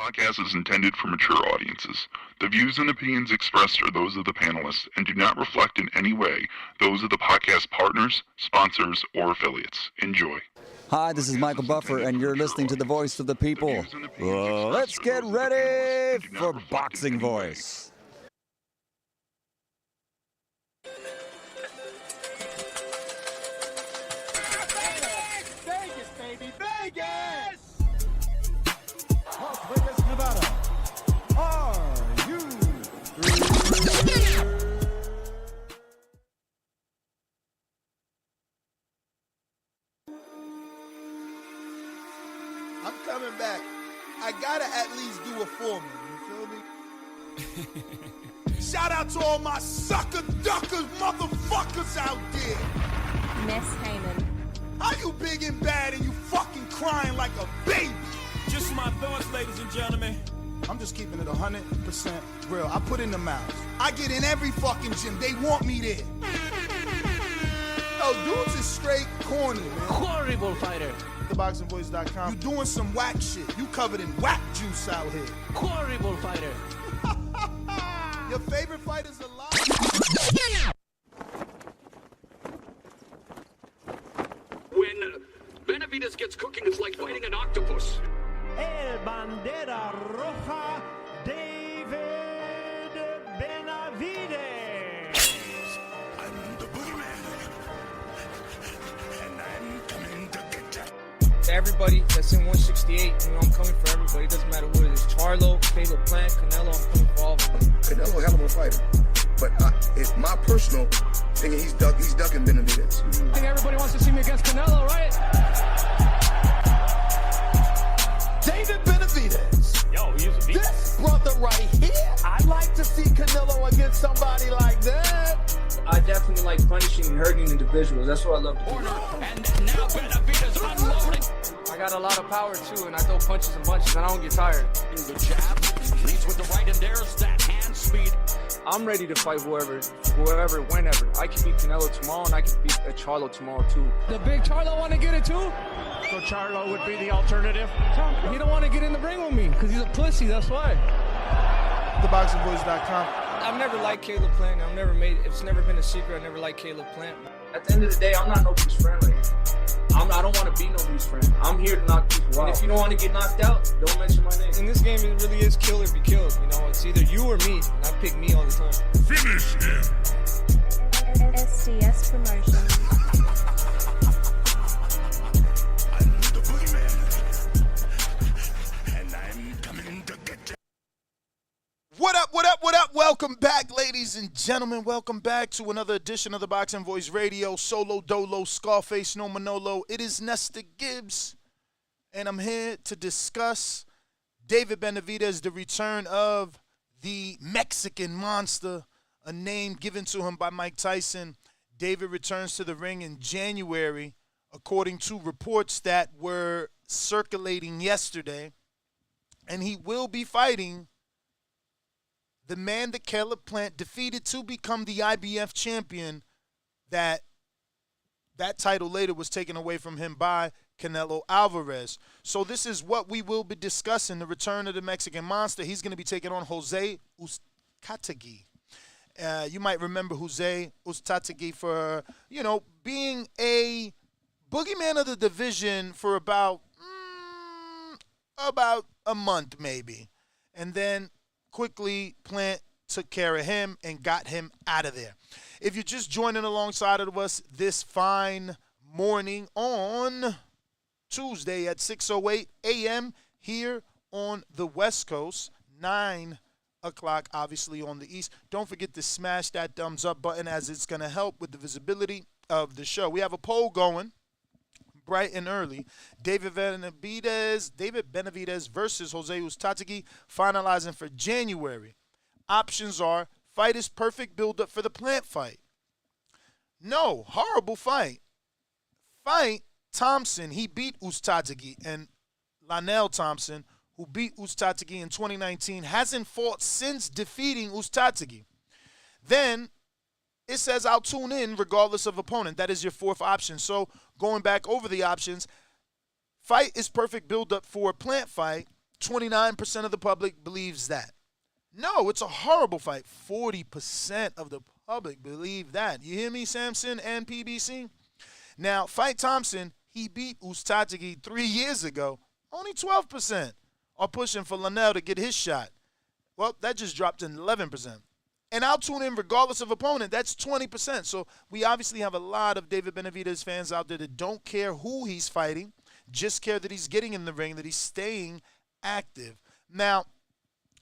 podcast is intended for mature audiences. The views and opinions expressed are those of the panelists and do not reflect in any way those of the podcast partners, sponsors, or affiliates. Enjoy. Hi, this is Michael Buffer, and you're listening to The Voice of the People. Let's get ready for Boxing Voice. Vegas, baby, Vegas! Las Vegas, Nevada. Are you ready? I'm coming back. I gotta at least do it for me. You feel me? Shout out to all my sucker duckers, motherfuckers out there. Miss Heyman. How you big and bad and you fucking crying like a baby? Just my thoughts, ladies and gentlemen. I'm just keeping it 100% real. I put in the miles. I get in every fucking gym. They want me there. Yo, dudes is straight corny, man. Horrible fighter. TheBoxingVoice.com. You doing some whack shit. You covered in whack juice out here. Horrible fighter. Your favorite fighter's alive? When Benavidez gets cooking, it's like fighting an octopus. El Bandera Roja, David Benavidez. I'm the boogeyman, and I'm coming to get you. To everybody that's in 168, you know, I'm coming for everybody. It doesn't matter who it is. Charlo, Caleb Plant, Canelo, I'm coming for all of them. Canelo, hell of a fighter. But it's my personal opinion, he's ducking Benavidez. I think everybody wants to see me against Canelo, right? David Benavidez. Yo, he's a beast. This brother right here, I'd like to see Canelo against somebody like that. I definitely like punishing and hurting individuals. That's what I love to do. And now Benavidez unloading. I got a lot of power too, and I throw punches and bunches, and I don't get tired. The jab leads with the right, and there's that hand speed. I'm ready to fight whoever, whenever. I can beat Canelo tomorrow, and I can beat Charlo tomorrow too. The big Charlo want to get it too? So Charlo would be the alternative? He don't want to get in the ring with me because he's a pussy, that's why. TheBoxingVoice.com. I've never liked Caleb Plant. It's never been a secret. I never liked Caleb Plant. At the end of the day, I'm not nobody's friend. I don't want to be nobody's friend. I'm here to knock people out. And if you don't want to get knocked out, don't mention my name. In this game, it really is kill or be killed. You know, it's either you or me, and I pick me all the time. Finish him. SDS Promotions. I'm the boogeyman, and I'm coming to get you. What up, what up, what up? Welcome back, ladies and gentlemen. Welcome back to another edition of the Boxing Voice Radio. Solo Dolo, Scarface, no Manolo. It is Nestor Gibbs, and I'm here to discuss David Benavidez, the return of the Mexican monster, a name given to him by Mike Tyson. David returns to the ring in January, according to reports that were circulating yesterday, and he will be fighting the man that Caleb Plant defeated to become the IBF champion. That title later was taken away from him by Canelo Alvarez. So this is what we will be discussing, the return of the Mexican monster. He's going to be taking on Jose Uzcategui. You might remember Jose Uzcategui for, being a boogeyman of the division for about a month maybe. And then quickly, Plant took care of him and got him out of there. If you're just joining alongside of us this fine morning on Tuesday at 6:08 a.m. here on the West Coast, 9 o'clock obviously on the East, don't forget to smash that thumbs up button as it's going to help with the visibility of the show. We have a poll going bright and early. David Benavidez versus Jose Uzcategui finalizing for January. Options are: fight is perfect build-up for the Plant fight. No, horrible fight. Fight Thompson, he beat Uzcategui, and Lionel Thompson, who beat Uzcategui in 2019, hasn't fought since defeating Uzcategui. Then it says I'll tune in regardless of opponent. That is your fourth option. So going back over the options, fight is perfect build-up for a Plant fight. 29% of the public believes that. No, it's a horrible fight. 40% of the public believe that. You hear me, Samson and PBC? Now, Fight Thompson, he beat Uzcategui 3 years ago. Only 12% are pushing for Linnell to get his shot. Well, that just dropped to 11%. And I'll tune in regardless of opponent. That's 20%. So we obviously have a lot of David Benavidez fans out there that don't care who he's fighting, just care that he's getting in the ring, that he's staying active. Now,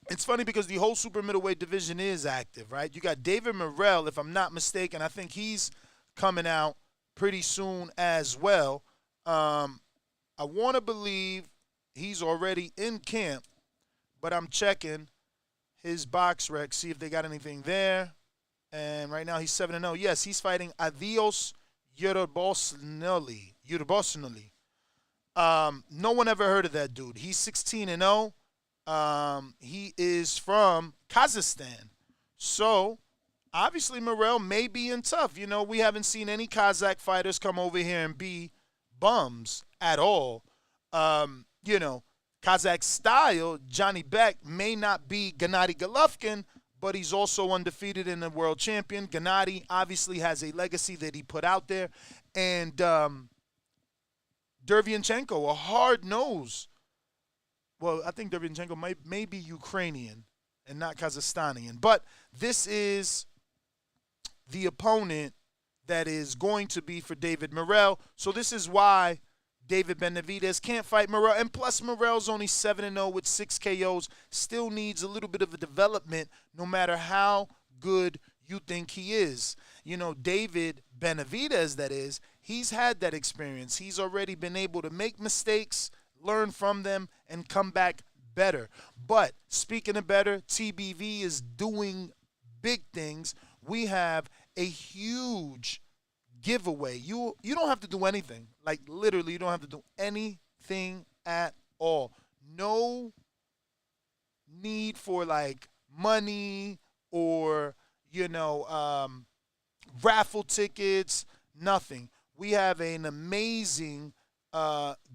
it's funny because the whole super middleweight division is active, right? You got David Morrell, if I'm not mistaken. I think he's coming out pretty soon as well. I want to believe he's already in camp, but I'm checking his box rec, see if they got anything there. And right now he's 7-0. Yes, he's fighting Adios Yerubosnoli. No one ever heard of that dude. He's 16-0. He is from Kazakhstan. So, obviously, Morrell may be in tough. You know, we haven't seen any Kazakh fighters come over here and be bums at all. You know, Kazakh style, Johnny Beck may not be Gennady Golovkin, but he's also undefeated and a world champion. Gennady obviously has a legacy that he put out there. And Derevyanchenko, a hard-nosed. Well, I think Derevyanchenko may be Ukrainian and not Kazakhstanian. But this is the opponent that is going to be for David Morrell. So this is why David Benavidez can't fight Morrell. And plus, Morrell's only 7-0 with 6 KOs. Still needs a little bit of a development no matter how good you think he is. You know, David Benavidez, that is, he's had that experience. He's already been able to make mistakes, learn from them, and come back better. But speaking of better, TBV is doing big things. We have a huge giveaway. You don't have to do anything. Like, literally, you don't have to do anything at all. No need for, like, money or, you know, raffle tickets, nothing. We have an amazing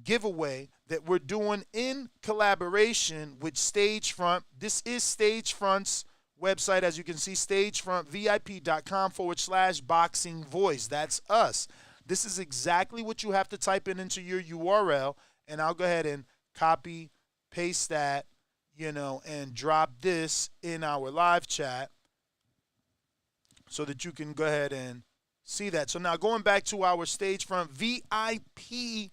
giveaway that we're doing in collaboration with Stagefront. This is Stagefront's website, as you can see, stagefrontvip.com/boxing voice. That's us. This is exactly what you have to type into your URL, and I'll go ahead and copy, paste that, you know, and drop this in our live chat so that you can go ahead and see that. So now going back to our Stagefront VIP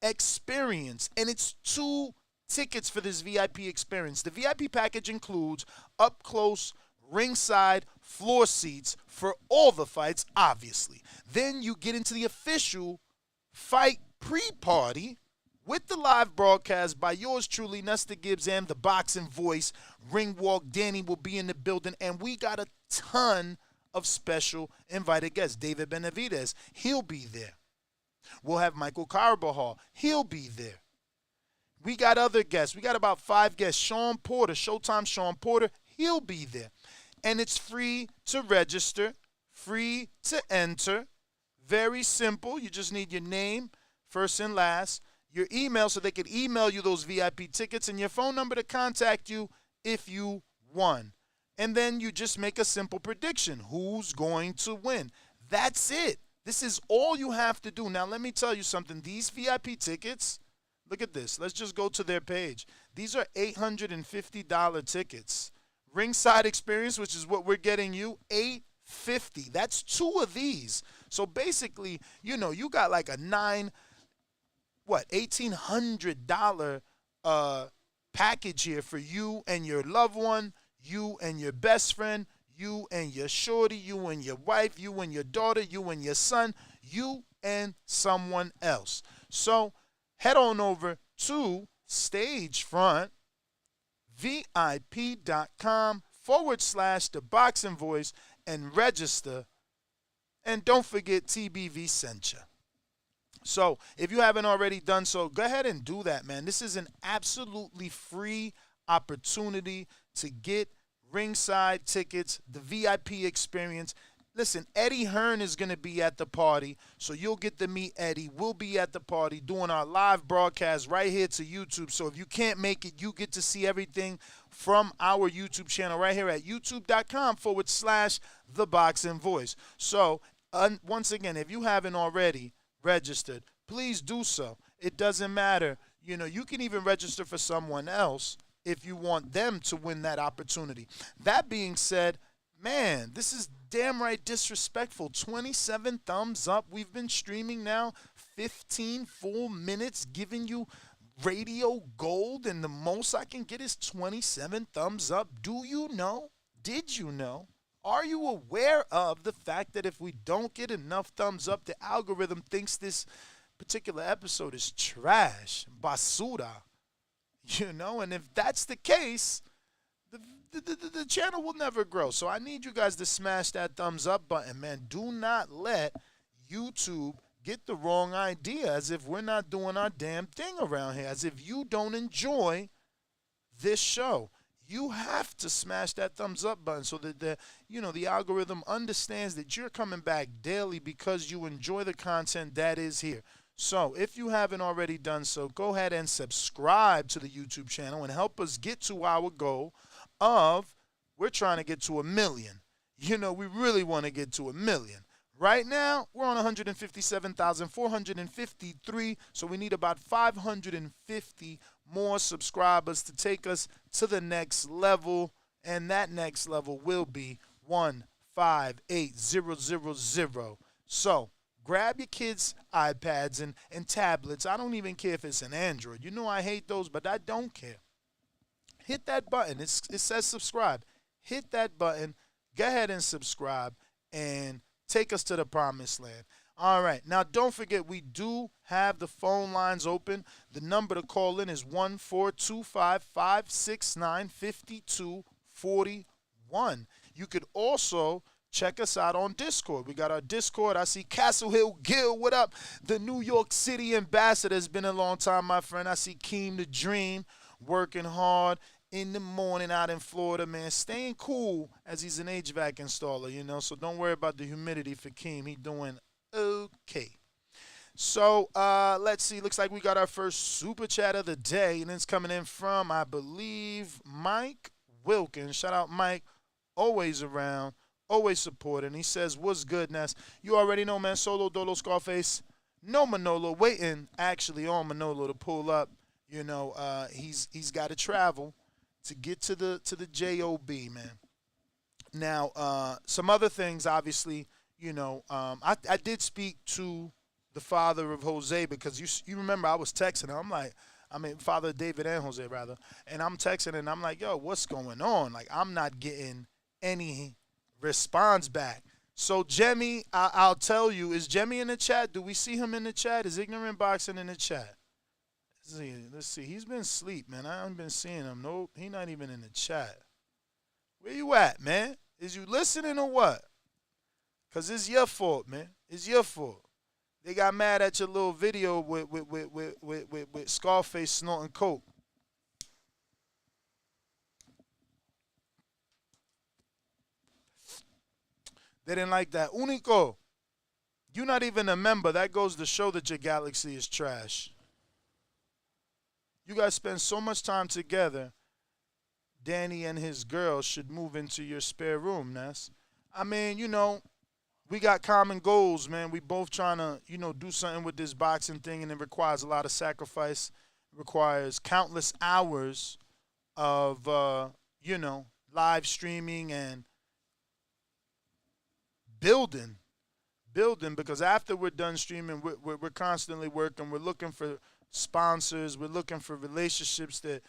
experience, and it's 2 tickets for this VIP experience. The VIP package includes up close, ringside, floor seats for all the fights, obviously. Then you get into the official fight pre-party with the live broadcast by yours truly, Nestor Gibbs, and the boxing voice. Ring walk, Danny will be in the building, and we got a ton of special invited guests. David Benavidez, he'll be there. We'll have Michael Carbajal, he'll be there. We got other guests. We got about 5 guests. Sean Porter, Showtime Sean Porter, he'll be there. And it's free to register, free to enter. Very simple. You just need your name, first and last, your email so they can email you those VIP tickets, and your phone number to contact you if you won. And then you just make a simple prediction. Who's going to win? That's it. This is all you have to do. Now, let me tell you something. These VIP tickets, look at this. Let's just go to their page. These are $850 tickets. Ringside experience, which is what we're getting you, $850. That's 2 of these. So basically, you know, you got like a $1,800 package here for you and your loved one, you and your best friend, you and your shorty, you and your wife, you and your daughter, you and your son, you and someone else. So head on over to stagefrontvip.com/the boxing voice and register. And don't forget TBV sent you. So if you haven't already done so, go ahead and do that, man. This is an absolutely free opportunity to get ringside tickets, the VIP experience, Listen, Eddie Hearn is going to be at the party, so you'll get to meet Eddie. We'll be at the party doing our live broadcast right here to YouTube. So if you can't make it, you get to see everything from our YouTube channel right here at youtube.com/The Boxing Voice. So once again, if you haven't already registered, please do so. It doesn't matter. You know, you can even register for someone else if you want them to win that opportunity. That being said, man, this is damn right disrespectful. 27 thumbs up. We've been streaming now 15 full minutes, giving you radio gold, and the most I can get is 27 thumbs up. Do you know? Did you know? Are you aware of the fact that if we don't get enough thumbs up, the algorithm thinks this particular episode is trash, basura? You know, and if that's the case, the channel will never grow. So I need you guys to smash that thumbs up button, man. Do not let YouTube get the wrong idea as if we're not doing our damn thing around here, as if you don't enjoy this show. You have to smash that thumbs up button so that the algorithm understands that you're coming back daily because you enjoy the content that is here. So if you haven't already done so, go ahead and subscribe to the YouTube channel and help us get to our goal of, we're trying to get to 1 million. You know, we really want to get to 1 million. Right now, we're on 157,453, so we need about 550 more subscribers to take us to the next level, and that next level will be 158,000. So grab your kids' iPads and tablets. I don't even care if it's an Android. You know I hate those, but I don't care. Hit that button. It says subscribe. Hit that button. Go ahead and subscribe and take us to the promised land. All right. Now, don't forget, we do have the phone lines open. The number to call in is 1-425-569-5241. You could also check us out on Discord. We got our Discord. I see Castle Hill Gill. What up? The New York City ambassador. It's been a long time, my friend. I see Keem the Dream working hard in the morning out in Florida, man. Staying cool as he's an HVAC installer, you know. So don't worry about the humidity for Keem. He's doing okay. So let's see. Looks like we got our first super chat of the day, and it's coming in from, I believe, Mike Wilkins. Shout out, Mike. Always around. Always supporting. He says, what's good, Ness? You already know, man. Solo Dolo Scarface. No Manolo. Waiting actually on Manolo to pull up. You know, he's got to travel to get to the JOB, man. Now, some other things, obviously, you know, I did speak to the father of Jose because you remember I was texting him. Father David and Jose, rather. And I'm texting and I'm like, yo, what's going on? Like, I'm not getting any response back. So, Jemmy, I'll tell you, is Jemmy in the chat? Do we see him in the chat? Is Ignorant Boxing in the chat? Let's see. He's been asleep, man. I haven't been seeing him. Nope, he not even in the chat. Where you at, man? Is you listening or what? Because it's your fault, man. It's your fault. They got mad at your little video with Scarface snorting coke. They didn't like that. Unico, you're not even a member. That goes to show that your galaxy is trash. You guys spend so much time together. Danny and his girl should move into your spare room, Ness. I mean, you know, we got common goals, man. We both trying to, you know, do something with this boxing thing, and it requires a lot of sacrifice. It requires countless hours of, you know, live streaming and building, because after we're done streaming, we're constantly working. We're looking for sponsors. We're looking for relationships that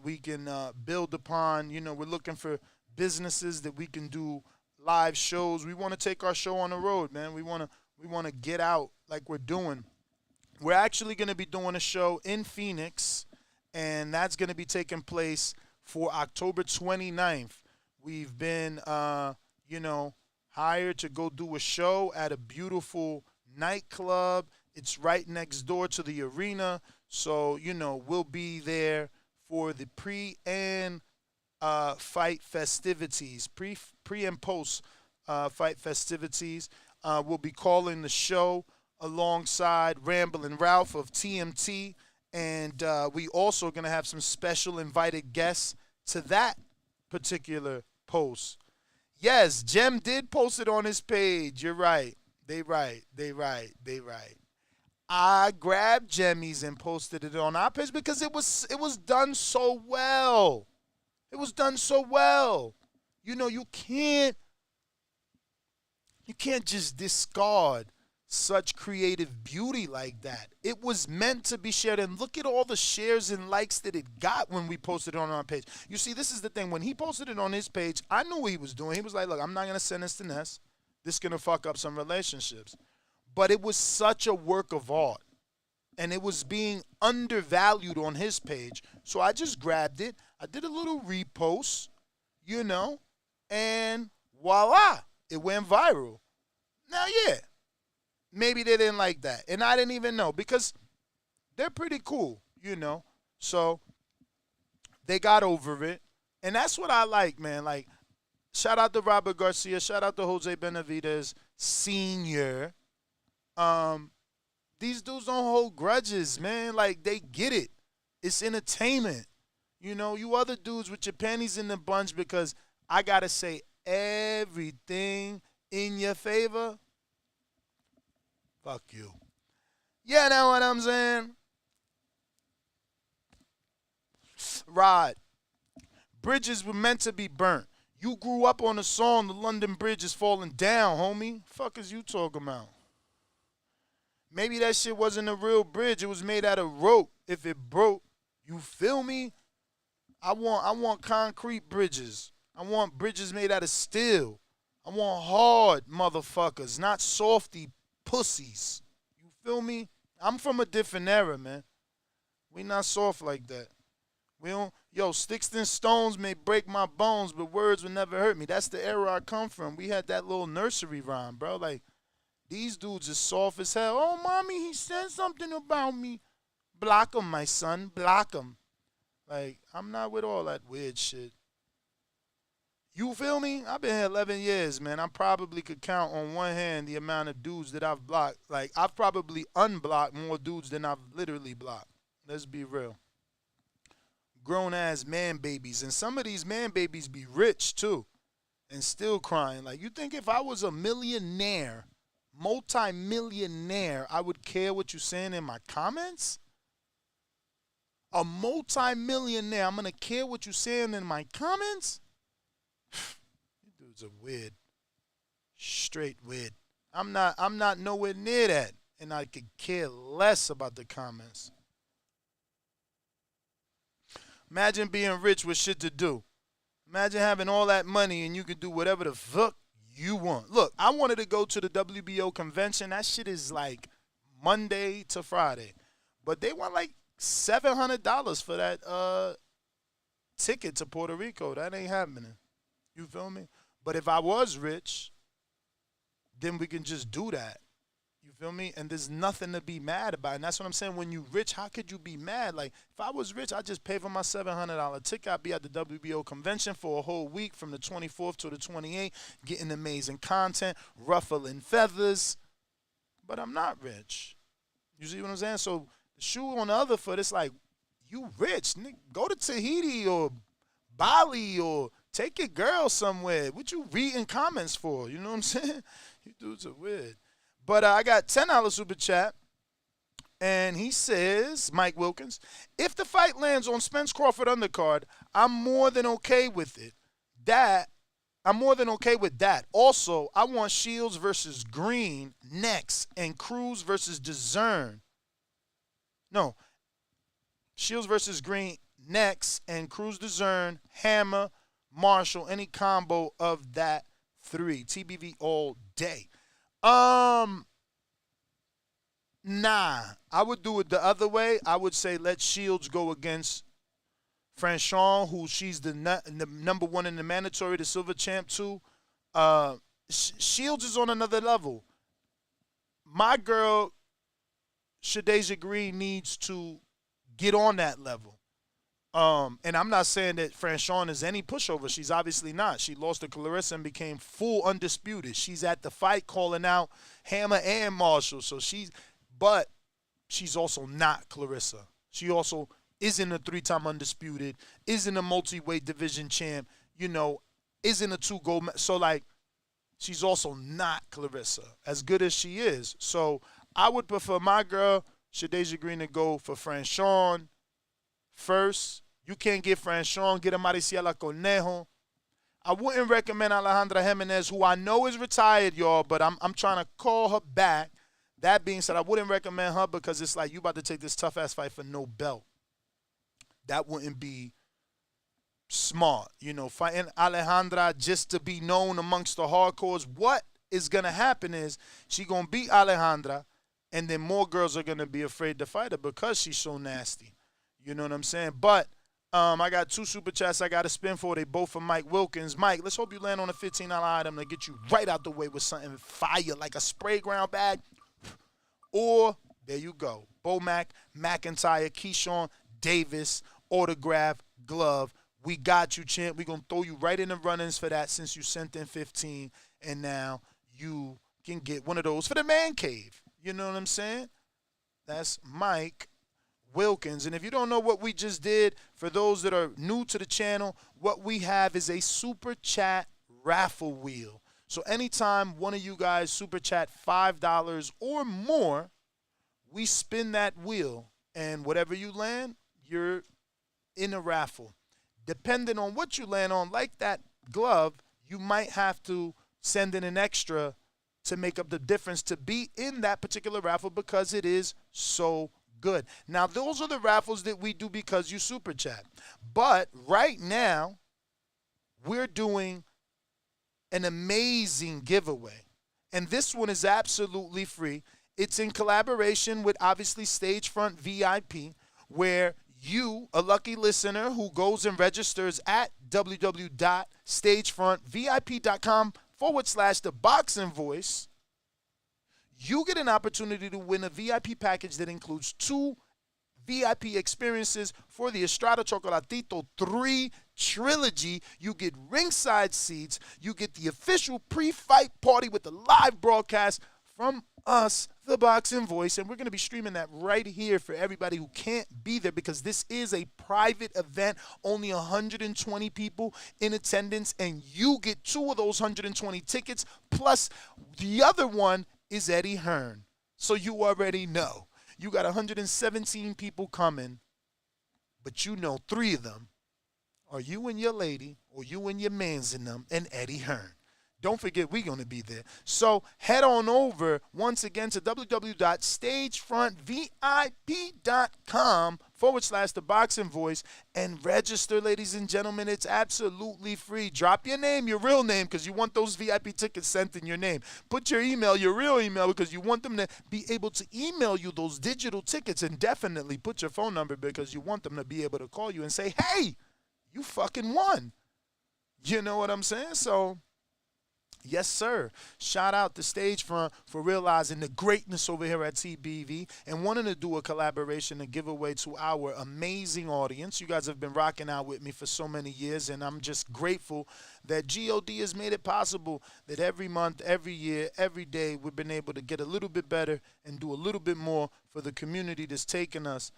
we can build upon. You know, we're looking for businesses that we can do live shows. We want to take our show on the road, man. We want to get out like we're doing. We're actually going to be doing a show in Phoenix, and that's going to be taking place for October 29th. We've been, you know, hired to go do a show at a beautiful nightclub. It's right next door to the arena. So, you know, we'll be there for the pre and fight festivities, pre and post fight festivities. We'll be calling the show alongside Ramblin' Ralph of TMT. And we also going to have some special invited guests to that particular post. Yes, Jem did post it on his page. You're right. They right. I grabbed Jemmy's and posted it on our page because it was done so well. It was done so well. You know, you can't just discard such creative beauty like that. It was meant to be shared, and look at all the shares and likes that it got when we posted it on our page. You see, this is the thing. When he posted it on his page, I knew what he was doing. He was like, look, I'm not going to send this to Ness. This is going to fuck up some relationships. But it was such a work of art, and it was being undervalued on his page. So I just grabbed it. I did a little repost, you know, and voila, it went viral. Now, yeah, maybe they didn't like that, and I didn't even know because they're pretty cool, you know. So they got over it, and that's what I like, man. Like, shout out to Robert Garcia, shout out to Jose Benavidez Sr. These dudes don't hold grudges, man. Like, they get it. It's entertainment. You know, you other dudes with your panties in the bunch because I got to say everything in your favor. Fuck you. Yeah, know what I'm saying? Rod, bridges were meant to be burnt. You grew up on a song, The London Bridge is Falling Down, homie. Fuck is you talking about? Maybe that shit wasn't a real bridge. It was made out of rope. If it broke, you feel me? I want concrete bridges. I want bridges made out of steel. I want hard motherfuckers, not softy pussies. You feel me? I'm from a different era, man. We not soft like that. We don't. Yo, sticks and stones may break my bones, but words will never hurt me. That's the era I come from. We had that little nursery rhyme, bro. Like, these dudes is soft as hell. Oh, mommy, he said something about me. Block him, my son. Block him. Like, I'm not with all that weird shit. You feel me? I've been here 11 years, man. I probably could count on one hand the amount of dudes that I've blocked. Like, I've probably unblocked more dudes than I've literally blocked. Let's be real. Grown-ass man babies. And some of these man babies be rich, too, and still crying. Like, you think if I was a millionaire, multi-millionaire, I would care what you're saying in my comments? A multi-millionaire, I'm going to care what you're saying in my comments? You dudes are weird. Straight weird. I'm not nowhere near that. And I could care less about the comments. Imagine being rich with shit to do. Imagine having all that money and you could do whatever the fuck you want. Look, I wanted to go to the WBO convention. That shit is like Monday to Friday. But they want like $700 for that ticket to Puerto Rico. That ain't happening. You feel me? But if I was rich, then we can just do that. You feel me? And there's nothing to be mad about. And that's what I'm saying. When you rich, how could you be mad? Like, if I was rich, I'd just pay for my $700 ticket. I'd be at the WBO convention for a whole week from the 24th to the 28th, getting amazing content, ruffling feathers. But I'm not rich. You see what I'm saying? So the shoe on the other foot, it's like, you rich. Nigga, go to Tahiti or Bali or take your girl somewhere. What you reading comments for? You know what I'm saying? You dudes are weird. But I got $10 super chat, and he says, Mike Wilkins, if the fight lands on Spence Crawford Undercard, I'm more than okay with it. I'm more than okay with that. Also, I want Shields versus Green next, and Cruz versus DAZN. No, Shields versus Green next, and Cruz DAZN, Hammer, Marshall, any combo of that three. TBV all day. Nah, I would do it the other way. I would say let Shields go against Franchon, who she's the number one in the mandatory, the silver champ too. Shields is on another level. My girl, Shadeja Green, needs to get on that level. And I'm not saying that Franchon is any pushover. She's obviously not. She lost to Clarissa and became full undisputed. She's at the fight calling out Hammer and Marshall. But she's also not Clarissa. She also isn't a 3-time undisputed, isn't a multi-weight division champ, isn't a 2 gold. So, she's also not Clarissa, as good as she is. So, I would prefer my girl, Shadasia Green, to go for Franchon first. You can't get Franchon, get a Mariciela Conejo. I wouldn't recommend Alejandra Jimenez, who I know is retired, y'all, but I'm trying to call her back. That being said, I wouldn't recommend her because it's like you about to take this tough-ass fight for no belt. That wouldn't be smart. Fighting Alejandra just to be known amongst the hardcores. What is going to happen is she going to beat Alejandra, and then more girls are going to be afraid to fight her because she's so nasty. You know what I'm saying? But I got 2 super chats I got to spin for. They both from Mike Wilkins. Mike, let's hope you land on a $15 item to get you right out the way with something fire like a spray ground bag. Or, there you go, Bomac, McIntyre, Keyshawn, Davis, autograph, glove. We got you, champ. We're going to throw you right in the run-ins for that since you sent in 15. And now you can get one of those for the man cave. You know what I'm saying? That's Mike Wilkins. And if you don't know what we just did, for those that are new to the channel, what we have is a super chat raffle wheel. So anytime one of you guys super chat $5 or more, we spin that wheel, and whatever you land, you're in a raffle. Depending on what you land on, like that glove, you might have to send in an extra to make up the difference to be in that particular raffle because it is so good. Now, those are the raffles that we do because you super chat. But right now, we're doing an amazing giveaway. And this one is absolutely free. It's in collaboration with, obviously, Stagefront VIP, where you, a lucky listener who goes and registers at www.stagefrontvip.com/the boxing voice, you get an opportunity to win a VIP package that includes 2 VIP experiences for the Estrada Chocolatito 3 trilogy. You get ringside seats. You get the official pre-fight party with the live broadcast from us, the Boxing Voice, and we're going to be streaming that right here for everybody who can't be there because this is a private event, only 120 people in attendance, and you get 2 of those 120 tickets, plus the other one is Eddie Hearn. So you already know. You got 117 people coming, but 3 of them are you and your lady, or you and your mans in them, and Eddie Hearn. Don't forget, we're going to be there. So head on over once again to www.stagefrontvip.com/the boxing voice and register, ladies and gentlemen. It's absolutely free. Drop your name, your real name, because you want those VIP tickets sent in your name. Put your email, your real email, because you want them to be able to email you those digital tickets, and definitely put your phone number because you want them to be able to call you and say, hey, you fucking won. You know what I'm saying? So, yes, sir. Shout out to Stagefront for realizing the greatness over here at TBV and wanting to do a collaboration and give away to our amazing audience. You guys have been rocking out with me for so many years, and I'm just grateful that GOD has made it possible that every month, every year, every day, we've been able to get a little bit better and do a little bit more for the community that's taken us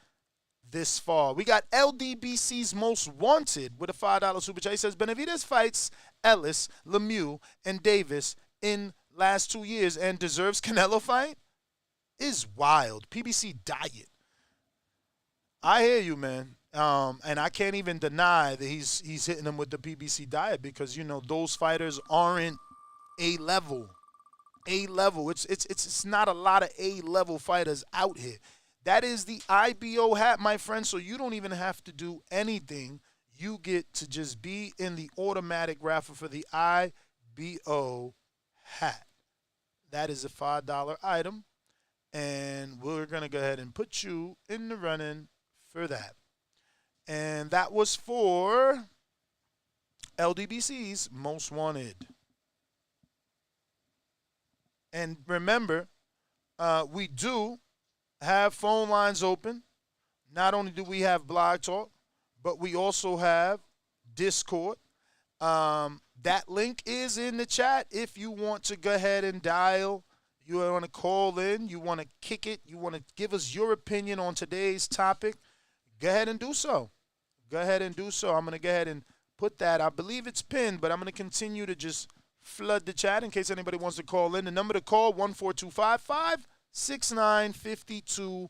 this far. We got LDBC's Most Wanted with a $5 super chat. He says, Benavidez fights Ellis, Lemieux, and Davis in last 2 years and deserves Canelo fight? Is wild. PBC diet. I hear you, man. And I can't even deny that he's hitting them with the PBC diet because, those fighters aren't A-level. A-level. It's not a lot of A-level fighters out here. That is the IBO hat, my friend, so you don't even have to do anything. You get to just be in the automatic raffle for the IBO hat. That is a $5 item, and we're going to go ahead and put you in the running for that. And that was for LDBC's Most Wanted. And remember, we do have phone lines open. Not only do we have Blog Talk, but we also have Discord. That link is in the chat if you want to go ahead and dial. You want to call in, you want to kick it, you want to give us your opinion on today's topic, go ahead and do so. Go ahead and do so. I'm going to go ahead and put that. I believe it's pinned, but I'm going to continue to just flood the chat in case anybody wants to call in. The number to call, 14255-695241.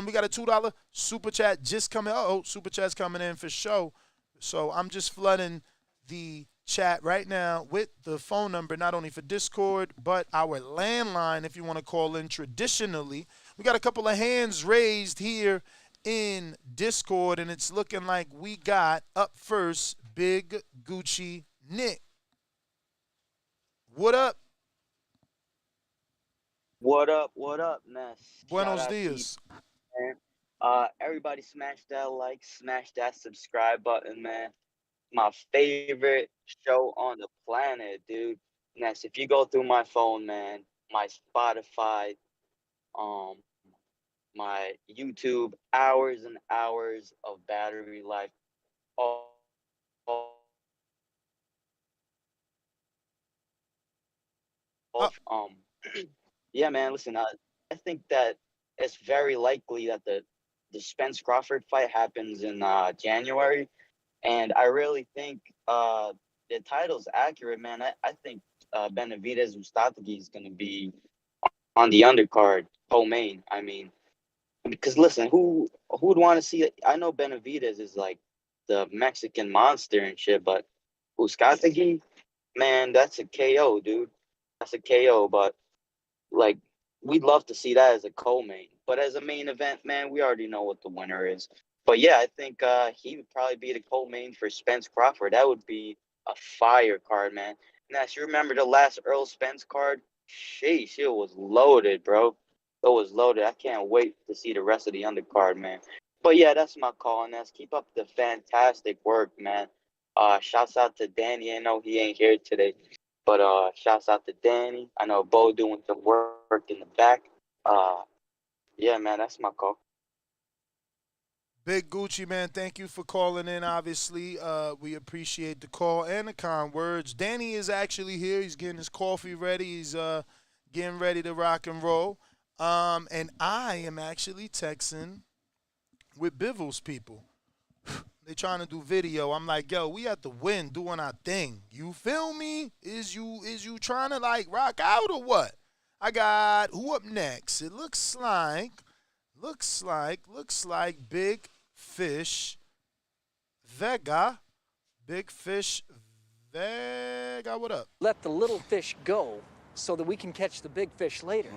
We got a $2 super chat just coming. Super chat's coming in for show. So I'm just flooding the chat right now with the phone number, not only for Discord, but our landline if you want to call in traditionally. We got a couple of hands raised here in Discord, and it's looking like we got up first Big Gucci Nick. What up? What up, Ness? Buenos dias. Everybody smash that like, smash that subscribe button, man. My favorite show on the planet, dude. Ness, if you go through my phone, man, my Spotify, my YouTube, hours and hours of battery life. Yeah, man, listen, I think that it's very likely that the Spence Crawford fight happens in January. And I really think the title's accurate, man. I think Benavidez Uzcategui is going to be on the undercard, co-main. I mean, because listen, who would want to see it? I know Benavidez is like the Mexican monster and shit, but Uzcategui, man, that's a KO, dude. That's a KO, but like, we'd love to see that as a co-main. But as a main event, man, we already know what the winner is. But yeah, I think he would probably be the co-main for Spence Crawford. That would be a fire card, man. Nash, you remember the last Earl Spence card? Sheesh, it was loaded, bro. It was loaded. I can't wait to see the rest of the undercard, man. But yeah, that's my call, Nash. Keep up the fantastic work, man. Shouts out to Danny. I know he ain't here today. But shouts out to Danny. I know Bo doing some work in the back. Yeah, man, that's my call. Big Gucci, man, thank you for calling in, obviously. We appreciate the call and the kind words. Danny is actually here. He's getting his coffee ready. He's getting ready to rock and roll. And I am actually texting with Bivel's people. They trying to do video. I'm like, yo, we at the win doing our thing. You feel me? Is you trying to like rock out or what? I got who up next? It looks like Big Fish Vega. Big Fish Vega, what up? Let the little fish go so that we can catch the big fish later.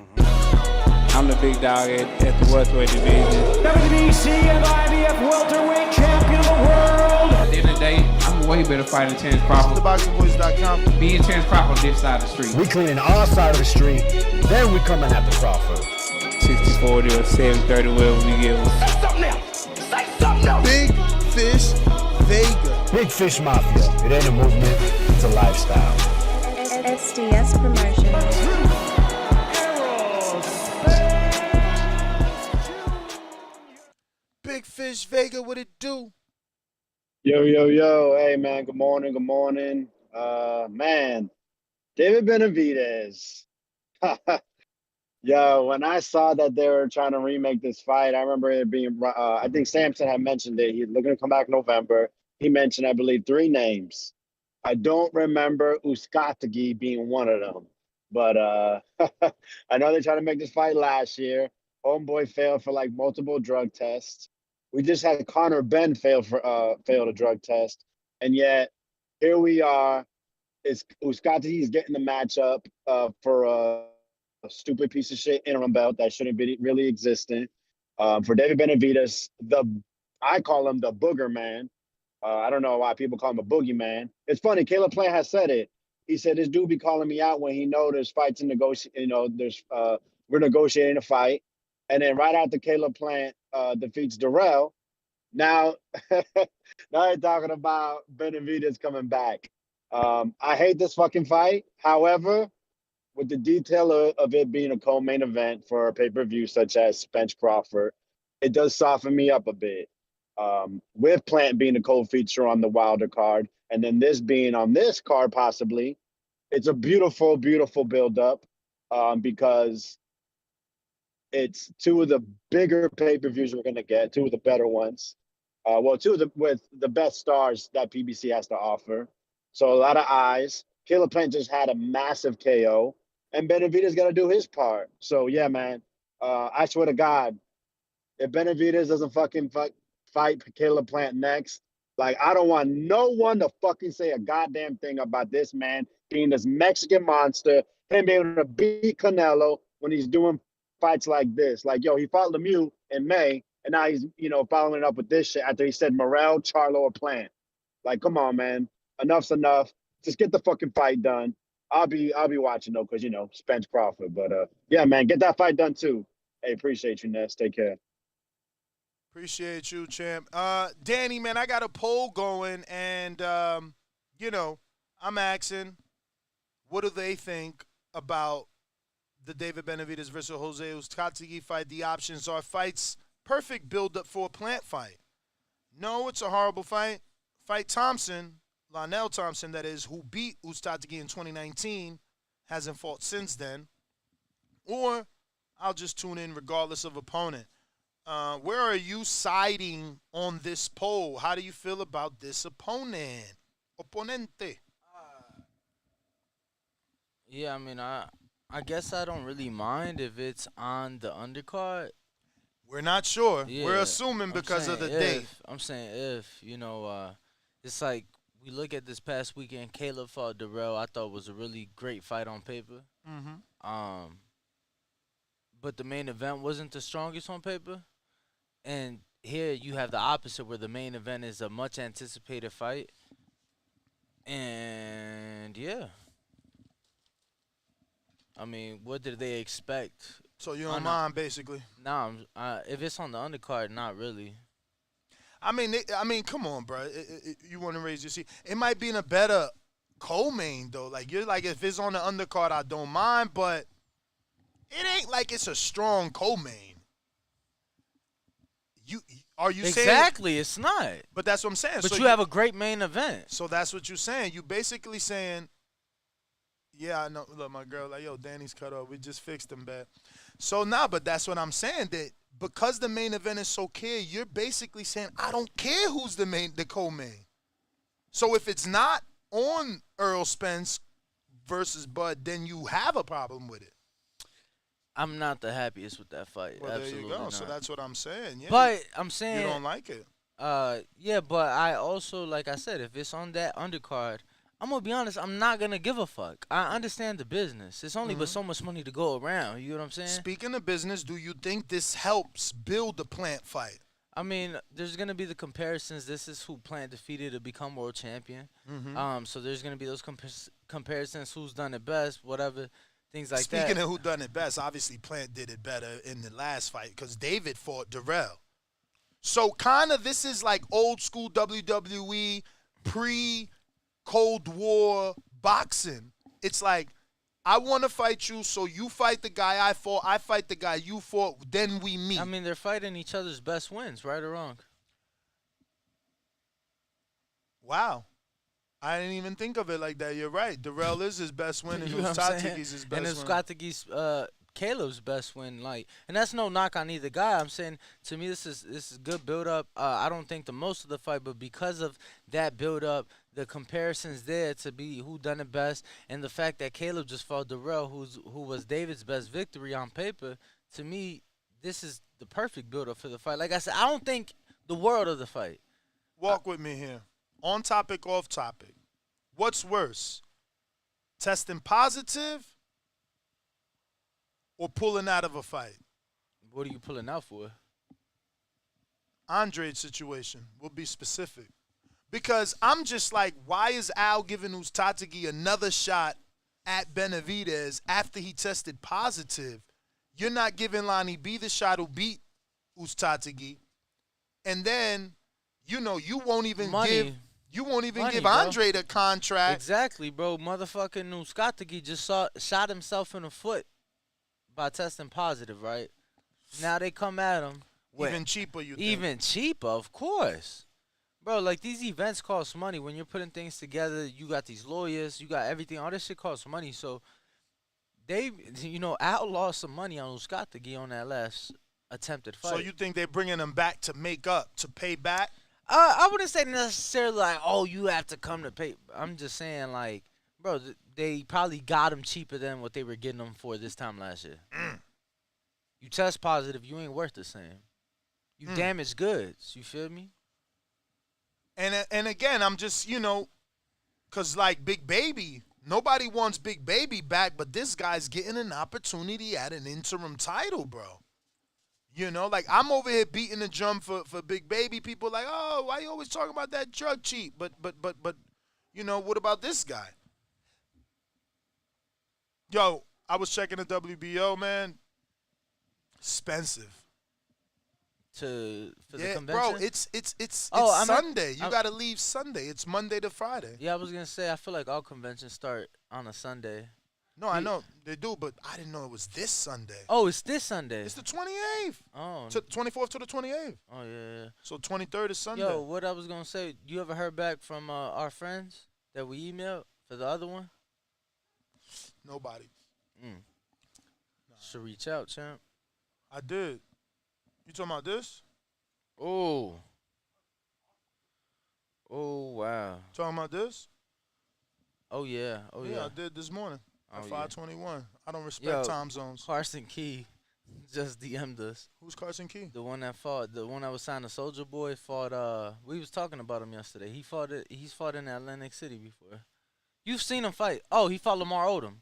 I'm the big dog at the welterweight division. WBC and IBF welterweight champion of the world. At the end of the day, I'm a way better fighter than Terrence Crawford. TheBoxingVoice.com. Me and Terrence Crawford on this side of the street. We cleaning our side of the street, then we coming after Crawford. 60-40 or 70-30, wherever we get. Say something else. Say something else. Big Fish Vega. Big Fish Mafia. It ain't a movement, it's a lifestyle. SDS Promotions. Big Fish Vega, what it do? Yo. Hey, man, good morning. Man, David Benavidez. Yo, when I saw that they were trying to remake this fight, I remember it being, I think Samson had mentioned it. He's looking to come back in November. He mentioned, I believe, 3 names. I don't remember Uzcategui being one of them. But I know they tried to make this fight last year. Homeboy failed for like multiple drug tests. We just had Conor Ben fail a drug test. And yet, here we are. Uzcategui's getting the matchup for a stupid piece of shit interim belt that shouldn't be really existing. For David Benavidez, I call him the booger man. I don't know why people call him a boogeyman. It's funny, Caleb Plant has said it. He said this dude be calling me out when he know there's fights in we're negotiating a fight. And then right after Caleb Plant defeats Darrell, now they're talking about Benavidez coming back. I hate this fucking fight. However, with the detail of it being a co-main event for a pay-per-view such as Spence Crawford, it does soften me up a bit. with Plant being a co-feature on the Wilder card, and then this being on this card possibly. It's a beautiful, beautiful build-up because it's two of the bigger pay-per-views we're going to get, two of the better ones. Two of with the best stars that PBC has to offer. So a lot of eyes. Caleb Plant just had a massive KO, and Benavidez got to do his part. So, yeah, man, I swear to God, if Benavidez doesn't fucking fight Caleb Plant next, like, I don't want no one to fucking say a goddamn thing about this man being this Mexican monster, him being able to beat Canelo when he's doing fights like this. Like, yo, he fought Lemieux in May, and now he's, following it up with this shit after he said Morrell, Charlo, or Plant. Like, come on, man. Enough's enough. Just get the fucking fight done. I'll be watching, though, because, Spence Crawford. But, yeah, man, get that fight done, too. Hey, appreciate you, Ness. Take care. Appreciate you, champ. Danny, man, I got a poll going, and, I'm asking, what do they think about the David Benavidez versus Jose Uzcategui fight? The options are fights, perfect build-up for a Plant fight. No, it's a horrible fight. Fight Thompson, Lionel Thompson, that is, who beat Uzcategui in 2019, hasn't fought since then. Or I'll just tune in regardless of opponent. Where are you siding on this poll? How do you feel about this opponent? Opponente. Yeah, I mean, I guess I don't really mind if it's on the undercard. We're not sure. Yeah, we're assuming because of the date. I'm saying if, it's like we look at this past weekend, Caleb fought Darrell. I thought was a really great fight on paper. Mm-hmm. But the main event wasn't the strongest on paper. And here you have the opposite, where the main event is a much anticipated fight. And yeah. I mean, what did they expect? So you don't mind, basically? Nah, if it's on the undercard, not really. I mean, come on, bro. You want to raise your seat? It might be in a better co-main though. Like you're like, if it's on the undercard, I don't mind, but it ain't like it's a strong co-main. Are you saying exactly? It's not. But that's what I'm saying. But so you have a great main event. So that's what you're saying. You basically saying, yeah, I know. Look, my girl, like, yo, Danny's cut off. We just fixed him, bad. So but that's what I'm saying. That because the main event is so clear, you're basically saying, I don't care who's the co-main. So if it's not on Earl Spence versus Bud, then you have a problem with it. I'm not the happiest with that fight. Well, Absolutely there you go. Not. So that's what I'm saying. Yeah. But I'm saying you don't like it. Yeah, but I also, like I said, if it's on that undercard, I'm gonna be honest. I'm not gonna give a fuck. I understand the business. It's only but so much money to go around. You know what I'm saying? Speaking of business, do you think this helps build the Plant fight? I mean, there's gonna be the comparisons. This is who Plant defeated to become world champion. So there's gonna be those comparisons. Who's done it best? Whatever. Things like that. Speaking of who done it best, obviously Plant did it better in the last fight because David fought Darrell. So kind of this is like old school WWE pre-Cold War boxing. It's like, I want to fight you, so you fight the guy I fought, I fight the guy you fought, then we meet. I mean, they're fighting each other's best wins, right or wrong. Wow. I didn't even think of it like that. You're right. Darrell is his best win, and Uzcategui's his best win. And Uzcategui's Caleb's best win, and that's no knock on either guy. I'm saying, to me, this is good build up. I don't think the most of the fight, but because of that build up, the comparisons there to be who done it best, and the fact that Caleb just fought Darrell, who was David's best victory on paper. To me, this is the perfect build up for the fight. Like I said, I don't think the world of the fight. Walk with me here. On topic, off topic. What's worse? Testing positive or pulling out of a fight? What are you pulling out for? Andre's situation. We'll be specific. Because I'm just like, why is Al giving Uzcategui another shot at Benavidez after he tested positive? You're not giving Lonnie B the shot who beat Uzcategui. And then, you won't even give Andre the contract. Exactly, bro. Motherfucking Uzcategui just shot himself in the foot by testing positive, right? Now they come at him Even cheaper, you think? Even cheaper, of course. Bro, like, these events cost money. When you're putting things together, you got these lawyers, you got everything. All this shit costs money. So, they, Al lost some money on Uzcategui on that last attempted fight. So, you think they're bringing him back to make up, to pay back? I wouldn't say necessarily like, oh, you have to come to pay. I'm just saying, like, bro, they probably got him cheaper than what they were getting him for this time last year. You test positive, you ain't worth the same. You damaged goods. You feel me? And again, I'm just, because like Big Baby, nobody wants Big Baby back, but this guy's getting an opportunity at an interim title, bro. Like I'm over here beating the drum for Big Baby. People like, oh, why you always talking about that drug cheat? But what about this guy? Yo, I was checking the WBO, man. Expensive. For the convention? Bro, it's Sunday. You gotta leave Sunday. It's Monday to Friday. Yeah, I was gonna say I feel like all conventions start on a Sunday. No, I know they do, but I didn't know it was this Sunday. Oh, it's this Sunday. It's the 28th. Oh, 24th to the 28th. Oh yeah. So 23rd is Sunday. Yo, what I was gonna say? You ever heard back from our friends that we emailed for the other one? Nobody. Should reach out, champ. I did. You talking about this? Oh. Oh wow. Talking about this? Oh yeah. Oh yeah. Yeah, I did this morning at 5:21. I don't respect Yo, time zones. Carson Key just DM'd us. Who's Carson Key? The one that was signed to Soldier Boy fought. We was talking about him yesterday. He's fought in Atlantic City before. You've seen him fight. Oh, he fought Lamar Odom.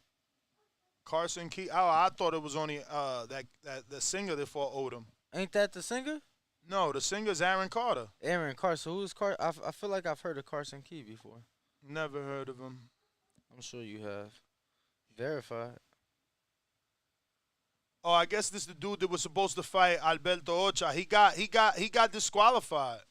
Carson Key. Oh, I thought it was only the singer that fought Odom. Ain't that the singer? No, the singer's Aaron Carter. Aaron Carter. So who's Carter? I feel like I've heard of Carson Key before. Never heard of him. I'm sure you have. Verified. Oh, I guess this is the dude that was supposed to fight Alberto Ocha. He got disqualified.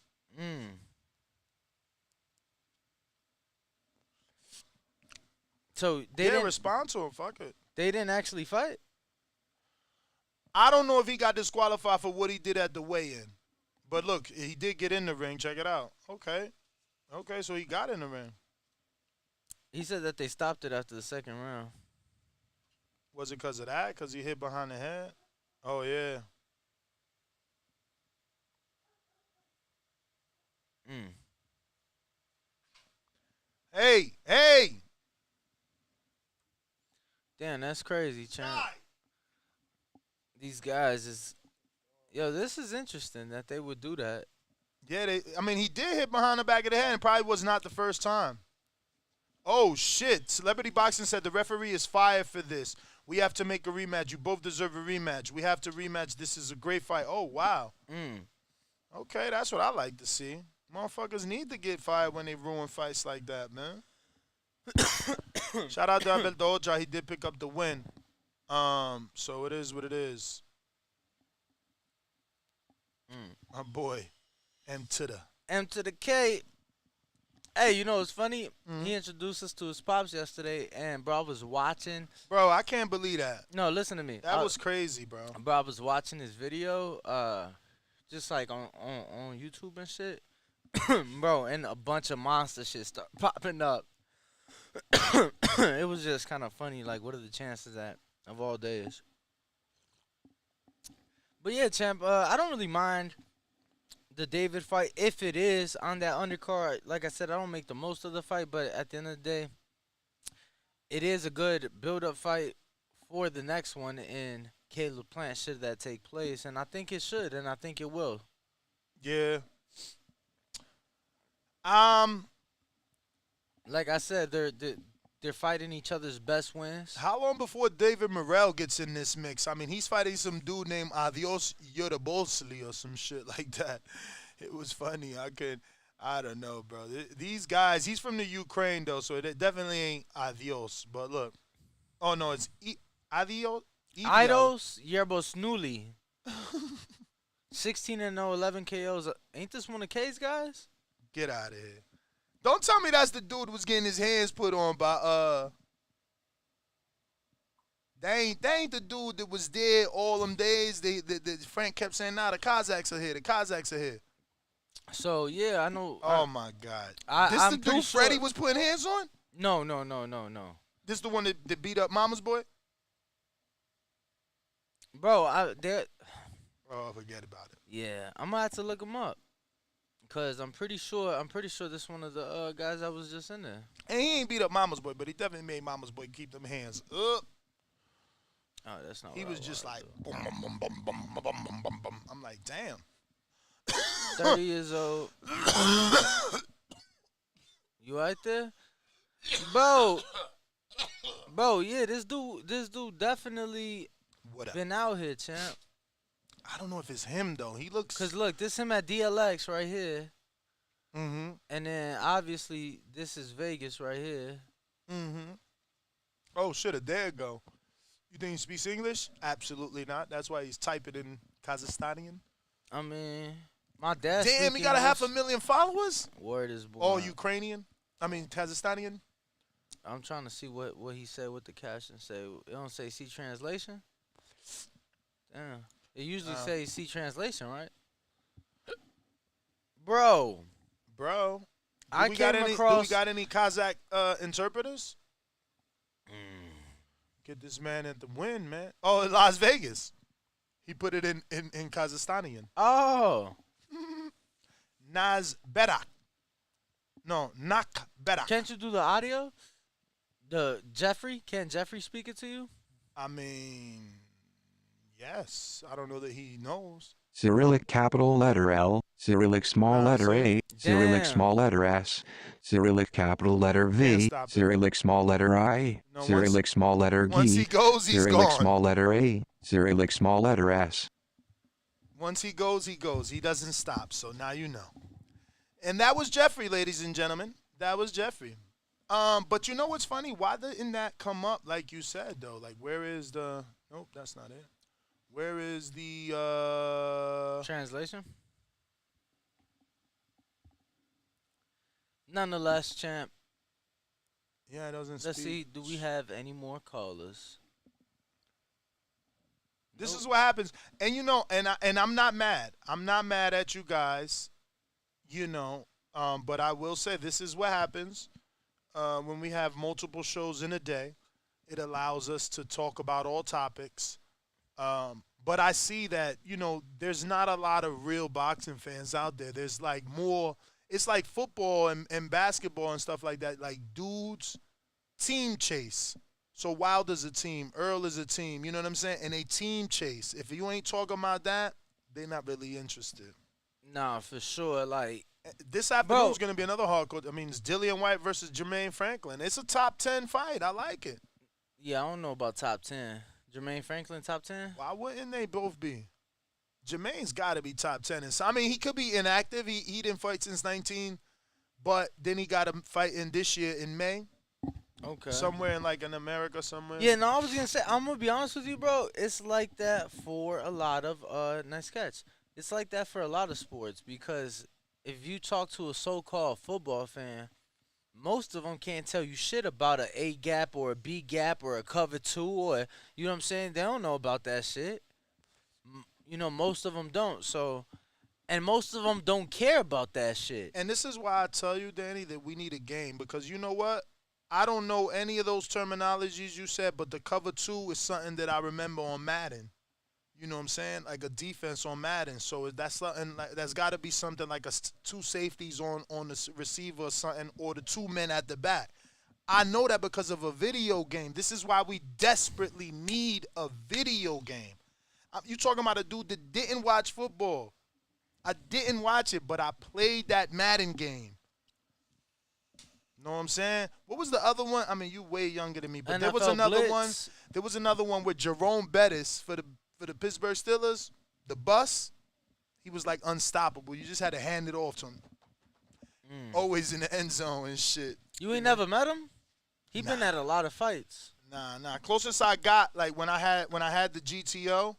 So they didn't didn't respond to him. Fuck it. They didn't actually fight. I don't know if he got disqualified for what he did at the weigh-in, but look, he did get in the ring. Check it out. Okay, so he got in the ring. He said that they stopped it after the second round. Was it because of that? Because he hit behind the head? Oh, yeah. Hey! Damn, that's crazy, champ. These guys is... Yo, this is interesting that they would do that. Yeah, he did hit behind the back of the head and probably was not the first time. Oh, shit. Celebrity Boxing said the referee is fired for this. We have to make a rematch. You both deserve a rematch. We have to rematch. This is a great fight. Oh, wow. Okay, that's what I like to see. Motherfuckers need to get fired when they ruin fights like that, man. Shout out to Alberto Ocha. He did pick up the win. So it is what it is. My boy, M to the K. Hey, you know what's funny? He introduced us to his pops yesterday, and bro, I was watching. Bro, I can't believe that. No, listen to me. That was crazy, bro. Bro, I was watching his video, just like on YouTube and shit. Bro, and a bunch of monster shit start popping up. It was just kind of funny. Like, what are the chances of all days? But yeah, champ, I don't really mind the David fight if it is on that undercard. Like I said, I don't make the most of the fight, but at the end of the day, it is a good build-up fight for the next one in Caleb Plant should that take place, and I think it should, and I think it will. Yeah. Like I said, they're fighting each other's best wins. How long before David Morrell gets in this mix? I mean, he's fighting some dude named Adios Yodabolsli or some shit like that. It was funny. I don't know, bro. These guys, he's from the Ukraine, though, so it definitely ain't Adios. But look. Oh, no, it's Adios? Idos Yerbosnuli. 16-0, 11 KOs. Ain't this one of K's guys? Get out of here. Don't tell me that's the dude who was getting his hands put on by They ain't the dude that was there all them days. Frank kept saying, nah, the Kazakhs are here. The Kazakhs are here. So, yeah, I know. Oh, my God. I'm the pretty dude sure. Freddie was putting hands on? No. This the one that beat up Mama's boy? Bro, Oh, forget about it. yeah, I'm gonna have to look him up. Cause I'm pretty sure this one of the guys that was just in there. And he ain't beat up Mama's boy, but he definitely made Mama's boy keep them hands up. Oh, that's not. He was just like, boom, boom, boom, boom, boom, boom, boom, boom, boom. I'm like, damn. 30 years old. You right there, bro? Bro, yeah, this dude definitely been out here, champ. I don't know if it's him though. He looks. Cause look, this him at DLX right here. Mm-hmm. And then obviously this is Vegas right here. Mm-hmm. Oh shit! There you go. You think he speaks English? Absolutely not. That's why he's typing in Kazakhstanian. I mean, my dad. Damn, he got a 500,000 followers. Word is born. All Ukrainian. I mean Kazakhstanian. I'm trying to see what he said with the caption. Say it don't say see translation. Damn. It usually say see translation, right? Bro. Do I we came across. Do we got any Kazakh interpreters? Get this man at the win, man. Oh, in Las Vegas. He put it in Kazakhstanian. Oh. Nazberak. No, Nakberak. Can't you do the audio? Can't Jeffrey speak it to you? I mean, yes. I don't know that he knows. Cyrillic capital letter L, Cyrillic small letter A, Cyrillic small letter S, Cyrillic capital letter V, Cyrillic small letter I, Cyrillic small letter G, Once he goes, he's Cyrillic gone. small letter A, Cyrillic small letter S. Once he goes, he goes. He doesn't stop. So now you know. And that was Jeffrey, ladies and gentlemen. That was Jeffrey. But you know what's funny? Why didn't that come up like you said, though? Like, where is the... Nope, that's not it. Where is the... Translation? Nonetheless, champ. Yeah, it doesn't Let's speak. see, do we have any more callers? This is what happens. And, you know, and I'm not mad. I'm not mad at you guys, you know. But I will say this is what happens when we have multiple shows in a day. It allows us to talk about all topics. But I see that, you know, there's not a lot of real boxing fans out there. There's like more, it's like football and basketball and stuff like that. Like dudes, team chase. So Wilder's a team, Earl is a team, you know what I'm saying? And a team chase. If you ain't talking about that, they're not really interested. Nah, for sure. Like, this afternoon's going to be another hardcore. I mean, it's Dillian White versus Jermaine Franklin. It's a top 10 fight. I like it. Yeah, I don't know about top 10. Jermaine Franklin, top 10? Why wouldn't they both be? Jermaine's got to be top 10. I mean, he could be inactive. He didn't fight since 19, but then he got a fight in this year in May. Okay. Somewhere in, like, in America somewhere. Yeah, no, I was going to say, I'm going to be honest with you, bro. It's like that for a lot of, nice catch. It's like that for a lot of sports because if you talk to a so-called football fan, most of them can't tell you shit about a A gap or a B gap or a cover 2 or, you know what I'm saying? They don't know about that shit. You know, most of them don't. So, and most of them don't care about that shit. And this is why I tell you, Danny, that we need a game because you know what? I don't know any of those terminologies you said, but the cover 2 is something that I remember on Madden. You know what I'm saying? Like a defense on Madden. So that's something like that's got to be something like two safeties on the receiver or something, or the 2 men at the back. I know that because of a video game. This is why we desperately need a video game. You talking about a dude that didn't watch football. I didn't watch it, but I played that Madden game. Know what I'm saying? What was the other one? I mean, you way younger than me, but there was another Blitz. one. There was another one with Jerome Bettis for the Pittsburgh Steelers, the bus. He was like unstoppable. You just had to hand it off to him. Always in the end zone and shit. You ain't never met him? He been at a lot of fights. Nah. Closest I got, like when I had the GTO,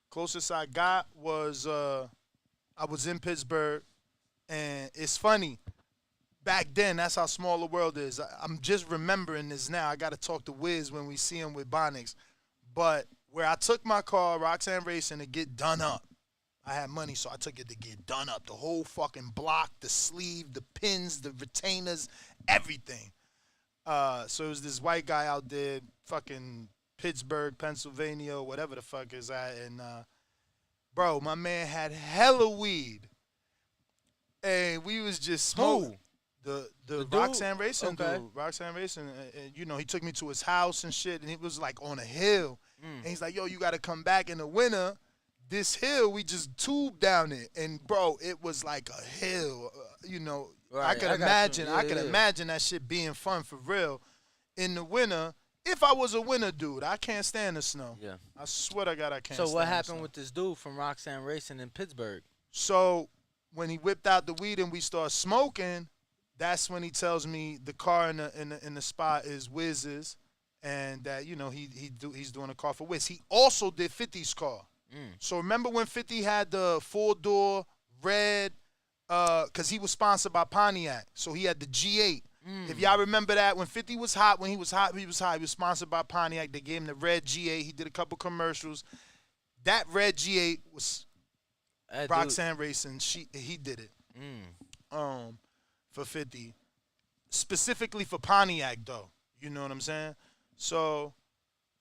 closest I got was I was in Pittsburgh, and it's funny. Back then, that's how small the world is. I'm just remembering this now. I got to talk to Wiz when we see him with Bonix. But where I took my car, Roxanne Racing, to get done up. I had money, so I took it to get done up. The whole fucking block, the sleeve, the pins, the retainers, everything. So it was this white guy out there, fucking Pittsburgh, Pennsylvania, whatever the fuck is that. And, bro, my man had hella weed. And we was just smoking. The Roxanne Racing dude. Roxanne Racing, you know, he took me to his house and shit, and it was like on a hill. And he's like, yo, you got to come back in the winter. This hill, we just tubed down it. And, bro, it was like a hill, you know. Right. I could imagine that shit being fun for real in the winter. If I was a winter dude, I can't stand the snow. Yeah. I swear to God, I can't stand the snow. So what happened with this dude from Roxanne Racing in Pittsburgh? So when he whipped out the weed and we started smoking, that's when he tells me the car in the spot is Wiz's, and that, you know, he's doing a car for Wiz. He also did 50's car. So remember when 50 had the 4-door red, because he was sponsored by Pontiac, so he had the G8. If y'all remember that, when 50 was hot, he was sponsored by Pontiac. They gave him the red G8. He did a couple commercials. That red G8 was Roxanne Racing. He did it. For 50. Specifically for Pontiac, though. You know what I'm saying? So,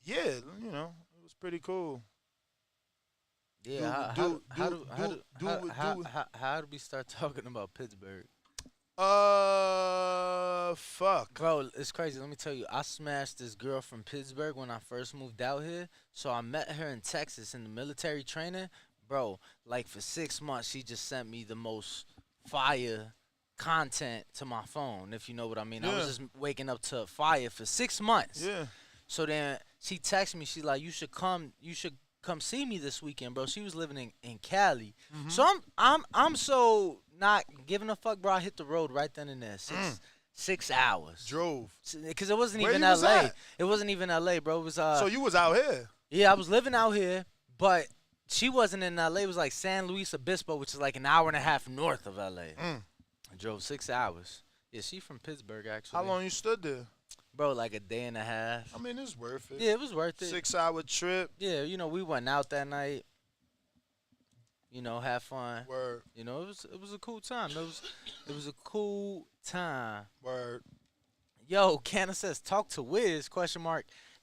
yeah, you know, it was pretty cool. Yeah, how do we start talking about Pittsburgh? Fuck. Bro, it's crazy. Let me tell you, I smashed this girl from Pittsburgh when I first moved out here. So I met her in Texas in the military training. Bro, like for 6 months, she just sent me the most fire content to my phone, if you know what I mean. Yeah. I was just waking up to fire for 6 months. Yeah. So then she texted me. She's like, you should come see me this weekend, bro. She was living in Cali. So I'm so not giving a fuck, bro. I hit the road right then and there. 6 hours. Drove. Because it wasn't even LA. It wasn't even LA, bro. It was So you was out here? Yeah, I was living out here, but she wasn't in LA. It was like San Luis Obispo, which is like an hour and a half north of LA. I drove 6 hours. Yeah, she from Pittsburgh, actually. How long you stood there? Bro, like a day and a half. I mean, it's worth it. Yeah, it was worth it. 6-hour trip. Yeah, you know, we went out that night. You know, have fun. Word. You know, it was a cool time. It was a cool time. Word. Yo, Canna says, talk to Wiz, ?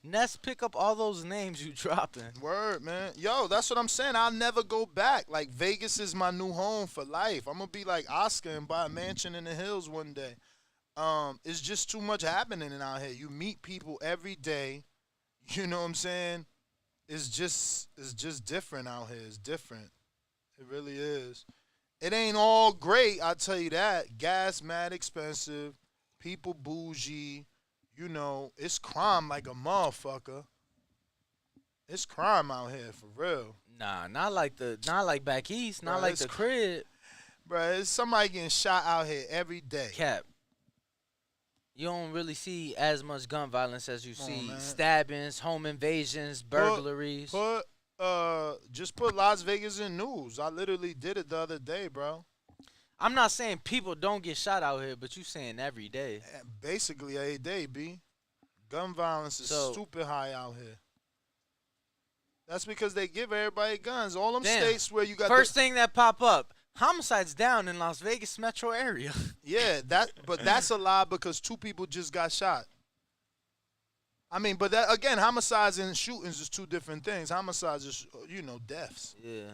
Ness, pick up all those names you dropping. Word, man. Yo, that's what I'm saying. I'll never go back. Like, Vegas is my new home for life. I'm going to be like Oscar and buy a mansion in the hills one day. It's just too much happening out here. You meet people every day. You know what I'm saying? It's just different out here. It's different. It really is. It ain't all great, I'll tell you that. Gas mad expensive. People bougie. You know, it's crime like a motherfucker. It's crime out here for real. Nah, not like back east, not like the crib. Bruh, it's somebody getting shot out here every day. Cap. You don't really see as much gun violence as you see stabbings, home invasions, burglaries. Just put Las Vegas in news. I literally did it the other day, bro. I'm not saying people don't get shot out here, but you saying every day. Basically every day, B. Gun violence is stupid high out here. That's because they give everybody guns. All them states where you got first thing that pop up, homicides down in Las Vegas metro area. Yeah, but that's a lie because 2 people just got shot. I mean, but that, again, homicides and shootings is 2 different things. Homicides is, you know, deaths. Yeah.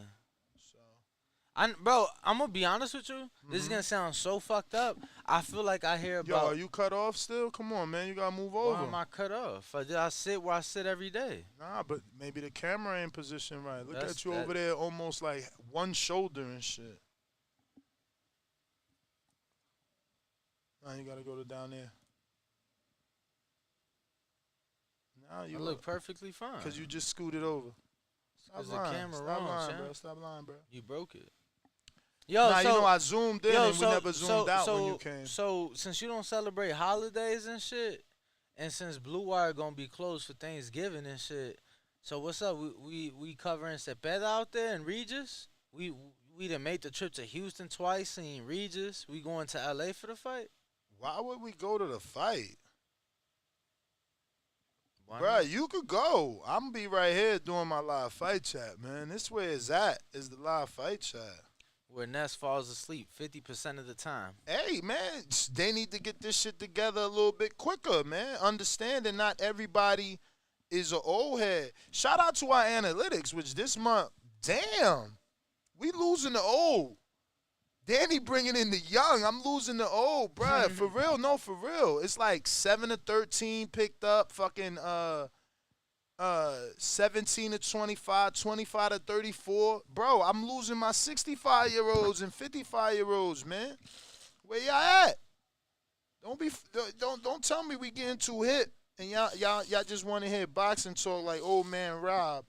Bro, I'm going to be honest with you. This is going to sound so fucked up. I feel like I hear about... Yo, are you cut off still? Come on, man. You got to move over. Why am I cut off? I sit where I sit every day. Nah, but maybe the camera ain't positioned right. Look at you over there almost like one shoulder and shit. Nah, you got to go to down there. Nah, you look perfectly fine. Because you just scooted over. Stop lying. Bro. Stop lying, bro. You broke it. Yo, you know, I zoomed in and we never zoomed out when you came. So, since you don't celebrate holidays and shit, and since Blue Wire gonna be closed for Thanksgiving and shit, so what's up? We covering Cepeda out there in Regis? We done made the trip to Houston twice, seen Regis. We going to LA for the fight? Why would we go to the fight? Bruh, you could go. I'm going to be right here doing my live fight chat, man. This where it's at, is the live fight chat. Where Ness falls asleep 50% of the time. Hey, man, they need to get this shit together a little bit quicker, man. Understanding not everybody is an old head. Shout out to our analytics, which this month, damn, we losing the old. Danny bringing in the young. I'm losing the old, bruh. For real, no, for real. It's like 7-13 picked up, fucking 17-25, 25-34. Bro, I'm losing my 65-year-olds and 55-year-olds, man. Where y'all at? Don't tell me we getting too hip and y'all just want to hear boxing talk like old man Rob.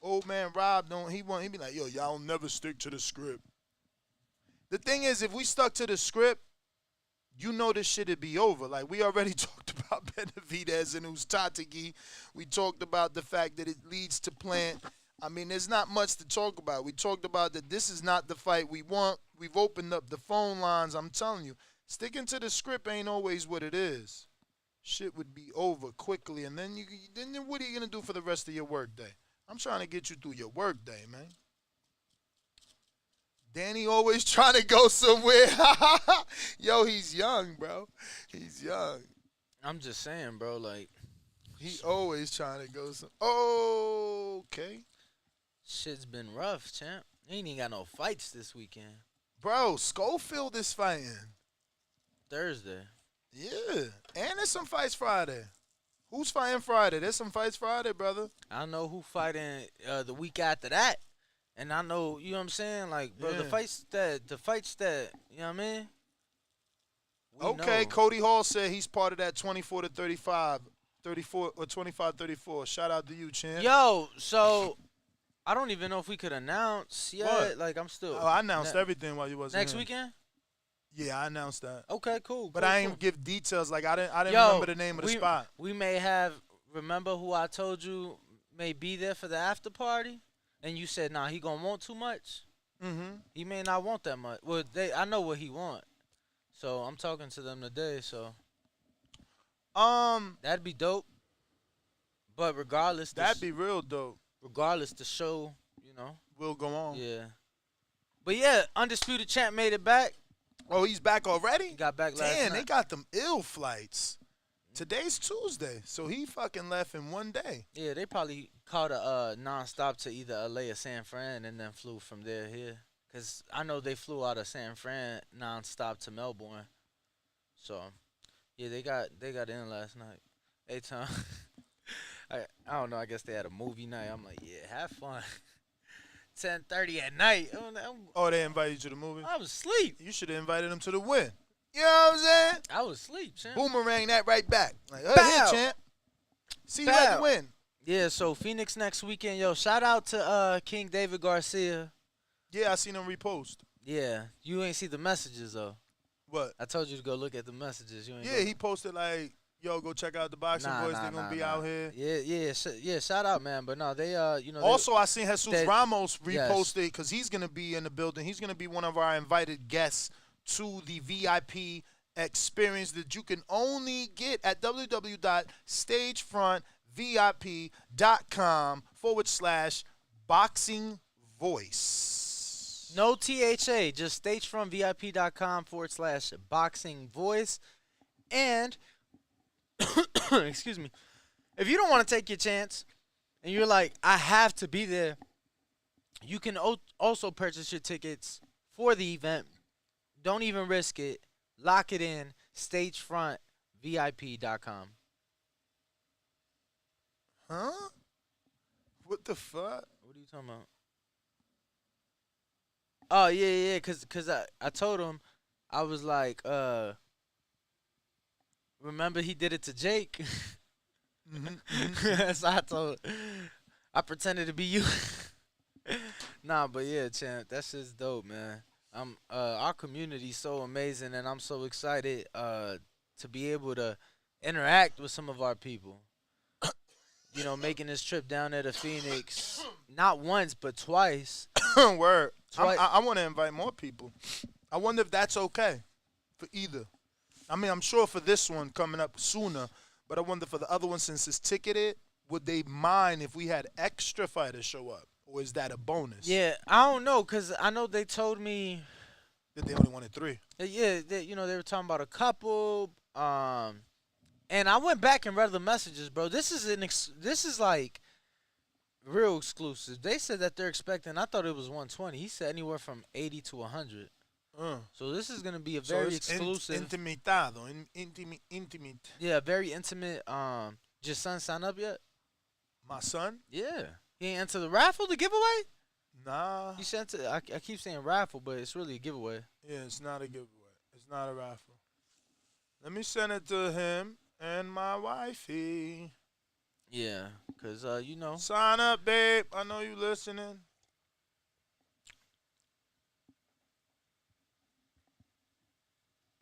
Old man Rob he be like, yo, y'all never stick to the script. The thing is, if we stuck to the script, you know this shit'd be over. Like, we already talked about Benavidez and Uzcategui. We talked about the fact that it leads to Plant. I mean, there's not much to talk about. We talked about that this is not the fight we want. We've opened up the phone lines. I'm telling you, sticking to the script ain't always what it is. Shit would be over quickly, and then what are you going to do for the rest of your work day? I'm trying to get you through your work day, man. Danny always trying to go somewhere. Yo, he's young, bro. He's young. I'm just saying, bro, like. He always trying to go okay. Shit's been rough, champ. He ain't even got no fights this weekend. Bro, Schofield is fighting. Thursday. Yeah. And there's some fights Friday. Who's fighting Friday? There's some fights Friday, brother. I know who fighting the week after that. And I know, you know what I'm saying? Like, bro, the fights that, you know what I mean? Okay, know. Cody Hall said he's part of that 24-35, 34 or 25-34. Shout out to you, champ. Yo, so I don't even know if we could announce yet. What? Like, I'm still. Oh, I announced everything while you wasn't Next here. weekend? Yeah, I announced that. Okay, cool. But I ain't give details. Like, I didn't remember the name of the spot. We may have, remember who I told you may be there for the after party? And you said, nah, he gonna want too much. Mm-hmm. He may not want that much. Well, I know what he want. So I'm talking to them today. So that'd be dope. But regardless, that'd be real dope. Regardless, the show, you know, will go on. Yeah. But yeah, Undisputed Champ made it back. Oh, he's back already? He got back last night. Damn, they got them ill flights. Today's Tuesday, so he fucking left in one day. Yeah, they probably caught a nonstop to either LA or San Fran and then flew from there here. Because I know they flew out of San Fran nonstop to Melbourne. So, yeah, they got in last night. Hey, Tom. I don't know. I guess they had a movie night. I'm like, yeah, have fun. 10:30 at night. Oh, they invited you to the movie? I was asleep. You should have invited them to the win. You know what I'm saying? I was asleep, champ. Boomerang that right back. Like, here, champ. See you at the win. Yeah, so Phoenix next weekend. Yo, shout out to King David Garcia. Yeah, I seen him repost. Yeah. You ain't see the messages, though. What? I told you to go look at the messages. You ain't he posted like, yo, go check out the Boxing Boys. They're going to be out here. Yeah, shout out, man. But no, they, you know. Also, I seen Jesus Ramos reposted because he's going to be in the building. He's going to be one of our invited guests to the VIP experience that you can only get at www.stagefrontvip.com/boxingvoice. No THA, just stagefrontvip.com/boxingvoice. And, excuse me, if you don't want to take your chance and you're like, I have to be there, you can also purchase your tickets for the event. Don't even risk it. Lock it in. Stagefrontvip.com. Huh? What the fuck? What are you talking about? Oh, yeah, because I told him, I was like, remember he did it to Jake? So I pretended to be you. Nah, but yeah, champ, that shit's dope, man. Our community's so amazing, and I'm so excited to be able to interact with some of our people. You know, making this trip down there to Phoenix, not once, but twice. Word. I want to invite more people. I wonder if that's okay for either. I mean, I'm sure for this one coming up sooner, But I wonder for the other one, since it's ticketed, would they mind if we had extra fighters show up? Or is that a bonus? Yeah, I don't know, because I know they told me that they only wanted 3. Yeah, they were talking about a couple. And I went back and read the messages, bro. This is like real exclusive. They said that they're expecting. I thought it was 120. He said anywhere from 80 to 100. So this is gonna be a very exclusive. Intimitado, intimate. Yeah, very intimate. Did your son sign up yet? My son? Yeah. He ain't enter the raffle, the giveaway? Nah. He sent it. I keep saying raffle, but it's really a giveaway. Yeah, it's not a giveaway. It's not a raffle. Let me send it to him and my wifey. Yeah, because, Sign up, babe. I know you listening.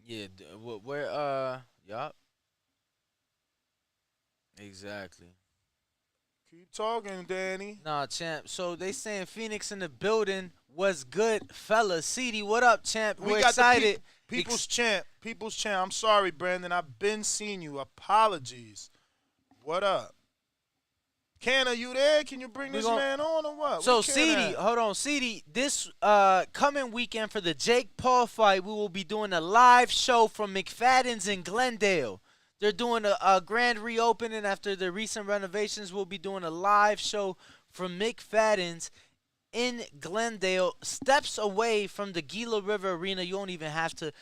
Yeah, yup. Exactly. Keep talking, Danny. Nah, champ. So they saying Phoenix in the building. What's good, fella? CD, what up, champ? We're excited. People's champ. People's champ. I'm sorry, Brandon. I've been seeing you. Apologies. What up? Ken, are you there? Can you bring this man on or what? So, CD, hold on. CD, this coming weekend for the Jake Paul fight, we will be doing a live show from McFadden's in Glendale. They're doing a grand reopening after the recent renovations. We'll be doing a live show from McFadden's in Glendale, steps away from the Gila River Arena. You don't even have to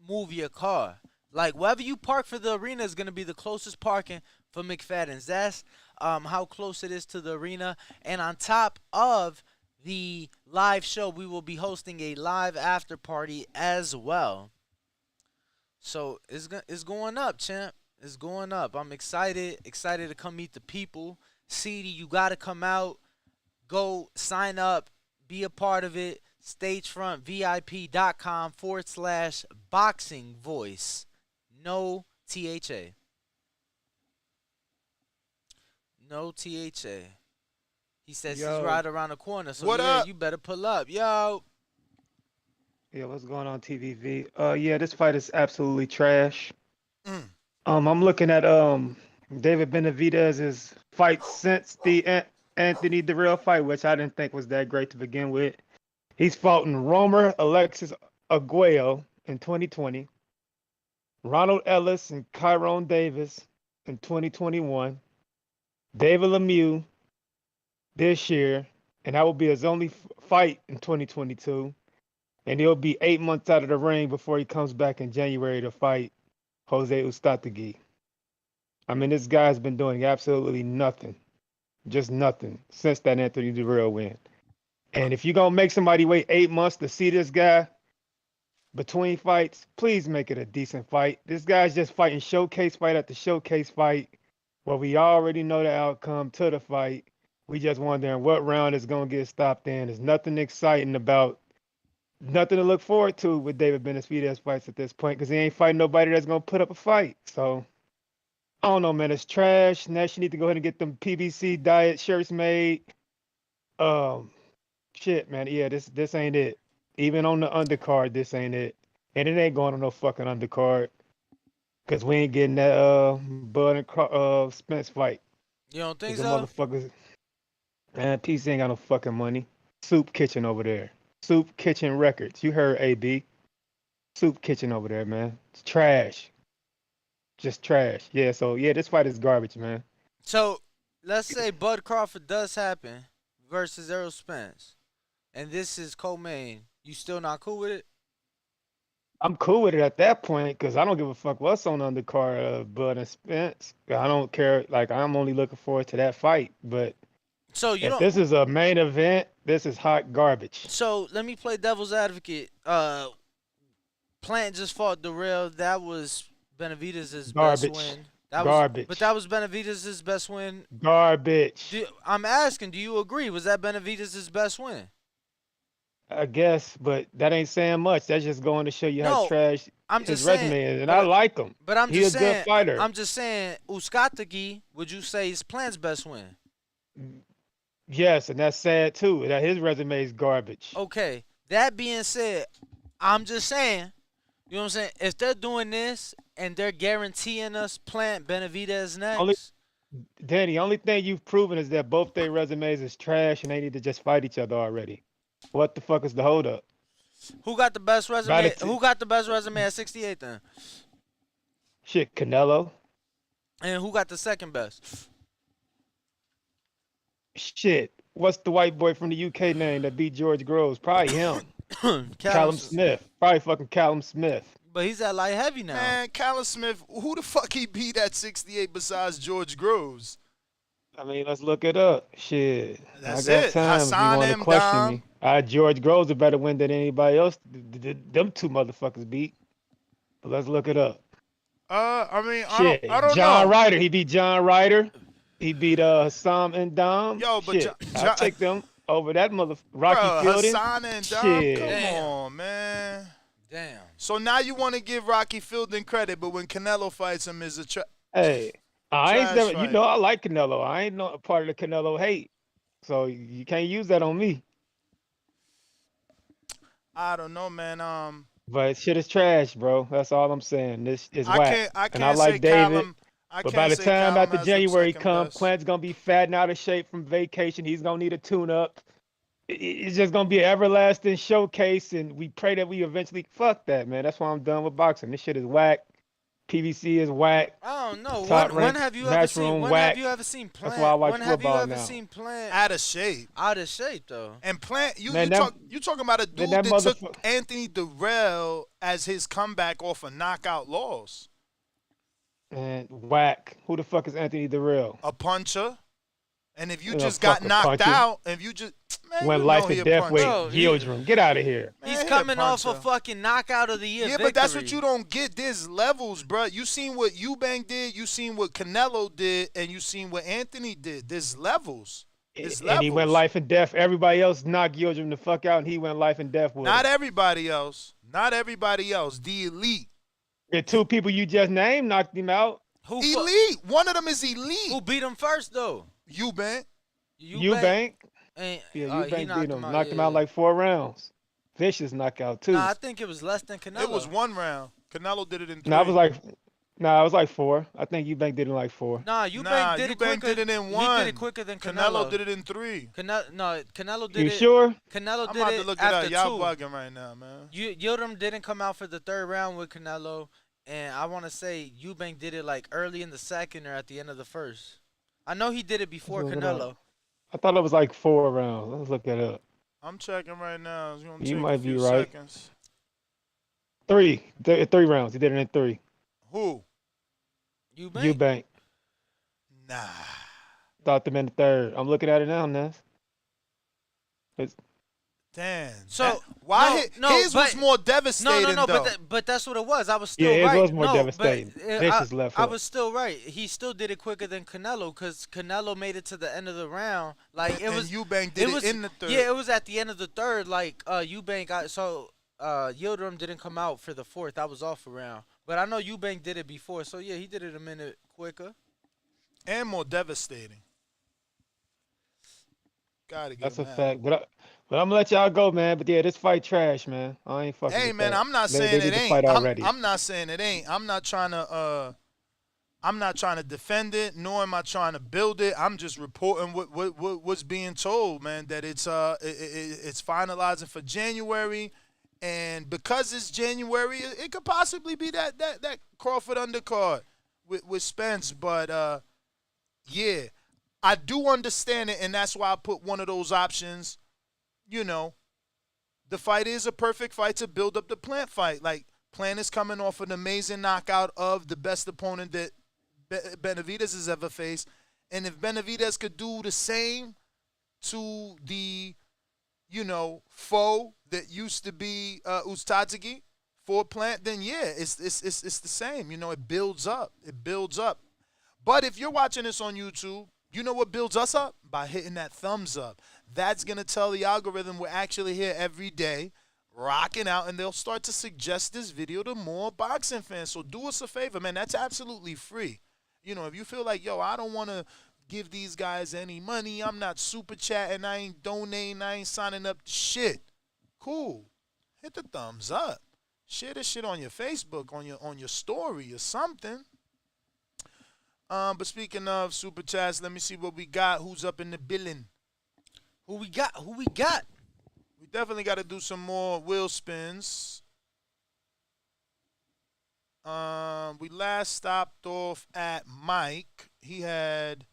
move your car. Like, wherever you park for the arena is going to be the closest parking for McFadden's. That's how close it is to the arena. And on top of the live show, we will be hosting a live after party as well. So it's going up, champ. It's going up. I'm excited to come meet the people. CD, you got to come out. Go sign up. Be a part of it. Stagefrontvip.com/boxing voice. No THA. No THA. He says he's right around the corner. So you better pull up. Yo. Yeah, what's going on, TVV? Yeah, this fight is absolutely trash. I'm looking at David Benavidez's fight since the Anthony Dirrell fight, which I didn't think was that great to begin with. He's fought in Romer Alexis Arguello in 2020, Ronald Ellis and Kyron Davis in 2021, David Lemieux this year, and that will be his only fight in 2022. And he'll be 8 months out of the ring before he comes back in January to fight Jose Uzcategui. I mean, this guy's been doing absolutely nothing. Just nothing since that Anthony Dirrell win. And if you're going to make somebody wait 8 months to see this guy between fights, please make it a decent fight. This guy's just fighting showcase fight after showcase fight where we already know the outcome to the fight. We just wondering what round is going to get stopped in. There's nothing exciting about, nothing to look forward to with David Benavidez fights at this point because he ain't fighting nobody that's going to put up a fight. So, I don't know, man. It's trash. Nash, you need to go ahead and get them PBC diet shirts made. Shit, man. Yeah, this ain't it. Even on the undercard, this ain't it. And it ain't going on no fucking undercard because we ain't getting that Bud and Spence fight. You don't think so? Motherfuckers, man, PC ain't got no fucking money. Soup Kitchen over there. Soup Kitchen Records. You heard AB. Soup Kitchen over there, man. It's trash. Just trash. Yeah, so, yeah, this fight is garbage, man. So, let's say Bud Crawford does happen versus Errol Spence, and this is co-main. You still not cool with it? I'm cool with it at that point because I don't give a fuck what's on the undercard of Bud and Spence. I don't care. Like, I'm only looking forward to that fight. But so if this is a main event, this is hot garbage. So, let me play devil's advocate. Plant just fought Dirrell. That was Benavidez's best win. Garbage. But that was Benavidez's best win. Garbage. I'm asking, do you agree? Was that Benavidez's best win? I guess, but that ain't saying much. That's just going to show you how trash his resume is. And I like him. But He's a good fighter. I'm just saying, Uzcategui, would you say is Plant's best win? Yes, and that's sad too. That his resume is garbage. Okay. That being said, I'm just saying, you know what I'm saying? If they're doing this and they're guaranteeing us Plant Benavidez next. Danny, only thing you've proven is that both their resumes is trash and they need to just fight each other already. What the fuck is the holdup? Who got the best resume? Who got the best resume at 68 then? Shit, Canelo. And who got the second best? Shit, what's the white boy from the UK name that beat George Groves? Probably him. Callum Smith. Probably fucking Callum Smith. But he's at light heavy now. Man, Callum Smith, who the fuck he beat at 68 besides George Groves? I mean, let's look it up. Shit. That's I got it. time if you Hassan want to M. question Dom. me. George Groves a better win than anybody else. Them two motherfuckers beat. But let's look it up. I mean, Shit. I don't know. John Ryder. He beat John Ryder. He beat Hassan and Dom. Yo, but shit. I'll take them over that Rocky Fielding. Hassan and Dom, Shit. come on, man. Damn. So now you want to give Rocky Fielding credit, but when Canelo fights him, is a Hey, I ain't trash never. fight. You know, I like Canelo. I ain't no part of the Canelo hate. So you can't use that on me. I don't know, man. But shit is trash, bro. That's all I'm saying. This is I whack. can't and I like say David. Callum. But by the time after January comes, Plant's gonna be fat and out of shape from vacation. He's gonna need a tune-up. It's just gonna be an everlasting showcase, and we pray that we eventually fuck that, man. That's why I'm done with boxing. This shit is whack. PVC is whack. I don't know. When have you ever seen? When have you ever seen Plant? That's why I watch when have you football ever now. seen Plant Out of shape. Out of shape though. And Plant, you Man, talking about a dude that took Anthony Durrell as his comeback off a knockout loss. And whack. Who the fuck is Anthony Durrell? A puncher. And if you Yeah, just got fuck a knocked puncher. out, if you just When you life know he and a death puncher. wait, Yildirim. Get out of here. He's Man, coming off a puncher. fucking knockout of the year. Yeah, but that's what you don't get. There's levels, bro. You seen what Eubank did, you seen what Canelo did, and you seen what Anthony did. There's levels. There's And he went life and death. Everybody else knocked Yildirim the fuck out, and he went life and death with Not him. everybody else. Not everybody else. The elite. The two people you just named knocked him out. Elite. One of them is elite. Who beat him first though? Eubank. Eubank. And, Yeah, he Eubank beat him. out, Knocked him yeah. out like 4 rounds. Vicious knockout too. Nah, I think it was less than Canelo. It was 1 round. Canelo did it in 3. No, it was like 4. I think Eubank did it in like 4. Nah, Eubank did it Eubank quicker. did it in He 1. did it quicker than Canelo did it in 3. Canelo did You it. sure? Canelo I'm did about it to look it after up. Y'all 2. bugging right now, man. Yildirim didn't come out for the 3rd round with Canelo, and I want to say Eubank did it like early in the 2nd or at the end of the 1st. I know he did it before Let's look it Canelo. up. I thought it was like 4 rounds. Let's look that up. I'm checking right now. It's gonna You take might a be few right. seconds. 3 rounds. He did it in 3. Who? Eubank. Nah. Thought them in the 3rd. I'm looking at it now, Ness. Damn. So why no, his was more devastating No, though. but that's what it was. I was still Yeah, right. it was more No, devastating. but, Vicious left I hook. was still right. He still did it quicker than Canelo because Canelo made it to the end of the round. Like it And was. Eubank did it was, in the 3rd. Yeah, it was at the end of the 3rd. Like Eubank got Yildirim didn't come out for the 4th. I was off a round, but I know Eubank did it before. So yeah, he did it a minute quicker. And more devastating. Gotta That's give a him fact. But I'm gonna let y'all go, man. But yeah, this fight trash, man. I ain't fucking. Hey with man, that. I'm not They saying need it to ain't. fight already. I'm not saying it ain't. I'm not trying to defend it, nor am I trying to build it. I'm just reporting what's being told, man. That it's finalizing for January, and because it's January, it could possibly be that Crawford undercard with Spence. But yeah, I do understand it, and that's why I put one of those options. You know, the fight is a perfect fight to build up the Plant fight. Like, Plant is coming off an amazing knockout of the best opponent that Benavidez has ever faced. And if Benavidez could do the same to the, foe that used to be Uzcategui for Plant, then yeah, it's the same. It builds up. It builds up. But if you're watching this on YouTube, you know what builds us up? By hitting that thumbs up. That's going to tell the algorithm we're actually here every day, rocking out, and they'll start to suggest this video to more boxing fans. So do us a favor, man. That's absolutely free. If you feel like, yo, I don't want to give these guys any money, I'm not super chatting, I ain't donating, I ain't signing up to shit. Cool. Hit the thumbs up. Share this shit on your Facebook, on your story or something. But speaking of super chats, let me see what we got. Who's up in the billing? Who we got? We definitely got to do some more wheel spins. We last stopped off at Mike. He had.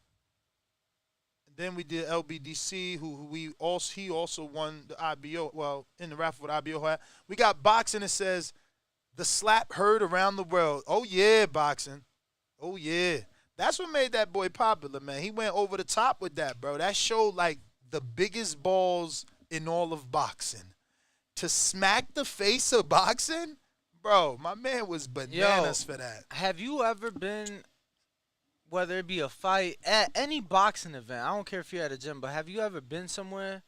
Then we did LBDC, he also won the IBO. Well, in the raffle with IBO hat. We got boxing. It says the slap heard around the world. Oh yeah, boxing. Oh yeah, that's what made that boy popular, man. He went over the top with that, bro. That showed like the biggest balls in all of boxing. To smack the face of boxing, bro. My man was bananas for that. Have you ever been? Whether it be a fight, at any boxing event, I don't care if you're at a gym, but have you ever been somewhere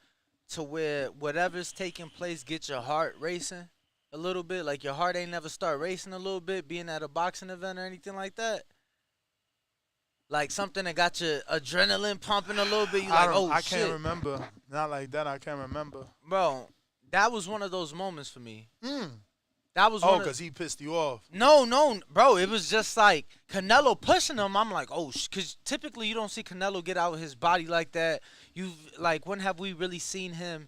to where whatever's taking place gets your heart racing a little bit? Like your heart ain't never start racing a little bit being at a boxing event or anything like that? Like something that got your adrenaline pumping a little bit? I can't remember. Not like that, I can't remember. Bro, that was one of those moments for me. That was because he pissed you off. No, bro. It was just like Canelo pushing him. I'm like, because typically you don't see Canelo get out his body like that. When have we really seen him,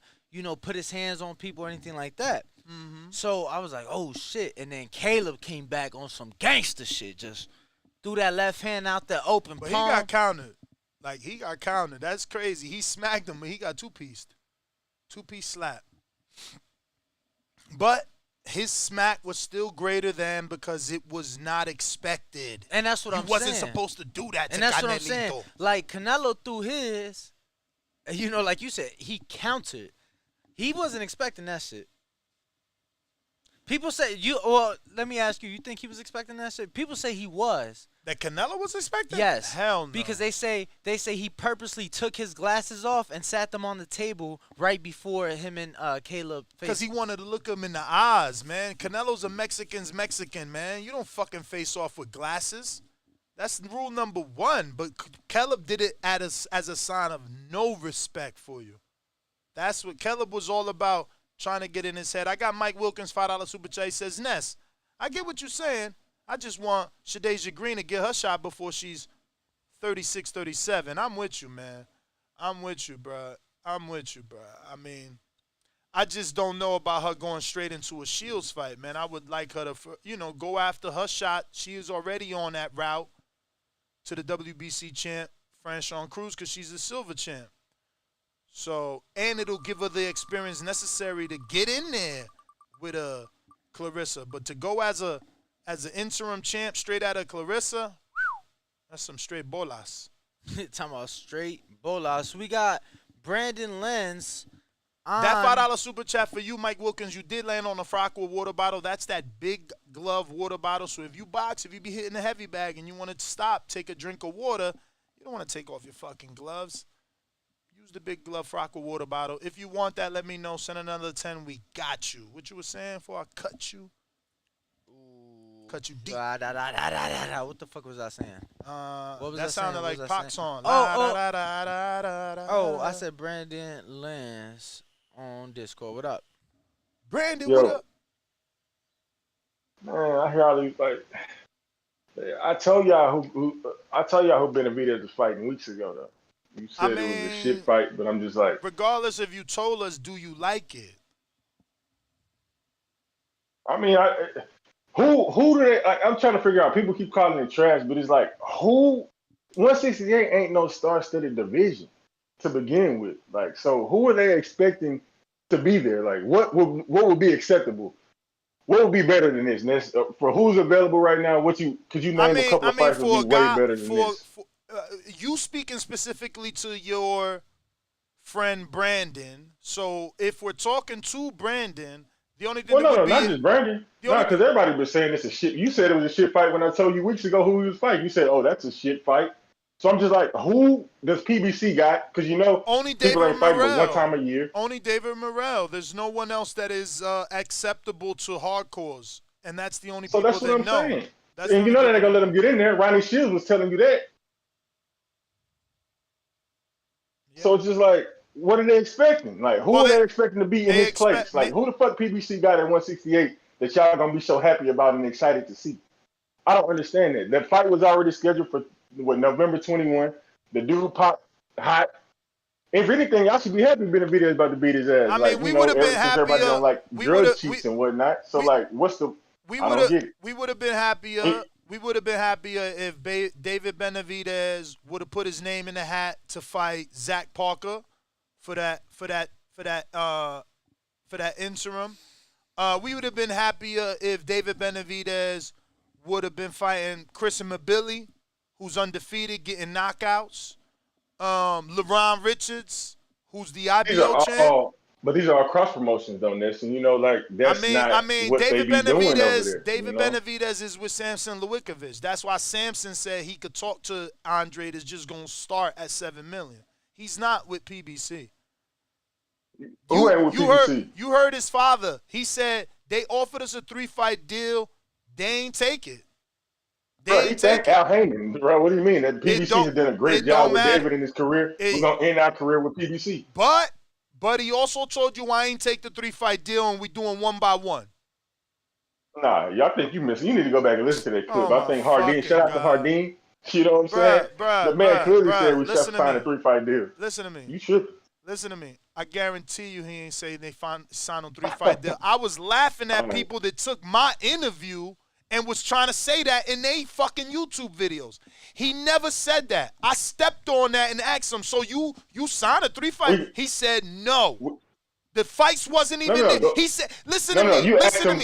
put his hands on people or anything like that? Mm-hmm. So I was like, oh, shit. And then Caleb came back on some gangster shit. Just threw that left hand out there open But palm. he got countered. He got countered. That's crazy. He smacked him, but he got two-pieced. Two-piece slap. But his smack was still greater than because it was not expected. And that's what I'm saying. He wasn't supposed to do that to Canelito. And that's what I'm saying. Like, Canelo threw his, like you said, he countered. He wasn't expecting that shit. People say, let me ask you, you think he was expecting that shit? People say he was. That Canelo was expecting? Yes. Hell no. Because they say he purposely took his glasses off and sat them on the table right before him and Caleb faced. Because he wanted to look him in the eyes, man. Canelo's a Mexican, man. You don't fucking face off with glasses. That's rule number one. But Caleb did it as a sign of no respect for you. That's what Caleb was all about, trying to get in his head. I got Mike Wilkins, $5 super chat. He says, Ness, I get what you're saying. I just want Shadeja Green to get her shot before she's 36, 37. I'm with you, man. I'm with you, bro. I mean, I just don't know about her going straight into a Shields fight, man. I would like her to, go after her shot. She is already on that route to the WBC champ, Franchon Cruz, because she's a silver champ. So, and it'll give her the experience necessary to get in there with a Clarissa. But to go as an interim champ straight out of Clarissa, that's some straight bolas. Talking about straight bolas. We got Brandon Lenz. That $5 super chat for you, Mike Wilkins. You did land on a Frockwell water bottle. That's that big glove water bottle. So if you box, if you be hitting a heavy bag and you want to stop, take a drink of water, you don't want to take off your fucking gloves. Use the big glove Frockwell water bottle. If you want that, let me know. Send another 10. We got you. What you were saying before I cut you? Cut you deep. What the fuck was I saying? What was that sounded like pop song. I said Brandon Lenz on Discord. What up? Brandon, what up? Man, I hear all these I told y'all who Benavidez was fighting weeks ago though. You said it was a shit fight, but I'm just like, regardless if you told us, do you like it? I mean, who do they? I'm trying to figure out. People keep calling it trash, but it's like, who? 168 ain't no star-studded division to begin with. Like, so who are they expecting to be there? Like, what would be acceptable? What would be better than this? And that's, for who's available right now? Could you name a couple of fights that would be way better than this? You speaking specifically to your friend Brandon. So if we're talking to Brandon, the only thing not just Brandon. No, because everybody was saying it's a shit. You said it was a shit fight when I told you weeks ago who he was fighting. You said, "Oh, that's a shit fight." So I'm just like, who does PBC got? Because only people David ain't fighting but Morrell. one time a year. Only David Morrell. There's no one else that is acceptable to hardcores, and that's the only. So people that's what I'm saying. That's and you know they're not gonna let him get in there. Ronnie Shields was telling you that. Yeah. So it's just like, what are they expecting? Like, who are they expecting to be in his place? Like, who the fuck PBC got at 168 that y'all gonna be so happy about and excited to see. I don't understand that. That fight was already scheduled for November 21. The dude popped hot. If anything, y'all should be happy Benavidez about to beat his ass. I like, mean, we would have been since everybody happier. don't like drug cheats and whatnot. So, like, what's the? I don't get it. We would have been happier. We would have been happier if David Benavidez would have put his name in the hat to fight Zach Parker for that interim. We would have been happier if David Benavidez would have been fighting Chris Mabili, who's undefeated, getting knockouts. LeBron Richards, who's the IBO champ. But these are all cross promotions, though, Ness. And that's not what David they be doing over Benavidez. there. David Benavidez is with Samson Lewickovic. That's why Samson said he could talk to Andre that's just gonna start at $7 million. He's not with PBC. Who ain't with PBC? You heard his father. He said they offered us a 3-fight deal. They ain't take it. He thanked Al Heyman, bro. What do you mean? That PBC has done a great job with David in his career. We're gonna end our career with PBC. But he also told you I ain't take the 3-fight deal and we doing 1-by-1. Nah, y'all think you missing. You need to go back and listen to that clip. I think Hardin, shout out to Hardin. You know what I'm saying? The man clearly said we should sign a 3-fight deal. Listen to me. You should. Listen to me. I guarantee you he ain't say they signed a 3-fight deal. I was laughing at people that took my interview and was trying to say that in they fucking YouTube videos. He never said that. I stepped on that and asked him, so you signed a 3-fight? He said no. The fights wasn't even there. He said, listen to me. You asked him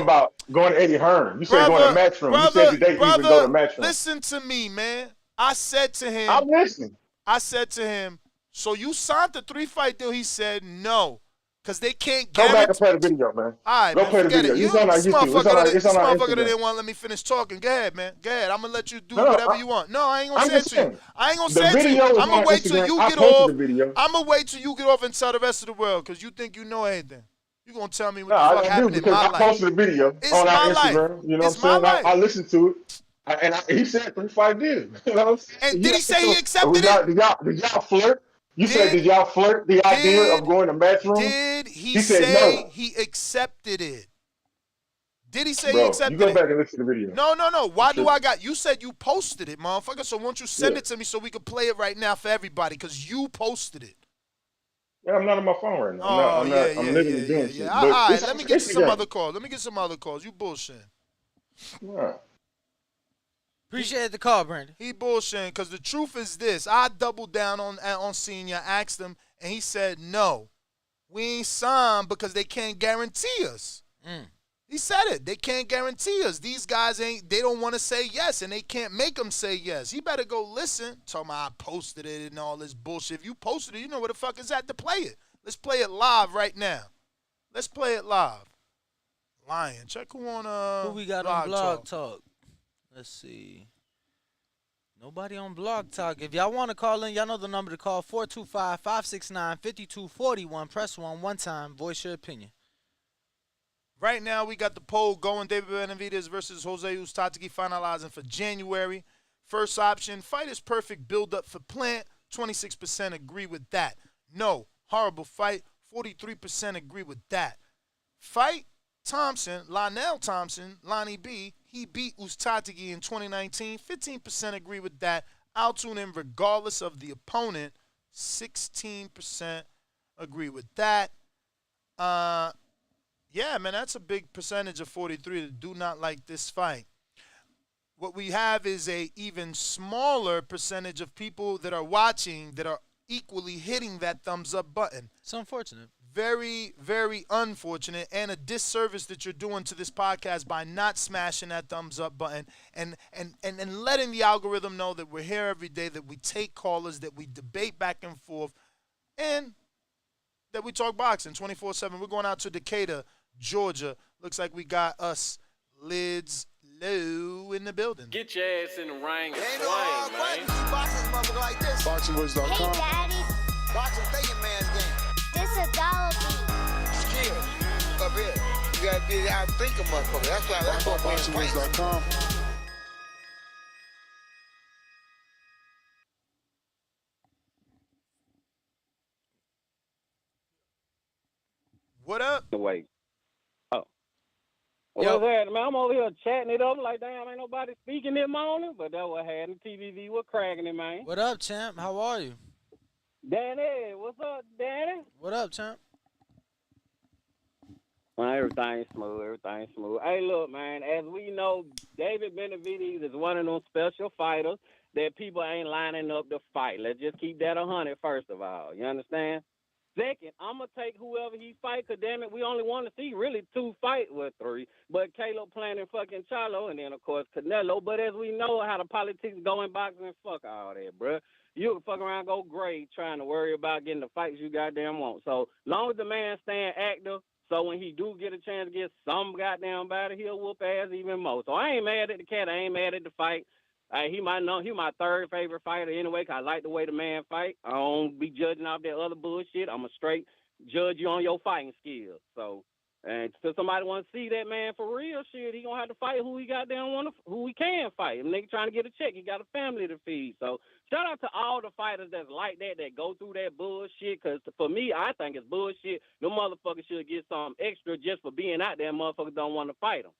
about going to Eddie Hearn. You said going to Matchroom. You said today even go to Matchroom. Listen to me, man. I said to him. I'm listening. I said to him, so you signed the 3-fight deal? He said no. Because they can't guarantee. Go back and play the video, man. All right, go play the video. It's on our YouTube. This motherfucker didn't want to let me finish talking. Go ahead, man. Go ahead. I'm going to let you do whatever you want. No, I ain't going to say it to you. I ain't going to say it to you. I'm going to wait till you get off. I'm going to wait till you get off and tell the rest of the world because you think you know anything. You're going to tell me what the fuck happened in my life. I posted a video on our Instagram. You know what I'm saying? I listened to it. And he said 3-fight deal. You know what I'm saying? And did he say he accepted it? Did y'all flirt? You said, did y'all flirt the idea of going to Matchroom? Did he say no. He accepted it? Did he say he accepted it? You go back and listen to the video. No. Why do I got? You said you posted it, motherfucker. So won't you send it to me so we can play it right now for everybody? Because you posted it. Yeah, I'm not on my phone right now. I'm literally doing shit. All right, let me get some other calls. You bullshitting. Yeah. Appreciate the call, Brandon. He bullshitting because the truth is this. I doubled down on Senior, asked him, and he said, no, we ain't signed because they can't guarantee us. He said it. They can't guarantee us. These guys they don't want to say yes, and they can't make them say yes. He better go listen. Talking about I posted it and all this bullshit. If you posted it, you know where the fuck is at to play it. Let's play it live right now. Let's play it live. Lion. Check who on who we got on Blog Talk. Let's see. Nobody on Blog Talk. If y'all want to call in, y'all know the number to call, 425-569-5241. Press 1 time. Voice your opinion. Right now, we got the poll going. David Benavidez versus Jose Uzcategui finalizing for January. First option, fight is perfect build-up for Plant. 26% agree with that. No, horrible fight. 43% agree with that. Fight Thompson, Lionel Thompson, Lonnie B, he beat Uzcategui in 2019. 15% agree with that. I'll tune in regardless of the opponent. 16% agree with that. Yeah, man, that's a big percentage of 43 that do not like this fight. What we have is a even smaller percentage of people that are watching that are equally hitting that thumbs up button. It's unfortunate. Very, very unfortunate, and a disservice that you're doing to this podcast by not smashing that thumbs up button and letting the algorithm know that we're here every day, that we take callers, that we debate back and forth, and that we talk boxing 24/7. We're going out to Decatur, Georgia. Looks like we got us lids low in the building. Get your ass in the ring and Ain't swing, no hard man. fight. Boxing motherfucker like this. BoxingWiz.com. Hey, Daddy. Boxing thinking man's game. This a dollar beat. Skill. Up here. You gotta be out think of motherfucker. That's what BoxingWiz.com. What up? Wait. Oh. What's that, man? I'm over here chatting it up like, damn, ain't nobody speaking this morning. But that what had the TVV was cracking it, man. What up, champ? How are you? Danny, what's up, Danny? What up, champ? Well, everything's smooth. Hey, look, man, as we know, David Benavidez is one of those special fighters that people ain't lining up to fight. Let's just keep that 100, first of all. You understand? Second, I'm going to take whoever he fight, because, damn it, we only want to see really 2 fight with 3. But Caleb planning fucking Charlo, and then, of course, Canelo. But as we know how the politics go in boxing, fuck all that, bruh. You can fuck around, go grade, trying to worry about getting the fights you goddamn want. So, long as the man staying active, so when he do get a chance to get some goddamn battle, he'll whoop ass even more. So I ain't mad at the cat. I ain't mad at the fight. He might know he my 3rd favorite fighter anyway, because I like the way the man fight. I don't be judging off that other bullshit. I'm a straight judge you on your fighting skills. So, and if somebody want to see that man for real shit, he going to have to fight who he who he can fight. If nigga trying to get a check, he got a family to feed. So shout out to all the fighters that's like that go through that bullshit, because for me, I think it's bullshit. No motherfucker should get something extra just for being out there. Motherfuckers don't want to fight them.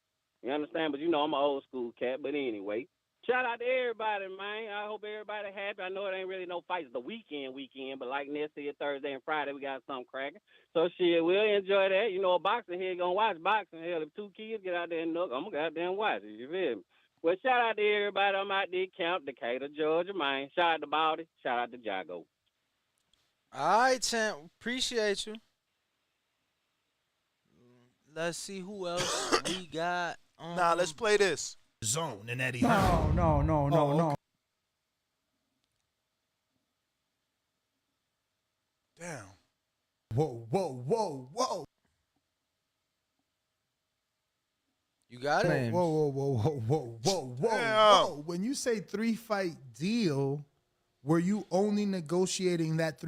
You understand? But you know I'm an old school cat. But anyway, shout out to everybody, man. I hope everybody happy. I know it ain't really no fights the weekend, but like next year, Thursday and Friday, we got something cracking. So shit, we'll enjoy that. You know, a boxing head gonna watch boxing. Hell, if 2 kids get out there and look, I'm gonna goddamn watch it. You feel me? Well, shout out to everybody. I'm out there, Camp, Decatur, Georgia, man. Shout out to Baldy. Shout out to Jago. All right, champ. Appreciate you. Let's see who else we got. Nah, let's play this. Zone and Eddie. No. Damn. Whoa. You got it. Whoa. When you say 3-fight deal, were you only negotiating that 3?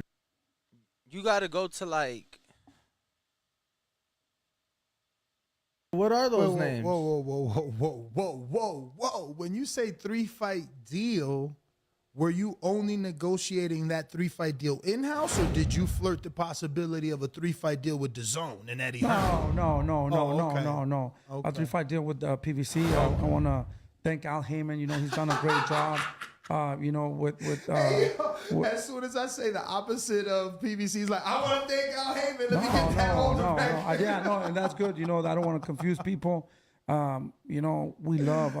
You got to go to like. What are those names? Whoa. When you say 3-fight deal, were you only negotiating that 3-fight deal in-house, or did you flirt the possibility of a 3-fight deal with DAZN and Eddie? No. Okay. A 3-fight deal with PVC. I want to thank Al Heyman. You know, he's done a great job. As soon as I say the opposite of PVC, he's like, I want to thank Al Heyman. Let me get that on the record. And that's good. You know, I don't want to confuse people. You know, we love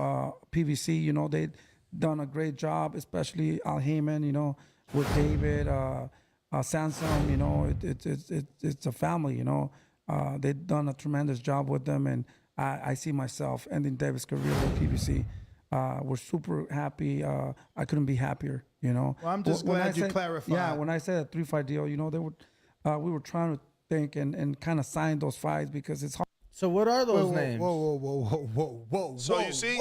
PVC. You know, they done a great job, especially Al Heyman. You know, with David, Sansom. You know, it's a family. You know, they've done a tremendous job with them, and I see myself ending David's career with PVC. We're super happy. I couldn't be happier, you know. Well, I'm just glad you clarified. Yeah, when I said a 3-fight deal, you know, we were trying to think and kind of sign those fights because it's hard. So what are those names? Whoa. So you see,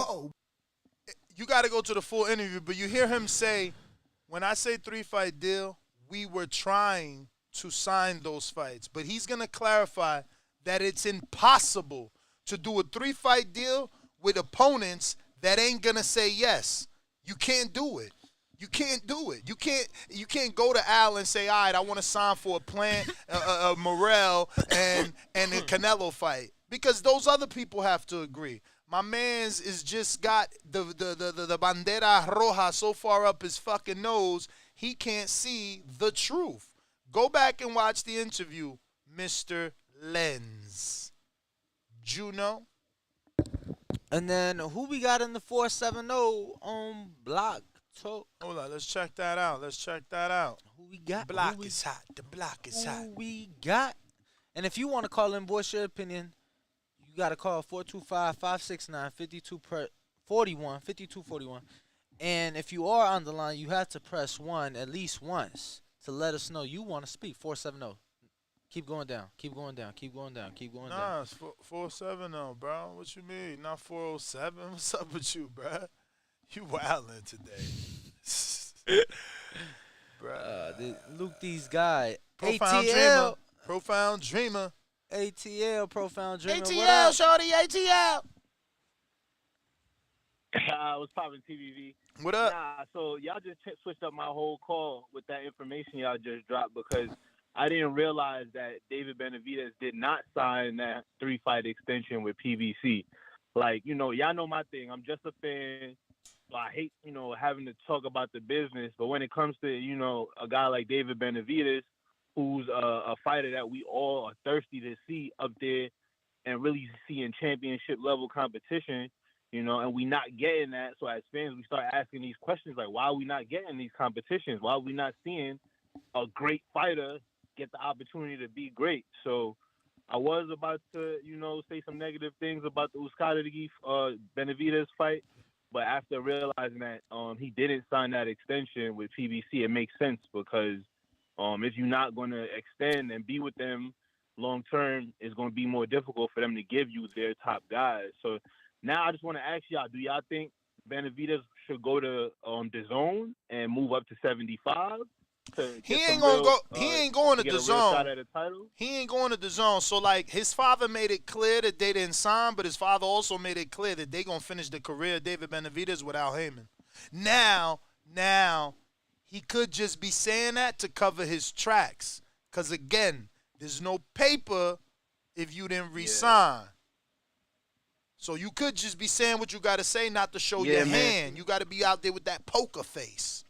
you got to go to the full interview, but you hear him say, when I say 3-fight deal, we were trying to sign those fights. But he's going to clarify that it's impossible to do a 3-fight deal with opponents that ain't gonna say yes. You can't do it. You can't do it. You can't go to Al and say, all right, I want to sign for a Plant, a Morrell, and a Canelo fight, because those other people have to agree. My man's is just got the bandera roja so far up his fucking nose, he can't see the truth. Go back and watch the interview, Mr. Lenz. Juno. And then who we got in the 470 on Block Talk? Hold on, let's check that out. Who we got? Block is hot. The block is hot. Who we got? And if you want to call in, voice your opinion, you got to call 425-569-5241. And if you are on the line, you have to press 1 at least once to let us know you want to speak. 470. Keep going down. Nah, it's 470, bro. What you mean? Not 407? What's up with you, bro? You wildin' today. Bruh. Luke, these guys. Profound Dreamer. ATL, Profound Dreamer. ATL, shorty, ATL. What's poppin', TVV? What up? Nah, so y'all just switched up my whole call with that information y'all just dropped, because I didn't realize that David Benavidez did not sign that 3-fight extension with PBC. Like, y'all know my thing. I'm just a fan. So I hate, having to talk about the business. But when it comes to, a guy like David Benavidez, who's a fighter that we all are thirsty to see up there and really see in championship level competition, and we not getting that. So as fans, we start asking these questions like, why are we not getting these competitions? Why are we not seeing a great fighter get the opportunity to be great? So I was about to, say some negative things about the Uzcategui Benavidez fight, but after realizing that he didn't sign that extension with PBC, it makes sense because if you're not going to extend and be with them long term, it's going to be more difficult for them to give you their top guys. So now I just want to ask y'all, do y'all think Benavidez should go to DAZN and move up to 75? He ain't going to DAZN. He ain't going to DAZN. So like his father made it clear that they didn't sign, but his father also made it clear that they gonna finish the career of David Benavidez without Heyman. Now he could just be saying that to cover his tracks, cause again, there's no paper if you didn't resign. So you could just be saying what you gotta say, not to show your hand. You gotta be out there with that poker face.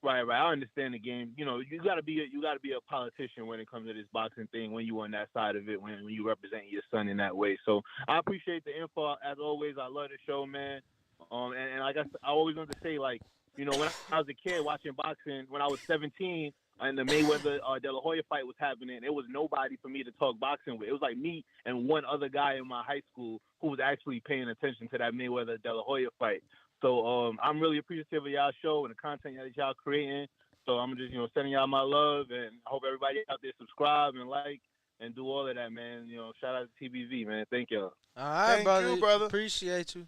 Right. I understand the game. You gotta be a politician when it comes to this boxing thing. When you on that side of it, when you represent your son in that way. So I appreciate the info as always. I love the show, man. And like I always wanted to say, like, when I was a kid watching boxing, when I was 17, and the Mayweather De La Hoya fight was happening, it was nobody for me to talk boxing with. It was like me and one other guy in my high school who was actually paying attention to that Mayweather De La Hoya fight. So I'm really appreciative of y'all show and the content that y'all creating. So I'm just, sending y'all my love, and I hope everybody out there subscribe and like and do all of that, man. Shout out to TBV, man. Thank y'all. All right, brother. Appreciate you.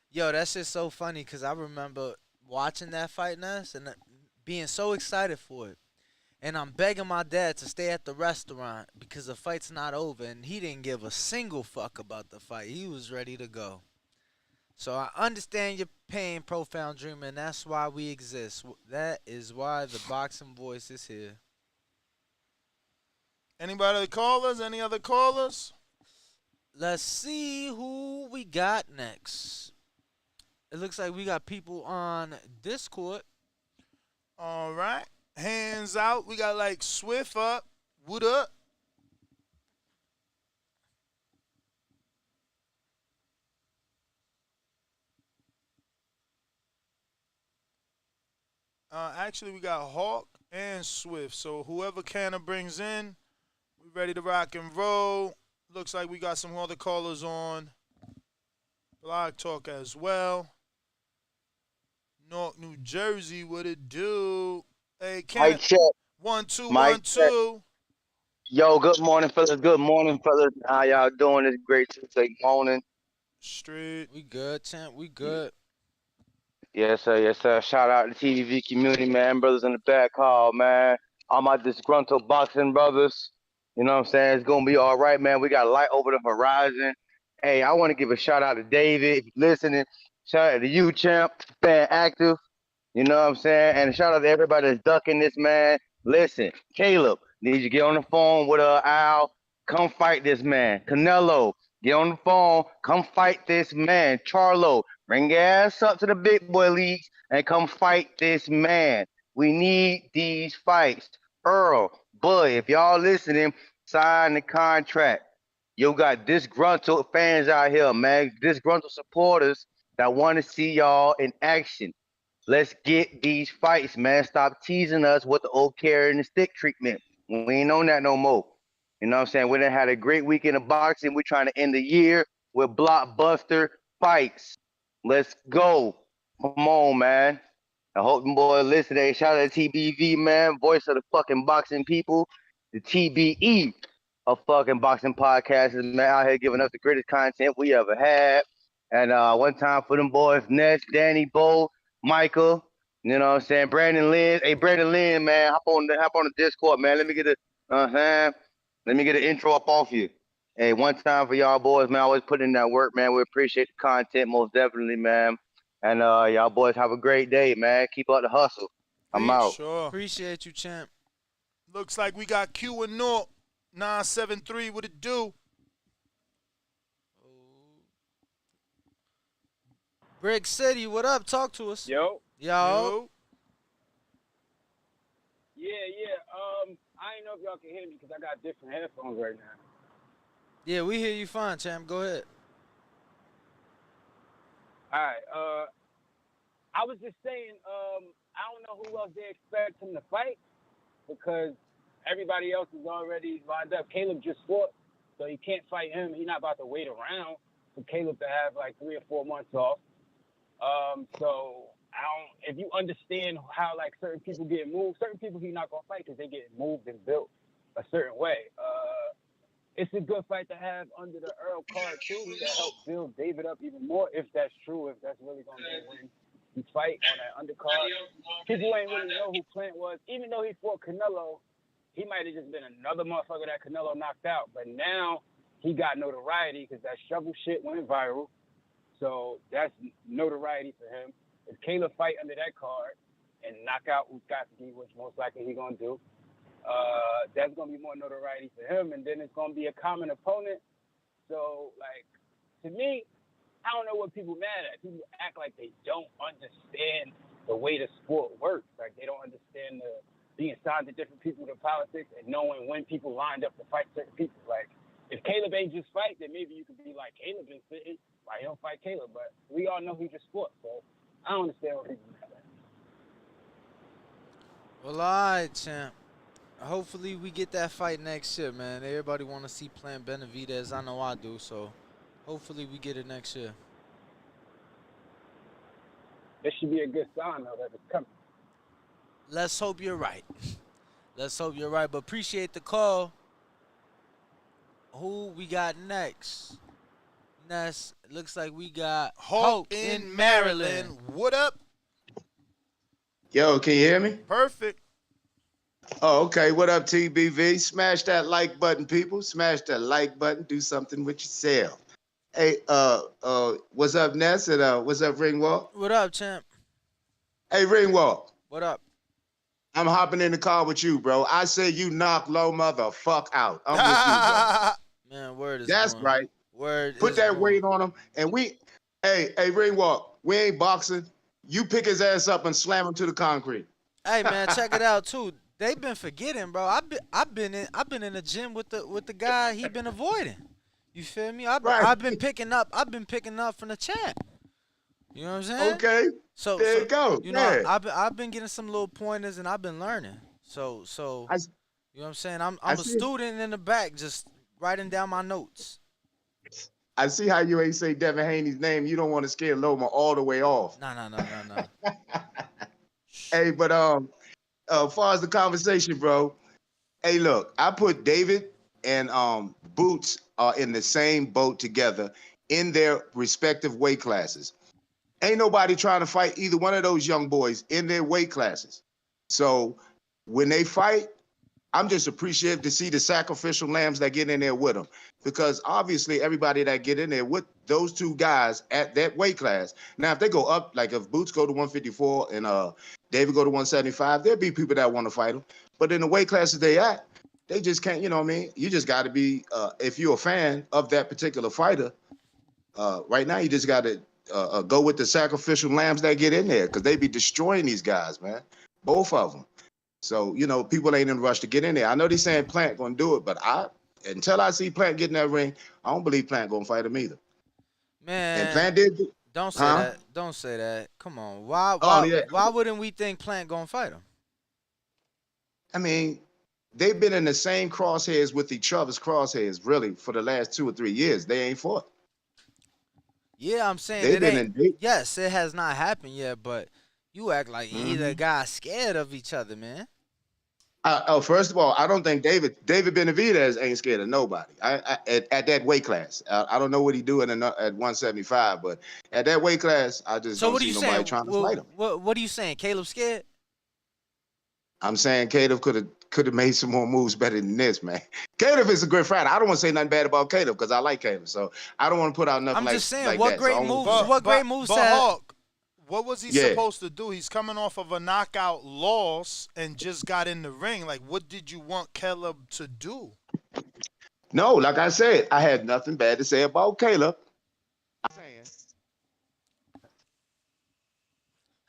Yo, that shit's so funny because I remember watching that fight, Ness, and being so excited for it. And I'm begging my dad to stay at the restaurant because the fight's not over, and he didn't give a single fuck about the fight. He was ready to go. So I understand your pain, Profound Dreamer, and that's why we exist. That is why the Boxing Voice is here. Anybody callers? Any other callers? Let's see who we got next. It looks like we got people on Discord. All right. Hands out. We got like Swift up. What up? Actually, we got Hawk and Swift. So whoever Canna brings in, we ready to rock and roll. Looks like we got some other callers on Blog Talk as well. Newark, New Jersey, what it do? Hey, Canna. Mic check. 1 2 Mic 1 2. Yo, good morning, fellas. Good morning, fellas. How y'all doing? It's great Tuesday morning. Straight. We good, champ. We good. Yes, sir. Yes, sir. Shout out to TVV community, man. Brothers in the back hall, man. All my disgruntled boxing brothers. You know what I'm saying? It's going to be all right, man. We got light over the horizon. Hey, I want to give a shout out to David. If you're listening, shout out to you, champ. Fan active. You know what I'm saying? And shout out to everybody that's ducking this, man. Listen, Caleb, need you to get on the phone with Al. Come fight this man. Canelo, get on the phone. Come fight this man. Charlo, bring your ass up to the big boy leagues and come fight this man. We need these fights. Earl, Bud, if y'all listening, sign the contract. You got disgruntled fans out here, man. Disgruntled supporters that want to see y'all in action. Let's get these fights, man. Stop teasing us with the old carrot and the stick treatment. We ain't on that no more. You know what I'm saying? We done had a great weekend of boxing. We're trying to end the year with blockbuster fights. Let's go. Come on, man. I hope them boys listen. Hey, shout out to TBV, man. Voice of the fucking boxing people. The TBE of fucking boxing podcasters, man. Out here giving us the greatest content we ever had. And one time for them boys, Ness, Danny, Bo, Michael, you know what I'm saying? Brandon Lynn. Hey, Brandon Lynn, man, hop on the Discord, man. Let me get an intro up off you. Hey, one time for y'all boys, man. Always put in that work, man. We appreciate the content most definitely, man. And y'all boys have a great day, man. Keep up the hustle. I'm out. Sure. Appreciate you, champ. Looks like we got Q and North 973. What it do? Brick City, what up? Talk to us. Yo. Yo. Yeah. I ain't know if y'all can hear me because I got different headphones right now. Yeah, we hear you fine, champ. Go ahead. All right. I was just saying, I don't know who else they expect him to fight because everybody else is already lined up. Caleb just fought, so he can't fight him. He's not about to wait around for Caleb to have like 3 or 4 months off. So if you understand how like certain people get moved, certain people he's not gonna fight because they get moved and built a certain way. It's a good fight to have under the Earl card too. To help build David up even more if that's true. If that's really gonna be when you fight on that undercard. People ain't really know who Plant was. Even though he fought Canelo, he might have just been another motherfucker that Canelo knocked out. But now he got notoriety because that shovel shit went viral. So that's notoriety for him. If Caleb fight under that card and knock out Uzcategui, which most likely he's going to do, that's going to be more notoriety for him. And then it's going to be a common opponent. So, like, to me, I don't know what people mad at. People act like they don't understand the way the sport works. Like, they don't understand the being signed to different people to politics and knowing when people lined up to fight certain people. Like, if Caleb ain't just fight, then maybe you could be like, Caleb been fitting. Why he don't fight Caleb? But we all know he just fought, so I don't understand what people mad at. Well, all right, champ. Hopefully we get that fight next year, man. Everybody want to see Plant Benavidez. I know I do, so hopefully we get it next year. This should be a good sign, though, that it's coming. Let's hope you're right. Let's hope you're right, but appreciate the call. Who we got next? Next, looks like we got Hope in Maryland. What up? Yo, can you hear me? Perfect. Oh, okay. What up, TBV? Smash that like button, people. Smash that like button. Do something with yourself. Hey, what's up, Ness? And what's up, Ringwalk? What up, champ? Hey, Ringwalk. What up? I'm hopping in the car with you, bro. I say you knock low motherfuck out. I'm with you, bro. Man, word is That's going. right. Word Put is that going. weight on him. And hey, Ringwalk, we ain't boxing. You pick his ass up and slam him to the concrete. Hey, man, check it out, too. They've been forgetting, bro. I've been in the gym with the guy he been avoiding. You feel me? I've been picking up from the chat. You know what I'm saying? Okay. So there you go. You know, I've been getting some little pointers and I've been learning. So you know what I'm saying? I'm a student in the back just writing down my notes. I see how you ain't say Devin Haney's name. You don't want to scare Loma all the way off. No. Hey, but as far as the conversation, bro, hey, look, I put David and Boots are in the same boat together in their respective weight classes. Ain't nobody trying to fight either one of those young boys in their weight classes. So when they fight, I'm just appreciative to see the sacrificial lambs that get in there with them, because obviously everybody that get in there with those two guys at that weight class. Now, if they go up, like if Boots go to 154 and David go to 175, there'll be people that want to fight them. But in the weight classes they at, they just can't, you know what I mean? You just got to be, if you're a fan of that particular fighter, right now you just got to go with the sacrificial lambs that get in there, because they be destroying these guys, man. Both of them. So, you know, people ain't in a rush to get in there. I know they saying Plant gonna do it, but until I see Plant get in that ring, I don't believe Plant gonna fight him either. Man, and Plant did. Don't say that. Don't say that. Come on. Why wouldn't we think Plant gonna fight him? I mean, they've been in the same crosshairs with each other's crosshairs, really, for the last 2 or 3 years. They ain't fought. Yeah, I'm saying yes, it has not happened yet, but you act like either guys scared of each other, man. First of all, I don't think David Benavidez ain't scared of nobody. At that weight class, I don't know what he doing at 175, but at that weight class, I just don't see nobody trying to fight him. What are you saying? Caleb scared? I'm saying Caleb could have made some more moves better than this, man. Caleb is a great fighter. I don't want to say nothing bad about Caleb because I like Caleb, so I don't want to put out nothing. I'm just saying, what great moves? What great moves? Hawk, What was he Yeah. supposed to do? He's coming off of a knockout loss and just got in the ring. Like, what did you want Caleb to do? No, like I said, I had nothing bad to say about Caleb.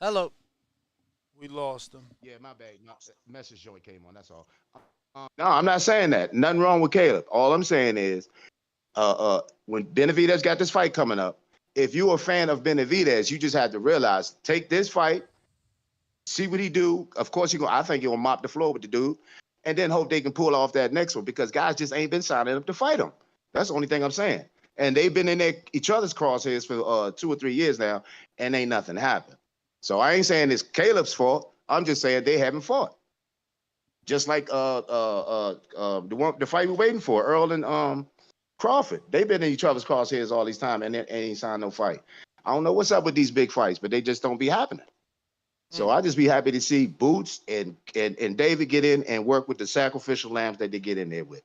Hello. We lost him. Yeah, my bad. No, message joint came on. That's all. No, I'm not saying that. Nothing wrong with Caleb. All I'm saying is, when Benavidez got this fight coming up, if you're a fan of Benavidez, you just have to realize, take this fight, see what he do. Of course, I think he'll mop the floor with the dude, and then hope they can pull off that next one because guys just ain't been signing up to fight him. That's the only thing I'm saying. And they've been in each other's crosshairs for 2 or 3 years now, and ain't nothing happened. So I ain't saying it's Caleb's fault. I'm just saying they haven't fought. Just like the fight we're waiting for, Earl and Crawford. They've been in each other's crosshairs all these time and ain't signed no fight. I don't know what's up with these big fights, but they just don't be happening. So I just be happy to see Boots and David get in and work with the sacrificial lambs that they get in there with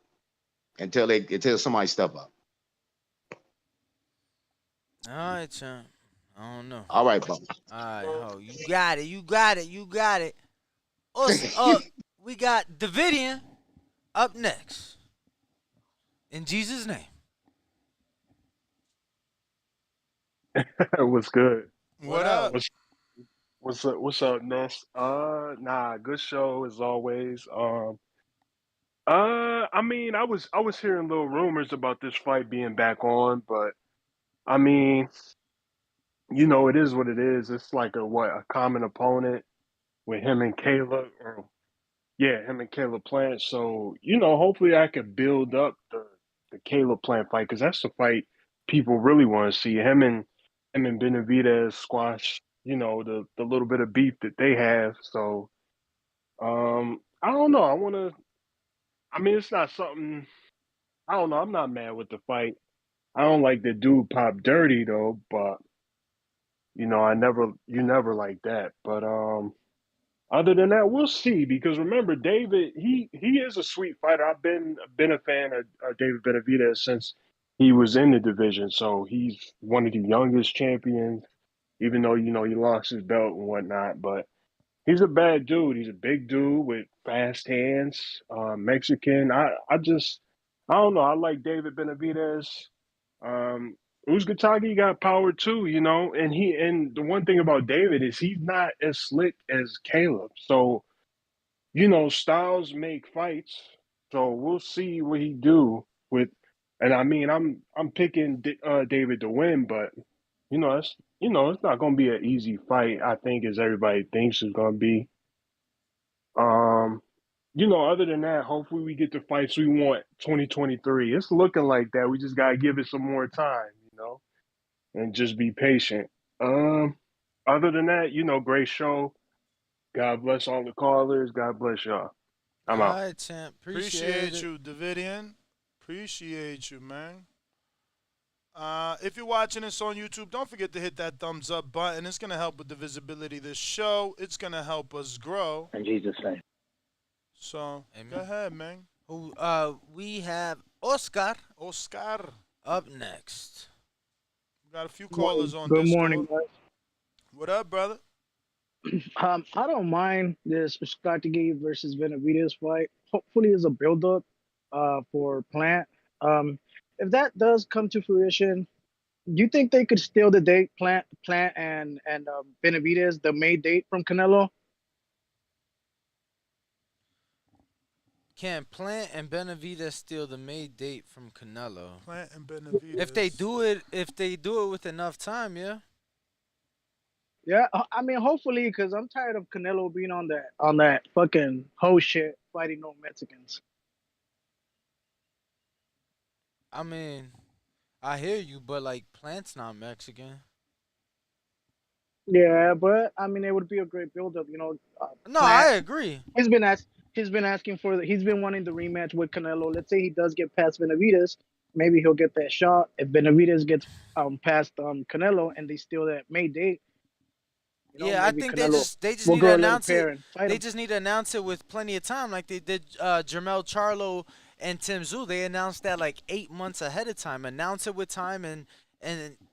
until somebody step up. All right, champ. I don't know. All right, bro. All right, ho. You got it. You got it. You got it. We got Davidian up next. In Jesus' name. What's good? What up? What's up, Ness? Good show as always. I mean, I was hearing little rumors about this fight being back on, but I mean, you know, it is what it is. It's like a common opponent with him and Caleb, him and Caleb Plant. So, you know, hopefully I could build up the Caleb Plant fight because that's the fight people really want to see. Him and Benavidez squash, you know, the little bit of beef that they have. So, I don't know. It's not something. I don't know. I'm not mad with the fight. I don't like the dude pop dirty though, but you know, you never like that. But other than that, we'll see. Because remember, David, he is a sweet fighter. I've been a fan of David Benavidez since he was in the division. So he's one of the youngest champions, even though, you know, he lost his belt and whatnot. But he's a bad dude. He's a big dude with fast hands, Mexican. I don't know. I like David Benavidez. Uzcategui got power too, you know, and the one thing about David is he's not as slick as Caleb. So, you know, styles make fights. So we'll see what he do with. And I mean, I'm picking David to win, but you know, it's not going to be an easy fight. I think as everybody thinks it's going to be. You know, other than that, hopefully we get the fights we want 2023. It's looking like that. We just got to give it some more time, you know, and just be patient. Other than that, you know, great show. God bless all the callers. God bless y'all. I'm out. All right, champ. Appreciate you, Davidian. Appreciate you, man. If you're watching this on YouTube, don't forget to hit that thumbs up button. It's going to help with the visibility of this show. It's going to help us grow. In Jesus' name. So, Go ahead, man. We have Oscar up next. We got a few callers on Good Discord. morning, guys. What up, brother? I don't mind this Uzcategui versus Benavidez fight. Hopefully, it's a build-up for Plant. If that does come to fruition, do you think they could steal the date, Plant and Benavidez, the May date from Canelo? Can Plant and Benavidez steal the May date from Canelo? Plant and Benavidez. If they do it with enough time, yeah. Yeah, I mean, hopefully, because I'm tired of Canelo being on that fucking hoe shit, fighting no Mexicans. I mean, I hear you, but like Plant's not Mexican. Yeah, but I mean, it would be a great build-up, you know. No, Plant, I agree. He's been asking he's been wanting the rematch with Canelo. Let's say he does get past Benavidez, maybe he'll get that shot. If Benavidez gets past Canelo and they steal that May date, you know, yeah, I think Canelo they just will need go to a little announce pair it. and fight They him. just need to announce it with plenty of time, like they did Jermell Charlo and Tim Tszyu. They announced that like 8 months ahead of time. Announce it with time and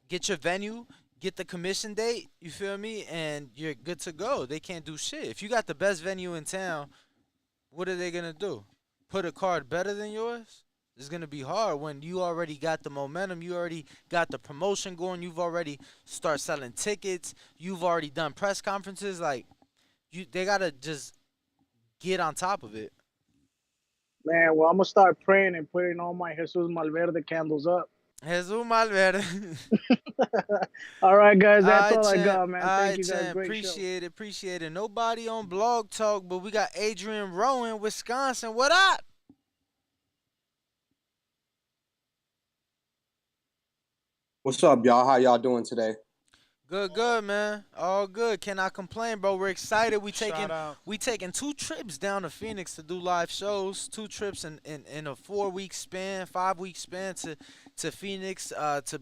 get your venue, get the commission date, you feel me, and you're good to go. They can't do shit. If you got the best venue in town, what are they gonna do? Put a card better than yours? It's gonna be hard when you already got the momentum, you already got the promotion going, you've already start selling tickets, you've already done press conferences. Like they gotta just get on top of it. Man, well, I'm gonna start praying and putting all my Jesus Malverde candles up. Jesus Malverde. All right, guys, that's all I champ. got, man. Thank you, guys. Champ. Great Appreciate it. Appreciate it. Nobody on Blog Talk, but we got Adrian Rowan, Wisconsin. What up? What's up, y'all? How y'all doing today? Good, man. All good. Cannot complain, bro. We're excited. We taking 2 trips down to Phoenix to do live shows. 2 trips in a 4-week span, 5-week span to Phoenix to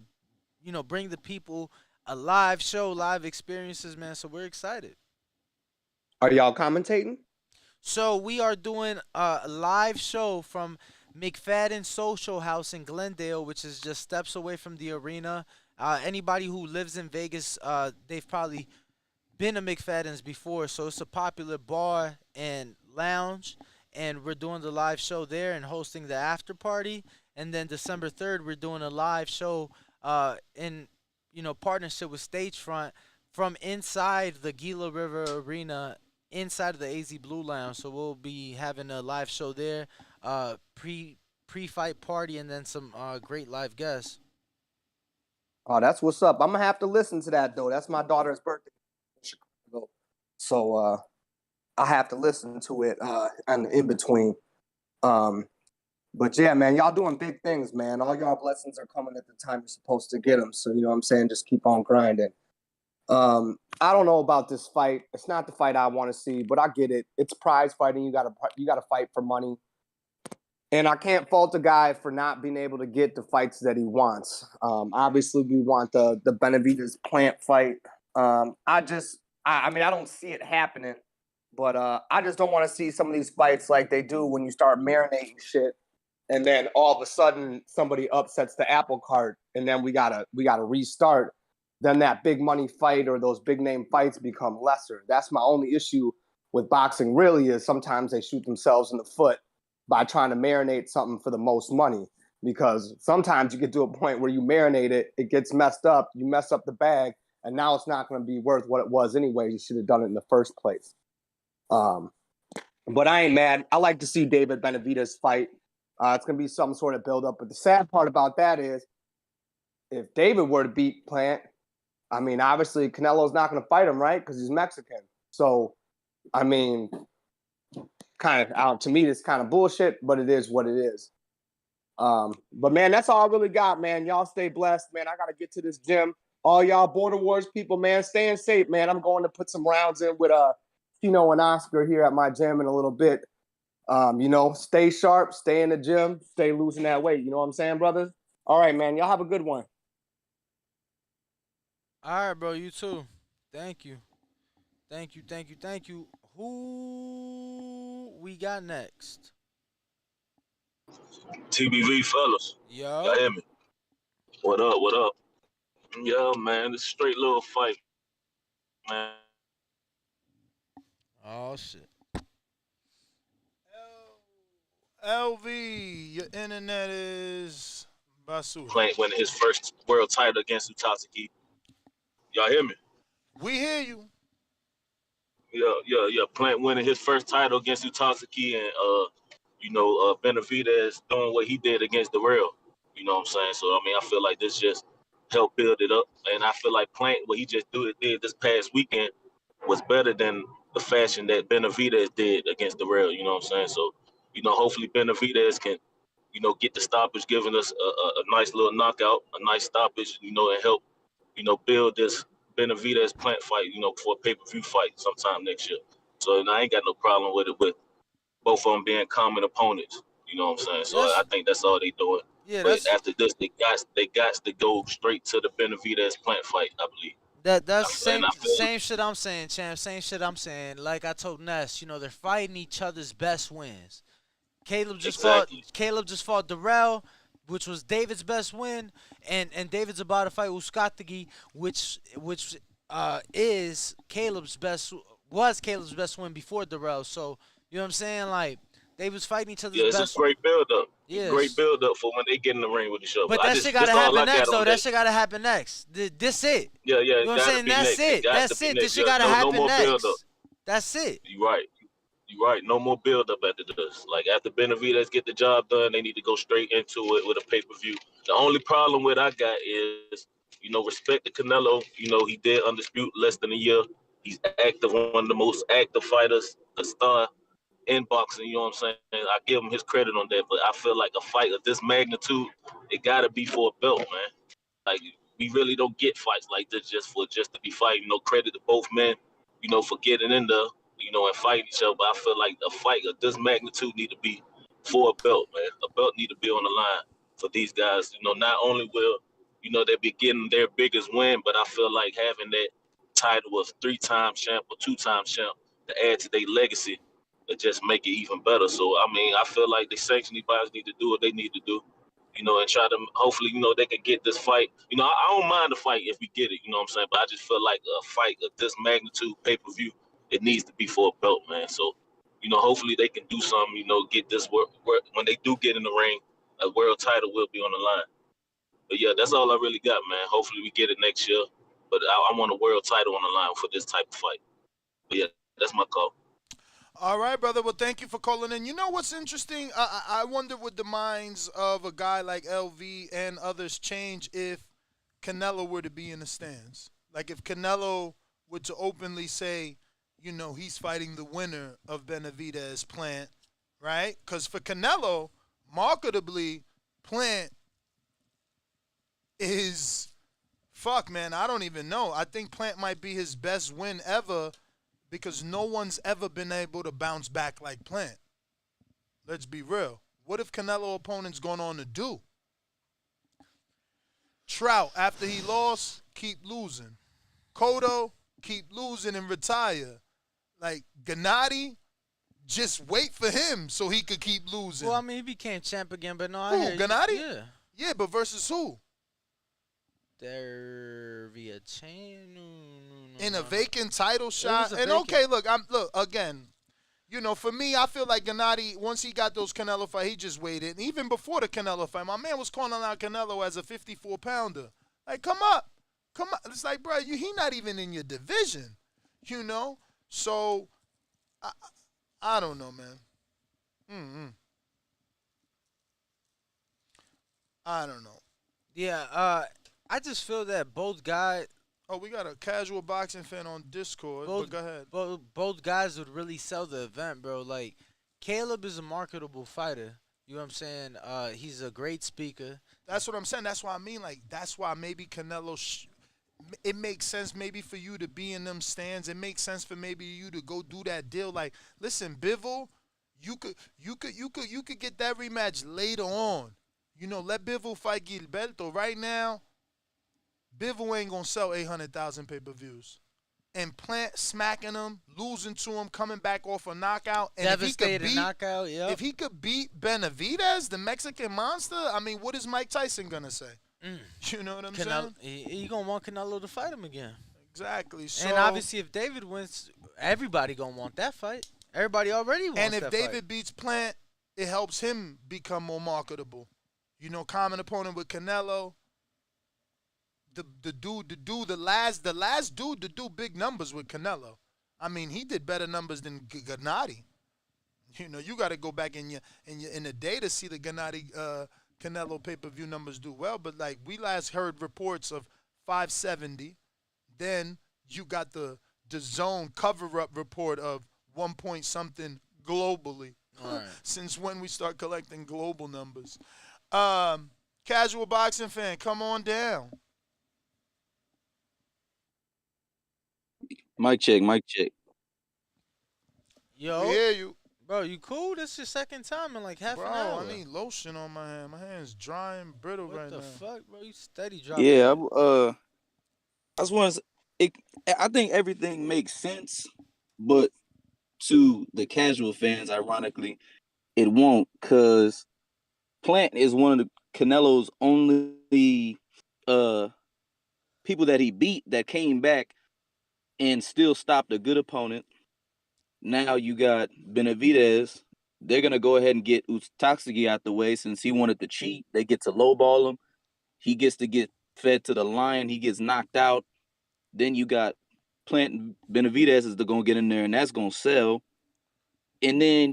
bring the people a live show, live experiences, man. So we're excited. Are y'all commentating? So we are doing a live show from McFadden Social House in Glendale, which is just steps away from the arena. Anybody who lives in Vegas, they've probably been to McFadden's before, so it's a popular bar and lounge, and we're doing the live show there and hosting the after party. And then December 3rd, we're doing a live show in partnership with Stagefront from inside the Gila River Arena, inside of the AZ Blue Lounge. So we'll be having a live show there, pre-fight party, and then some great live guests. Oh, that's what's up. I'm gonna have to listen to that though. That's my daughter's birthday in Chicago, so I have to listen to it and in between. But yeah, man, y'all doing big things, man. All y'all blessings are coming at the time you're supposed to get them. So you know what I'm saying? Just keep on grinding. I don't know about this fight. It's not the fight I want to see, but I get it. It's prize fighting. You gotta fight for money. And I can't fault the guy for not being able to get the fights that he wants. Obviously, we want the Benavidez Plant fight. I don't see it happening, but I just don't want to see some of these fights like they do when you start marinating shit, and then all of a sudden somebody upsets the apple cart, and then we gotta restart. Then that big money fight or those big name fights become lesser. That's my only issue with boxing. Really, is sometimes they shoot themselves in the foot by trying to marinate something for the most money, because sometimes you get to a point where you marinate it, it gets messed up, you mess up the bag, and now it's not going to be worth what it was anyway. You should have done it in the first place. But I ain't mad. I like to see David Benavidez fight. It's going to be some sort of build-up. But the sad part about that is, if David were to beat Plant, I mean, obviously Canelo's not going to fight him, right? Because he's Mexican. So, I mean, to me, it's kind of bullshit, but it is what it is. But man, that's all I really got, man. Y'all stay blessed, man. I got to get to this gym. All y'all Border Wars people, man, staying safe, man. I'm going to put some rounds in with Tino and Oscar here at my gym in a little bit. Stay sharp, stay in the gym, stay losing that weight. You know what I'm saying, brothers? All right, man. Y'all have a good one. All right, bro. You too. Thank you. Who we got next? TBV fellas. Yo. Y'all hear me? What up? Yeah, man. It's a straight little fight, man. Oh, shit. LV, your internet is basura. Plant winning his first world title against Uzcategui. Y'all hear me? We hear you. Yeah. Plant winning his first title against Uzcategui, and Benavidez doing what he did against the Real. You know what I'm saying? So I mean, I feel like this just helped build it up, and I feel like Plant, what he just did this past weekend was better than the fashion that Benavidez did against the Real. You know what I'm saying? So hopefully Benavidez can get the stoppage, giving us a nice little knockout, a nice stoppage, and help build this Benavidez Plant fight, for a pay-per-view fight sometime next year. So I ain't got no problem with it, with both of them being common opponents. You know what I'm saying? So I think that's all they doing. Yeah, but after this, they got to go straight to the Benavidez Plant fight, I believe. That's same shit I'm saying, champ. Same shit I'm saying. Like I told Ness, they're fighting each other's best wins. Caleb just fought Darrell. which was David's best win, and David's about to fight Uzcategui, which is Caleb's best was Caleb's best win before Darrell. So you know what I'm saying? Like they was fighting each other's Yeah, it's a best. great build up. Great Yes. build up for when they get in the ring with each other. But that shit gotta That's all happen I next got though. on That shit gotta happen next. This it. Yeah, You know it what I'm gotta saying? be That's next. it. Got That's to be it. This next. shit Yeah, gotta no happen more build up. next. That's it. You're right. You're right. No more build up after this. Like after Benavidez get the job done, they need to go straight into it with a pay-per-view. The only problem with I got is, respect to Canelo. He did undisputed less than a year. He's active, one of the most active fighters, a star in boxing. You know what I'm saying? I give him his credit on that, but I feel like a fight of this magnitude, it gotta be for a belt, man. Like we really don't get fights like this just to be fighting. Credit to both men, for getting in there, and fighting each other. But I feel like a fight of this magnitude need to be for a belt, man. A belt need to be on the line for these guys. Not only will they be getting their biggest win, but I feel like having that title of 3-time champ or 2-time champ to add to their legacy to just make it even better. So I mean, I feel like the sanctioning bodies need to do what they need to do, and try to hopefully, they can get this fight. I don't mind the fight if we get it, you know what I'm saying? But I just feel like a fight of this magnitude, pay-per-view, it needs to be for a belt, man. So, hopefully they can do something, get this work when they do get in the ring, a world title will be on the line. But yeah, that's all I really got, man. Hopefully we get it next year. But I want a world title on the line for this type of fight. But yeah, that's my call. All right, brother. Well, thank you for calling in. You know what's interesting? I wonder would the minds of a guy like LV and others change if Canelo were to be in the stands? Like if Canelo were to openly say, he's fighting the winner of Benavidez Plant, right? Because for Canelo, marketably, Plant is fuck, man. I don't even know. I think Plant might be his best win ever because no one's ever been able to bounce back like Plant. Let's be real. What if Canelo opponents going on to do? Trout, after he lost, keep losing. Cotto, keep losing and retire. Like Gennady, just wait for him so he could keep losing. Well, I mean, he became champ again, but no, Who, I hear you. Gennady? Yeah. Yeah, but versus who? There be a chain. In a vacant title shot. And okay, look, again, for me, I feel like Gennady, once he got those Canelo fight, he just waited. And even before the Canelo fight, my man was calling out Canelo as a 54-pounder. Like, come up. It's like, bro, he not even in your division, So, I don't know, man. I don't know. Yeah, I just feel that both guys. Oh, we got a casual boxing fan on Discord, but go ahead. Both guys would really sell the event, bro. Like, Caleb is a marketable fighter. You know what I'm saying? He's a great speaker. That's what I'm saying. That's why I mean, like, that's why maybe Canelo, it makes sense maybe for you to be in them stands. It makes sense for maybe you to go do that deal. Like, listen, Bivol, you could get that rematch later on. Let Bivol fight Gilberto right now. Bivol ain't gonna sell 800,000 pay-per-views. And Plant smacking him, losing to him, coming back off a knockout. And Devastating knockout, yeah. If he could beat Benavidez, the Mexican monster, I mean, what is Mike Tyson gonna say? You know what I'm saying? He gonna want Canelo to fight him again. Exactly. So, and obviously, if David wins, everybody gonna want that fight. Everybody already wants that fight. And if David beats Plant, it helps him become more marketable. Common opponent with Canelo. The last dude to do big numbers with Canelo. I mean, he did better numbers than Gennady. You got to go back in the day to see the Gennady Canelo pay-per-view numbers do well. But like we last heard reports of 570, then you got the zone cover-up report of 1 point something globally. All right. Since when we start collecting global numbers? Casual boxing fan, come on down. Mic check. Yo. We hear you. Bro, you cool? This is your second time in like half an hour. Bro, I need lotion on my hand. My hand's dry and brittle right now. What the fuck, bro? You steady dropping. Yeah, I just want to. I think everything makes sense, but to the casual fans, ironically, it won't, because Plant is one of the Canelo's only people that he beat that came back and still stopped a good opponent. Now you got Benavidez. They're gonna go ahead and get Uzcategui out the way since he wanted to cheat. They get to lowball him. He gets to get fed to the lion. He gets knocked out. Then you got Plant Benavidez is gonna get in there, and that's gonna sell. And then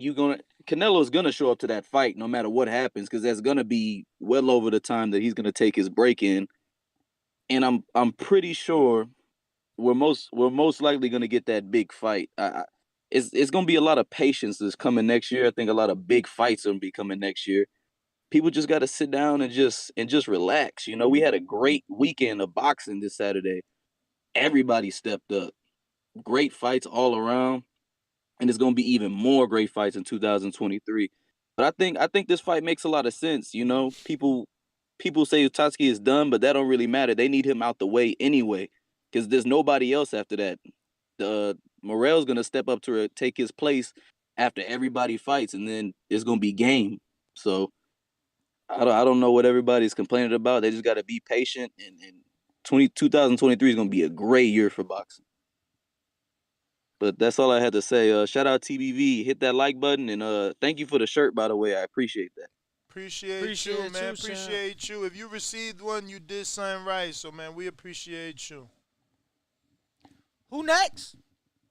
Canelo's gonna show up to that fight no matter what happens, because that's gonna be well over the time that he's gonna take his break in. And I'm pretty sure we're most likely gonna get that big fight. It's gonna be a lot of patience that's coming next year. I think a lot of big fights are gonna be coming next year. People just got to sit down and just relax. You know, we had a great weekend of boxing this Saturday. Everybody stepped up. Great fights all around, and there's gonna be even more great fights in 2023. But I think this fight makes a lot of sense. You know, people say Uzcategui is done, but that don't really matter. They need him out the way anyway, because there's nobody else after that. Morrell's gonna step up to take his place after everybody fights, and then it's gonna be game. So I don't know what everybody's complaining about. They just got to be patient, and 2023 is gonna be a great year for boxing. But that's all I had to say. Shout out TBV, hit that like button, and thank you for the shirt, by the way. I appreciate that. Appreciate you, man. Appreciate you. If you received one, you did something right. So, man, we appreciate you. Who next?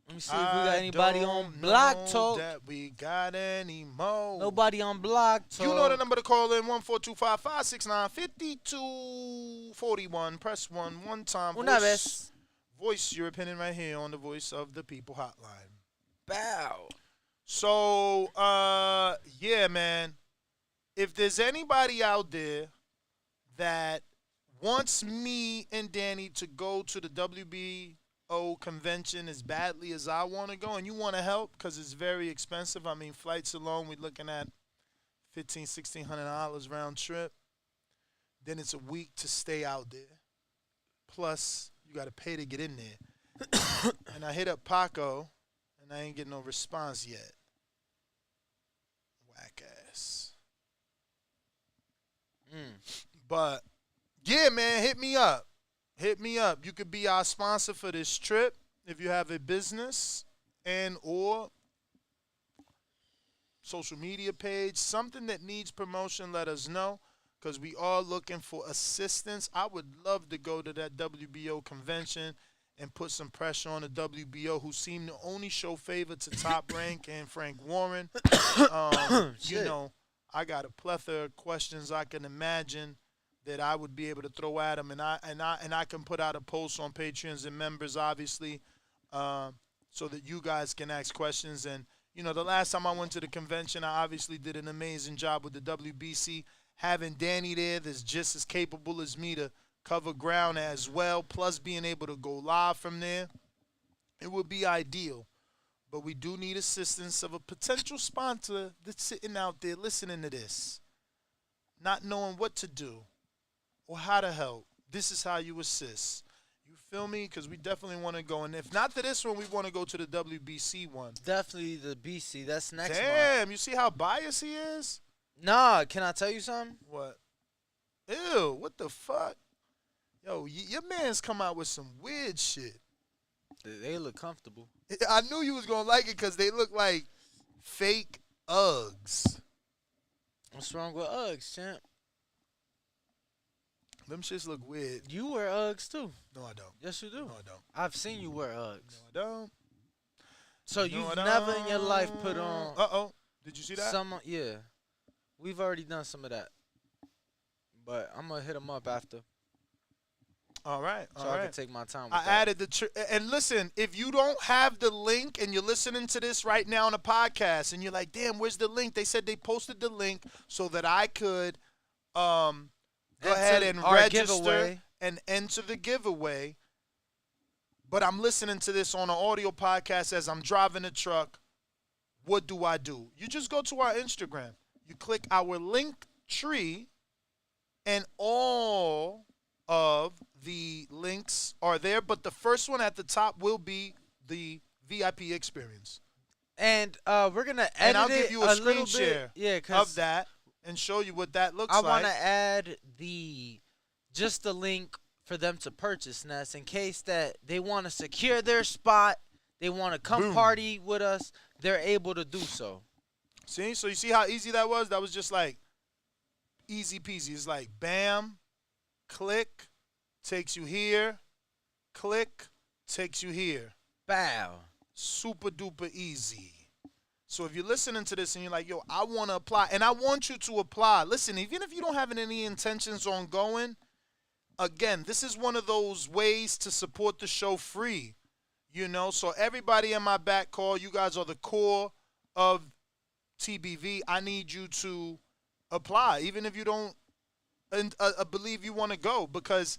Let me see if we got anybody on Block Talk. That we got any more. Nobody on Block Talk. You know the number to call in, 14255695241. Press 1 time. Una vez. Voice your opinion right here on the Voice of the People hotline. Bow. So, yeah, man. If there's anybody out there that wants me and Danny to go to the WBO convention as badly as I want to go, and you want to help because it's very expensive. I mean, flights alone, we're looking at $1,600 round trip. Then it's a week to stay out there. Plus, you got to pay to get in there. And I hit up Paco, and I ain't getting no response yet. Whack ass. But, yeah, man, hit me up. Hit me up. You could be our sponsor for this trip if you have a business and or social media page, something that needs promotion, let us know, because we are looking for assistance. I would love to go to that WBO convention and put some pressure on the WBO, who seem to only show favor to Top Rank and Frank Warren. You know, I got a plethora of questions I can imagine that I would be able to throw at them, and I can put out a post on Patreons and members, obviously, so that you guys can ask questions. And you know, the last time I went to the convention, I obviously did an amazing job with the WBC. Having Danny there that's just as capable as me to cover ground as well, plus being able to go live from there, it would be ideal. But we do need assistance of a potential sponsor that's sitting out there listening to this, not knowing what to do or how to help. This is how you assist. You feel me? Because we definitely want to go. And if not to this one, we want to go to the WBC one. Definitely the BC. That's next month. Damn, you see how biased he is? Nah, can I tell you something? What? Ew, what the fuck? Yo, your man's come out with some weird shit. They look comfortable. I knew you was going to like it because they look like fake Uggs. What's wrong with Uggs, champ? Them shits look weird. You wear Uggs, too. No, I don't. Yes, you do. No, I don't. I've seen you wear Uggs. No, I don't. So you've never in your life put on... Uh-oh. Did you see that? Yeah. We've already done some of that. But I'm going to hit them up after. All right. So I can take my time with I added the... and listen, if you don't have the link and you're listening to this right now on the podcast and you're like, damn, where's the link? They said they posted the link so that I could go ahead and register and enter the giveaway. But I'm listening to this on an audio podcast as I'm driving the truck. What do? You just go to our Instagram. You click our link tree, and all of the links are there. But the first one at the top will be the VIP experience. And we're going to edit and I'll give you a screen little share bit. of that. and show you what that looks I like. want to add just the link for them to purchase Ness in case that they want to secure their spot, they want to come party with us, they're able to do so. See? So you see how easy that was? That was just like easy peasy. It's like bam, click, takes you here, click, takes you here. Bow. Super duper easy. So if you're listening to this and you're like, yo, I want to apply, and I want you to apply. Listen, even if you don't have any intentions on going, again, this is one of those ways to support the show free. You know, so everybody in my back call, you guys are the core of TBV. I need you to apply, even if you don't believe you want to go, because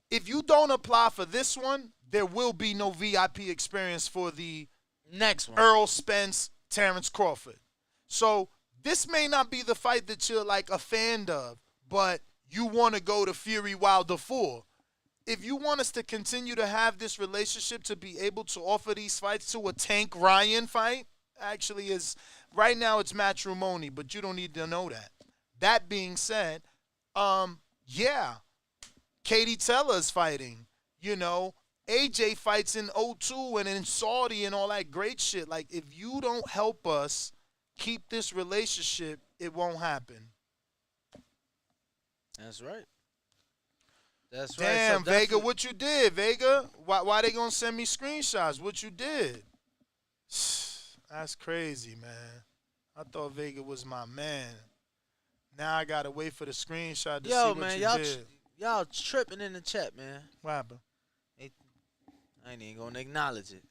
if you don't apply for this one, there will be no VIP experience for the next one. Earl Spence, Terrence Crawford. So this may not be the fight that you're like a fan of, but you want to go to Fury Wilder 4. If you want us to continue to have this relationship to be able to offer these fights to a Tank Ryan fight, actually is right now it's matrimony, but you don't need to know that. That being said, yeah, Katie Teller's fighting, you know, AJ fights in 02 and in Saudi and all that great shit. Like, if you don't help us keep this relationship, it won't happen. That's right. That's right. right. Damn, so Vega, what you did, Vega? Why they gonna send me screenshots? What you did? That's crazy, man. I thought Vega was my man. Now I gotta wait for the screenshot to see what man, you did. Y'all tripping in the chat, man. What happened? I ain't even gonna acknowledge it.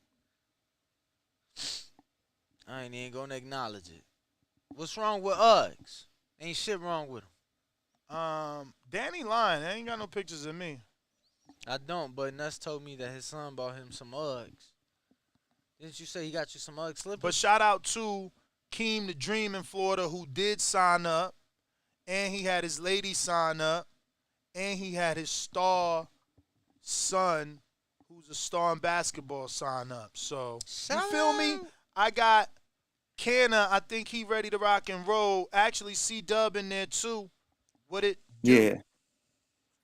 I ain't even gonna acknowledge it. What's wrong with Uggs? Ain't shit wrong with him. Danny lying. They ain't got no pictures of me. I don't, but Nuss told me that his son bought him some Uggs. Didn't you say he got you some Ugg slippers? But shout out to Keem the Dream in Florida, who did sign up, and he had his lady sign up, and he had his star son, who's a star in basketball, sign up. So, you feel me? I got Canna. I think he ready to rock and roll. Actually, C-Dub in there, too. What it do? Yeah.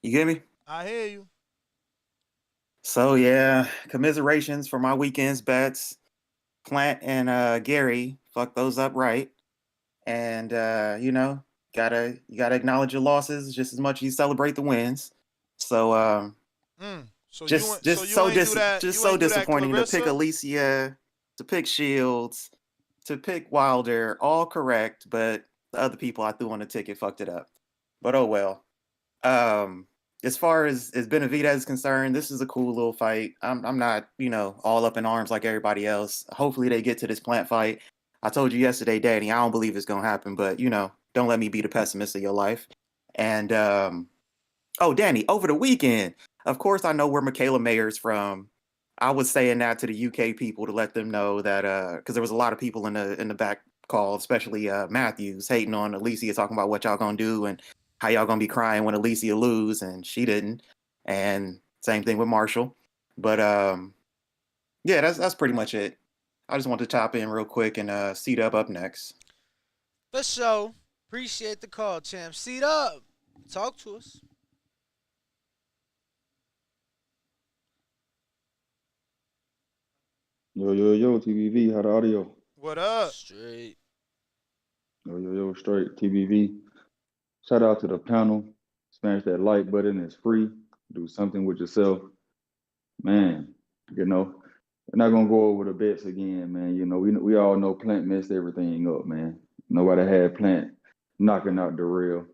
You get me? I hear you. So, yeah, commiserations for my weekend's bets. Plant and Gary fucked those up right. And, you know, you gotta acknowledge your losses just as much as you celebrate the wins. So, So just you so ain't do that, disappointing to pick Clarissa? Alicia, to pick Shields, to pick Wilder, all correct, but the other people I threw on the ticket fucked it up. But oh well. As far as Benavidez is concerned, this is a cool little fight. I'm not, you know, all up in arms like everybody else. Hopefully they get to this Plant fight. I told you yesterday, Danny, I don't believe it's gonna happen, but you know, don't let me be the pessimist of your life. And oh, Danny, over the weekend, of course I know where Michaela Mayer's from. I was saying that to the UK people to let them know that because there was a lot of people in the back call, especially Matthews, hating on Alicia, talking about what y'all gonna do and how y'all gonna be crying when Alicia lose, and she didn't. And same thing with Marshall. But yeah, that's pretty much it. I just want to top in real quick and C-Dub up next. For sure. Appreciate the call, champ. Seat up. Talk to us. Yo, TBV, how the audio? What up? Straight. Yo, straight, TBV. Shout out to the panel. Smash that like button, it's free. Do something with yourself. Man, you know, we're not gonna go over the bets again, man. You know, we all know Plant messed everything up, man. Nobody had Plant knocking out the real.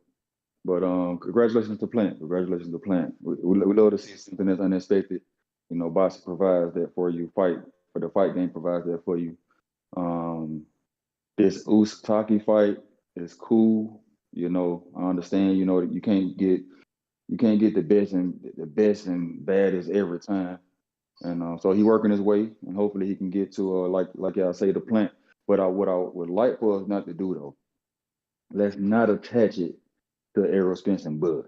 But congratulations to Plant. Congratulations to Plant. We love to see something that's unexpected. You know, boxing provides that for you. The fight game provides that for you. This Uzcategui fight is cool. You know, I understand. You know, you can't get the best and baddest every time. And so he working his way, and hopefully he can get to like y'all say, the Plant. But what I would like for us not to do though, let's not attach it to Errol Spence and Bud.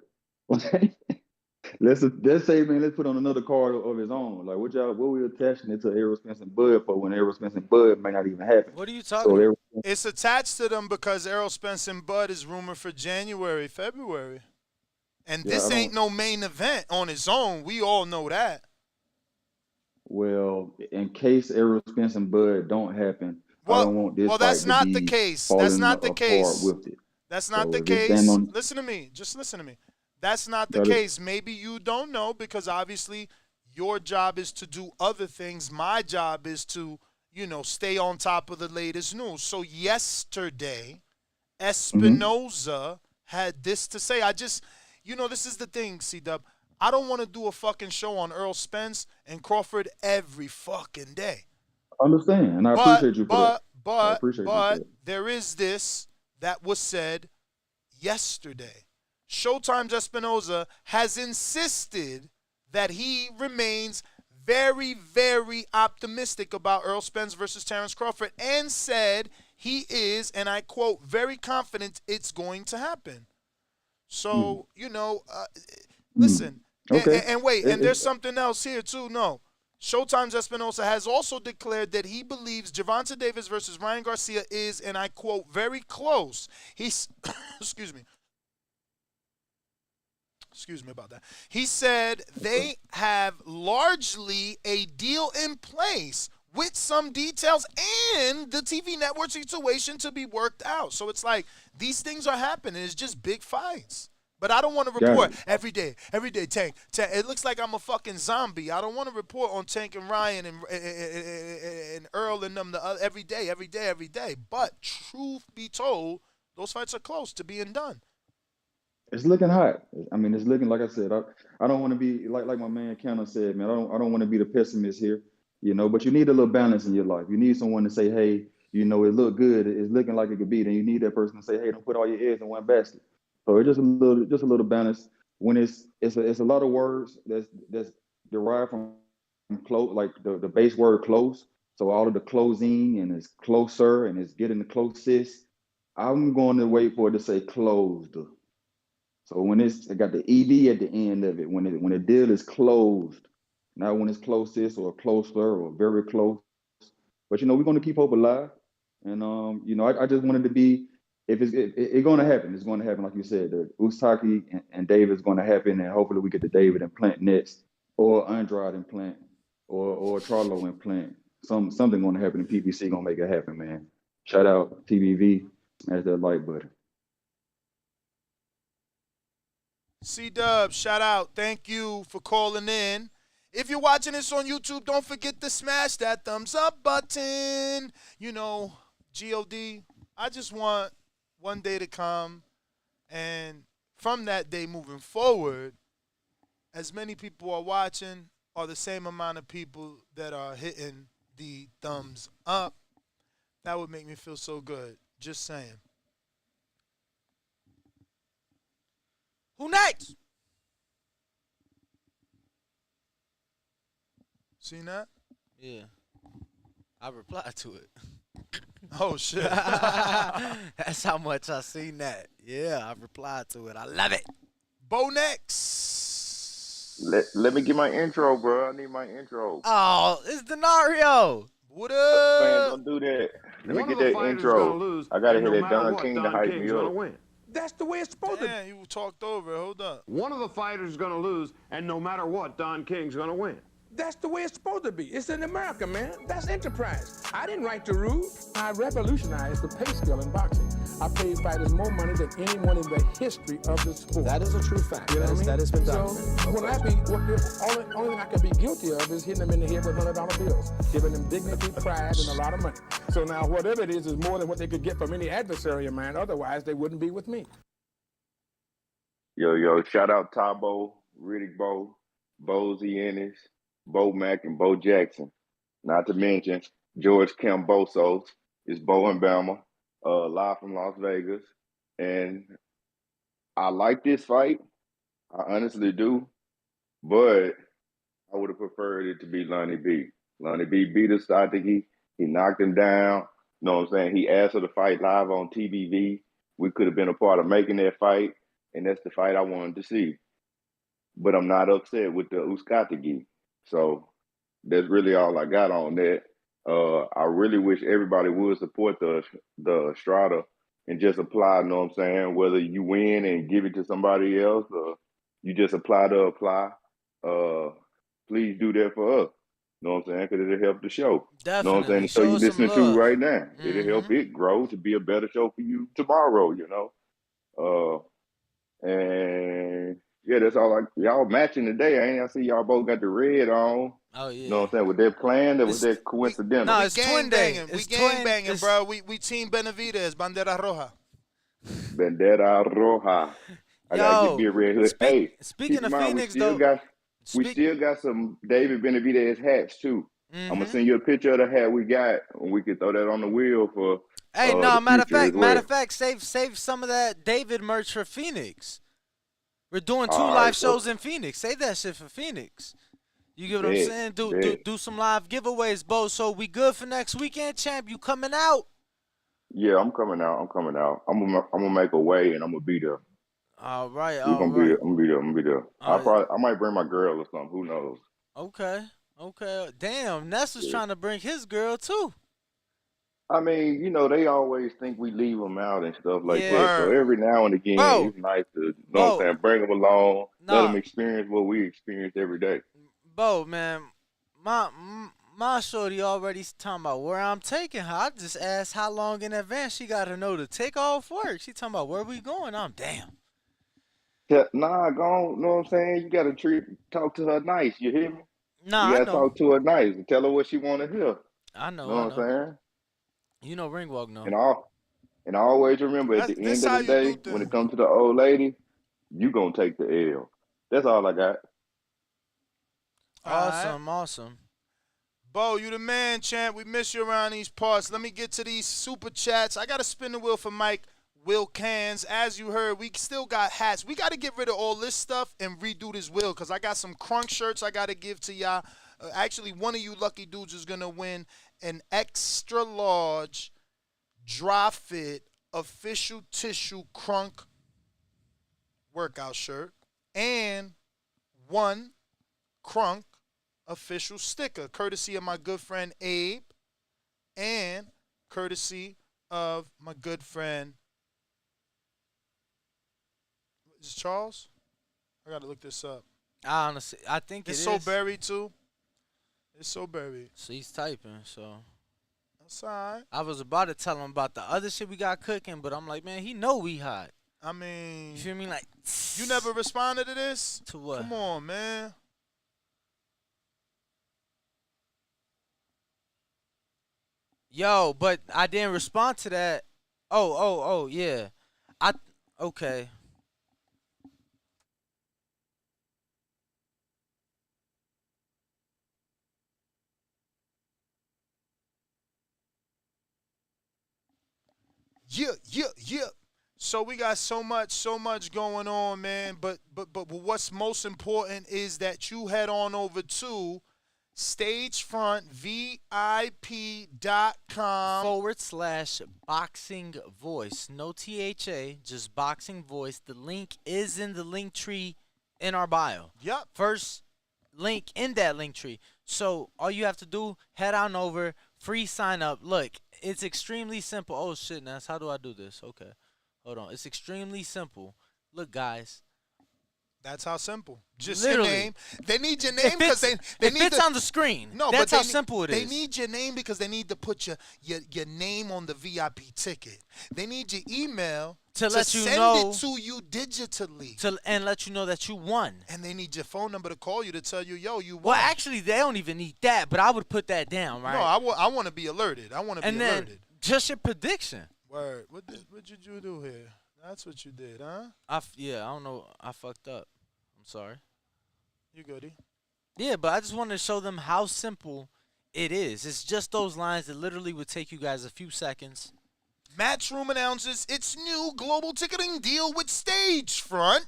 Let's say, man, let's put on another card of his own. Like what we attaching it to Errol Spence and Bud for when Errol Spence and Bud may not even happen. What are you talking about? It's attached to them because Errol Spence and Bud is rumored for January, February. And Yeah, this ain't no main event on its own. We all know that. Well, in case Errol Spence and Bud don't happen, I Well, don't want this well, that's fight to not the be case. That's falling not the apart case. with it. That's not So the if it stand case. on, Listen to me. Just listen to me. That's not the got it. case. Maybe you don't know because obviously your job is to do other things. My job is to, stay on top of the latest news. So yesterday, Espinoza had this to say. This is the thing, C-Dub. I don't want to do a fucking show on Earl Spence and Crawford every fucking day. I understand, and I appreciate you for that. I appreciate you for But that. there is this that was said yesterday. Showtime's Espinoza has insisted that he remains very, very optimistic about Earl Spence versus Terrence Crawford and said he is, and I quote, very confident it's going to happen. So, listen, Okay. and wait, and there's something else here too. No. Showtime's Espinosa has also declared that he believes Gervonta Davis versus Ryan Garcia is, and I quote, very close. He's, excuse me about that. He said they have largely a deal in place with some details and the TV network situation to be worked out. So it's like these things are happening. It's just big fights. But I don't want to report every day, Tank. It looks like I'm a fucking zombie. I don't want to report on Tank and Ryan and Earl and them every day. But truth be told, those fights are close to being done. It's looking hot. I mean, it's looking like I said. I don't want to be like my man Cannon said, man. I don't want to be the pessimist here, But you need a little balance in your life. You need someone to say, hey, it looked good. It's looking like it could be. Then you need that person to say, hey, don't put all your eggs in one basket. So it's just a little balance. When it's a lot of words that's derived from close, like the base word close. So all of the closing and it's closer and it's getting the closest. I'm going to wait for it to say closed. So when it got the ed at the end of it, when the deal is closed, not when it's closest or closer or very close. But we're going to keep hope alive, and I just wanted to be. If it's going to happen, it's going to happen. Like you said, the Uzcategui and David is going to happen, and hopefully we get the David implant next, or Andrade implant, or Charlo implant. Something going to happen, and PBC going to make it happen, man. Shout out TBV, smash that like button. C-Dub, shout out. Thank you for calling in. If you're watching this on YouTube, don't forget to smash that thumbs up button. G-O-D, I just want one day to come, and from that day moving forward, as many people are watching or the same amount of people that are hitting the thumbs up. That would make me feel so good. Just saying. Who next? Seen that? Yeah. I replied to it. Oh, shit. That's how much I seen that. Yeah, I replied to it. I love it. Bo next. Let me get my intro, bro. I need my intro. Oh, it's Denario. What Man, up? don't do that. Let One me of get the that fighters intro. gonna lose, I gotta and hear no that matter Don what, King to Don hype King's me gonna up. win. That's the way it's supposed to be. Damn, you talked over. Hold up. One of the fighters is gonna lose, and no matter what, Don King's gonna win. That's the way it's supposed to be. It's in America, man. That's enterprise. I didn't write the rules. I revolutionized the pay scale in boxing. I paid fighters more money than anyone in the history of the sport. That is a true fact. You know what I mean? That has been done. So when I be, only thing I could be guilty of is hitting them in the head with $100 bills, giving them dignity, pride, and a lot of money. So now whatever it is more than what they could get from any adversary of mine. Otherwise, they wouldn't be with me. Yo, shout out Tabo, Riddick Bowe, Bozy Ennis, Bo Mack, and Bo Jackson. Not to mention George Cambosos is Bo and Bama, live from Las Vegas. And I like this fight. I honestly do. But I would have preferred it to be Lonnie B. Lonnie B beat Uzcategui. He knocked him down. You know what I'm saying? He asked for the fight live on TBV. We could have been a part of making that fight, and that's the fight I wanted to see. But I'm not upset with the Uzcategui. So that's really all I got on that. I really wish everybody would support the Strata and just apply. You know what I'm saying? Whether you win and give it to somebody else, or you just apply to apply. Uh, please do that for us. You know what I'm saying? Because it'll help the show. You know what I'm saying? Definitely. The show you Show us some listening to love. right now, it'll help Mm-hmm. it grow to be a better show for you tomorrow. You know. And yeah, that's all. Y'all matching today, ain't I see y'all both got the red on. Oh You know yeah. what I'm saying? Was that planned or was It's that coincidental? no, We it's gang twin day. banging. We It's gang twin. banging, It's bro. We team Benavidez, Bandera Roja. Bandera Roja. I gotta get me yo. a red hood. Hey, keep Speaking in of mind Phoenix though, we speak. still got some David Benavidez hats too. I'm gonna Mm-hmm. send you a picture of the hat we got, and we can throw that on the wheel for Hey, no, the future as matter well. of fact, save some of that David merch for Phoenix. We're doing 2 All live right, shows in Phoenix. Save that shit for Phoenix. You get what I'm bet, saying? bet. Do some live giveaways, Bo. So we good for next weekend, champ. You coming out? Yeah, I'm coming out. I'm gonna make a way, and I'm gonna be there. All right, We're all gonna be right. there. I'm gonna be there. I'm gonna be there. Uh, I might bring my girl or something. Who knows? okay, okay. Damn, Ness was trying to bring his girl too. I mean, you know, they always think we leave them out and stuff like that. Yeah, So Word. every now and again, Bo, it's nice to, you know what I'm Bo. saying, bring them along, let them Nah, experience what we experience every day. Bo, man. My shorty already talking about where I'm taking her. I just asked how long in advance she got to know to take off work. She talking about where we going. I'm damn. Nah, go on, you know what I'm saying? You gotta talk to her nice, you hear me? You Nah, I gotta know. talk to her nice and tell her what she wanna hear. You I know, know I what know. I'm saying? You know Ringwalk know. And all and I always remember at That's the this end of how the you do day, when it things. comes to the old lady, you gonna take the L. That's all I got. All right. Awesome, awesome. Bo, you the man, champ. We miss you around these parts. Let me get to these super chats. I got to spin the wheel for Mike Wilkins. As you heard, we still got hats. We got to get rid of all this stuff and redo this wheel because I got some crunk shirts I got to give to y'all. Actually, one of you lucky dudes is going to win an extra large dry fit official tissue crunk workout shirt and one crunk official sticker, courtesy of my good friend Abe and courtesy of my good friend, is it Charles? I gotta look this up. Honestly, I think It's it so is. buried too. It's so buried. So he's typing, so. That's all right. I was about to tell him about the other shit we got cooking, but I'm like, man, he know we hot. I mean, You feel me? Like, you never responded to this? to what? Come on, man. Yo, but I didn't respond to that. Oh, yeah. Okay. Yeah. So we got so much going on, man. But what's most important is that you head on over to stagefrontvip.com /boxing voice. No THA, just boxing voice. The link is in the link tree in our bio. Yep. First link in that link tree. So all you have to do, head on over, free sign up. Look, it's extremely simple. Oh shit, Ness, how do I do this? Okay. Hold on. It's extremely simple. Look, guys. That's how simple. Just Literally. your name. They need your name because they need it's to, on the screen. No, That's but how simple it is. They need your name because they need to put your name on the VIP ticket. They need your email to let you send know it to you digitally. And let you know that you won. And they need your phone number to call you to tell you, yo, you won. Well, actually, they don't even need that, but I would put that down, right? No, I want to be alerted. I want to be alerted. And then just your prediction. Word. What did you do here? That's what you did, huh? I don't know. I fucked up. I'm sorry. You goody. Yeah, but I just wanted to show them how simple it is. It's just those lines that literally would take you guys a few seconds. Matchroom announces its new global ticketing deal with Stagefront.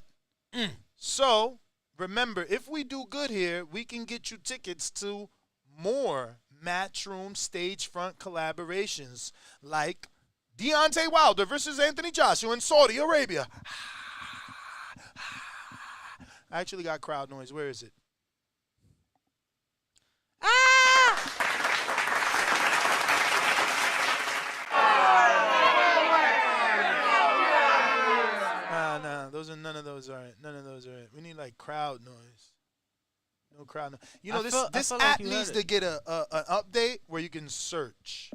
So, remember, if we do good here, we can get you tickets to more Matchroom Stagefront collaborations like Deontay Wilder versus Anthony Joshua in Saudi Arabia. I actually got crowd noise. Where is it? none of those are it. None of those are it. We need like crowd noise. No crowd noise. You know, this feel app like needs to get an update where you can search.